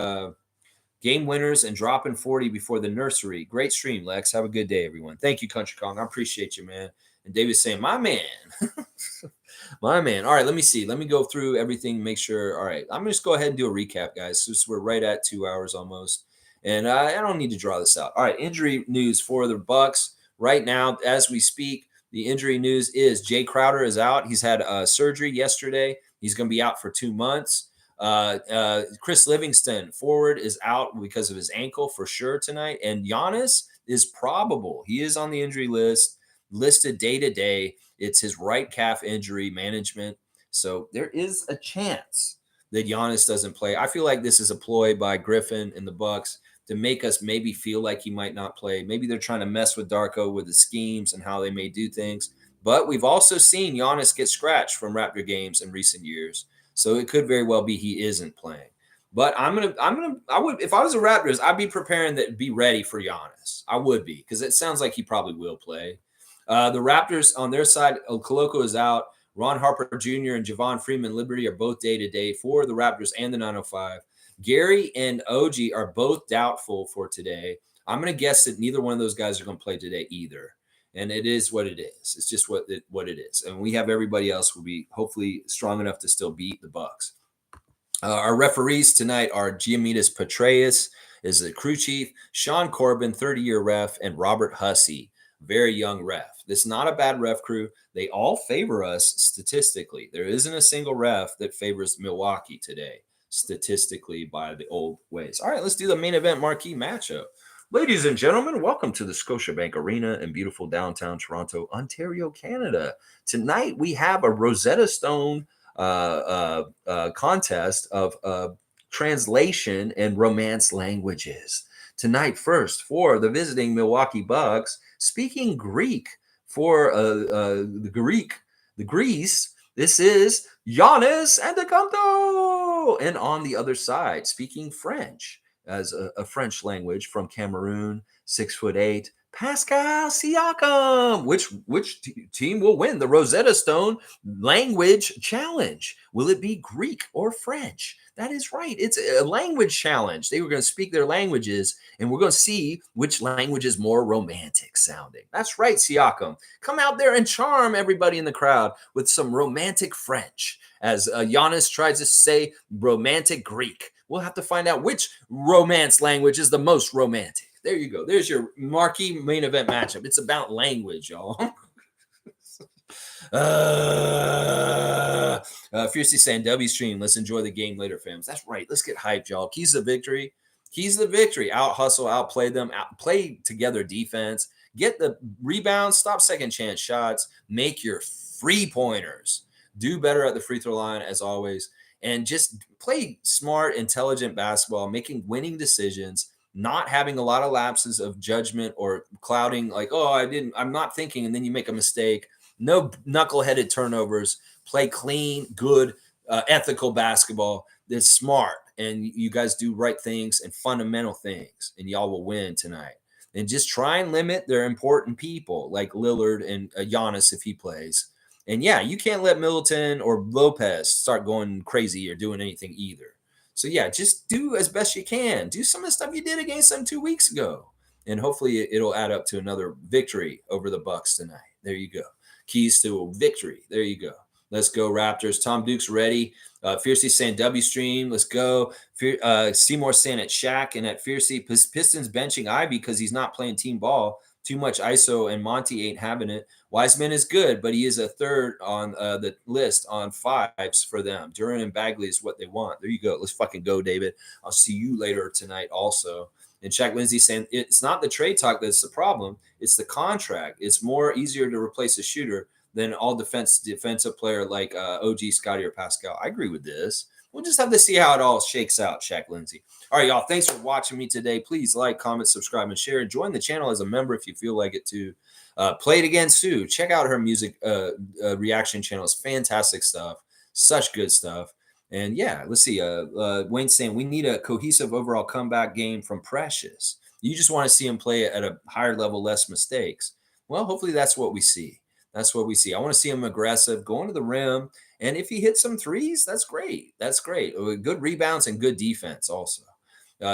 game winners and dropping 40 before the nursery. Great stream, Lex. Have a good day, everyone. Thank you, Country Kong. I appreciate you, man. And David's saying, my man. My man. All right, let me see. Let me go through everything, make sure. All right, I'm going to just go ahead and do a recap, guys, since we're right at 2 hours almost. And I don't need to draw this out. All right, injury news for the Bucks right now as we speak. The injury news is Jay Crowder is out. He's had surgery yesterday. He's going to be out for 2 months. Chris Livingston, forward, is out because of his ankle for sure tonight. And Giannis is probable. He is on the injury list, listed day to day. It's his right calf injury management. So there is a chance that Giannis doesn't play. I feel like this is a ploy by Griffin and the Bucks to make us maybe feel like he might not play. Maybe they're trying to mess with Darko with the schemes and how they may do things. But we've also seen Giannis get scratched from Raptor games in recent years. So it could very well be he isn't playing. But I would, if I was the Raptors, I'd be preparing to be ready for Giannis. I would be, because it sounds like he probably will play. The Raptors on their side, Koloko is out. Ron Harper Jr. and Javon Freeman Liberty are both day-to-day for the Raptors and the 905. Gary and OG are both doubtful for today. I'm going to guess that neither one of those guys are going to play today either. And it is what it is. It's just what it is. And we have everybody else will be hopefully strong enough to still beat the Bucks. Our referees tonight are Gianmitas Petraeus is the crew chief, Sean Corbin, 30-year ref, and Robert Hussey, very young ref. This is not a bad ref crew. They all favor us statistically. There isn't a single ref that favors Milwaukee today, statistically, by the old ways. All right, let's do the main event marquee matchup. Ladies and gentlemen, welcome to the Scotiabank Arena in beautiful downtown Toronto, Ontario, Canada. Tonight, we have a Rosetta Stone contest of translation and Romance languages. Tonight, first, for the visiting Milwaukee Bucks, speaking Greek for the Greece, this is Giannis Antetokounmpo. And on the other side, speaking French as a French language from Cameroon, 6'8", Pascal Siakam. Which team will win the Rosetta Stone language challenge? Will it be Greek or French? That is right. It's a language challenge. They were going to speak their languages, and we're going to see which language is more romantic sounding. That's right, Siakam. Come out there and charm everybody in the crowd with some romantic French, as Giannis tries to say romantic Greek. We'll have to find out which romance language is the most romantic. There you go. There's your marquee main event matchup. It's about language, y'all. Fiercely saying, W stream, let's enjoy the game later, fams. That's right. Let's get hyped, y'all. Keys to victory. Keys to the victory: out hustle, outplay them, play together defense, get the rebounds, stop second chance shots, make your free pointers, do better at the free throw line as always, and just play smart, intelligent basketball, making winning decisions, not having a lot of lapses of judgment or clouding, like, oh, I'm not thinking, and then you make a mistake. No knuckleheaded turnovers. Play clean, good, ethical basketball that's smart, and you guys do right things and fundamental things, and y'all will win tonight. And just try and limit their important people like Lillard and Giannis if he plays. And yeah, you can't let Middleton or Lopez start going crazy or doing anything either. So yeah, just do as best you can. Do some of the stuff you did against them 2 weeks ago, and hopefully it'll add up to another victory over the Bucks tonight. There you go. Keys to a victory. There you go. Let's go, Raptors. Tom Duke's ready. Fiercey saying W stream. Let's go. Seymour saying at Shaq and at Fiercey. Pistons benching Ivy because he's not playing team ball. Too much ISO and Monty ain't having it. Wiseman is good, but he is a third on the list on fives for them. Duran and Bagley is what they want. There you go. Let's fucking go, David. I'll see you later tonight also. And Shaq Lindsay saying it's not the trade talk that's the problem. It's the contract. It's more easier to replace a shooter than all defensive player like OG, Scotty, or Pascal. I agree with this. We'll just have to see how it all shakes out, Shaq Lindsay. All right, y'all. Thanks for watching me today. Please like, comment, subscribe, and share. And join the channel as a member if you feel like it too. Play It Again, Sue. Check out her music reaction channel. It's fantastic stuff. Such good stuff. And yeah, let's see. Wayne saying we need a cohesive overall comeback game from Precious. You just want to see him play at a higher level, less mistakes. Well, hopefully that's what we see. That's what we see. I want to see him aggressive, going to the rim. And if he hits some threes, that's great. That's great. Good rebounds and good defense also.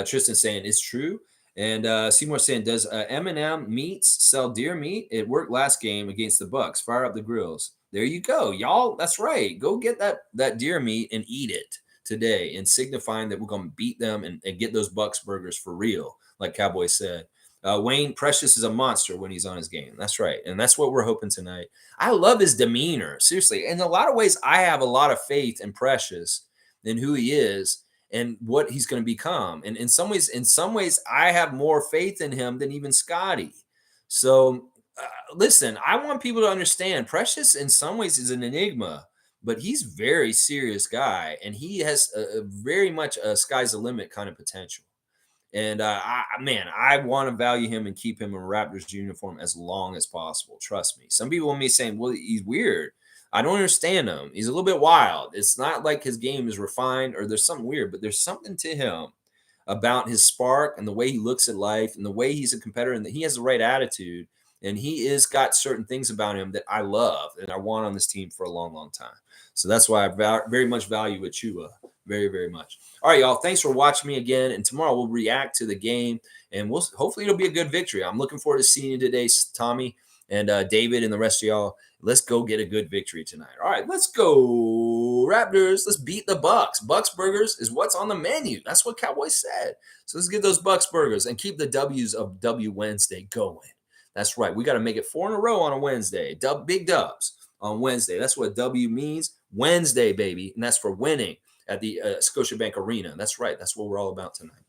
Tristan saying it's true. And Seymour saying, does M&M Meats sell deer meat? It worked last game against the Bucks. Fire up the grills. There you go, y'all. That's right. Go get that deer meat and eat it today, and signifying that we're going to beat them and get those Bucks burgers for real, like Cowboy said. Wayne Precious is a monster when he's on his game. That's right. And that's what we're hoping tonight. I love his demeanor. Seriously. In a lot of ways, I have a lot of faith in Precious and who he is and what he's going to become. And in some ways, I have more faith in him than even Scotty. So listen, I want people to understand Precious in some ways is an enigma, but he's a very serious guy. And he has a very much a sky's the limit kind of potential. And I want to value him and keep him in Raptors uniform as long as possible. Trust me. Some people may saying, well, he's weird. I don't understand him. He's a little bit wild. It's not like his game is refined or there's something weird, but there's something to him about his spark and the way he looks at life and the way he's a competitor and that he has the right attitude. And he is got certain things about him that I love and I want on this team for a long, long time. So that's why I very much value Achua. Very, very much. All right, y'all. Thanks for watching me again. And tomorrow we'll react to the game, and hopefully it'll be a good victory. I'm looking forward to seeing you today, Tommy and David and the rest of y'all. Let's go get a good victory tonight. All right, let's go Raptors. Let's beat the Bucks. Bucks burgers is what's on the menu. That's what Cowboys said. So let's get those Bucks burgers and keep the W's of W Wednesday going. That's right. We got to make it 4 in a row on a Wednesday. Big dubs on Wednesday. That's what W means. Wednesday, baby. And that's for winning at the Scotiabank Arena. That's right. That's what we're all about tonight.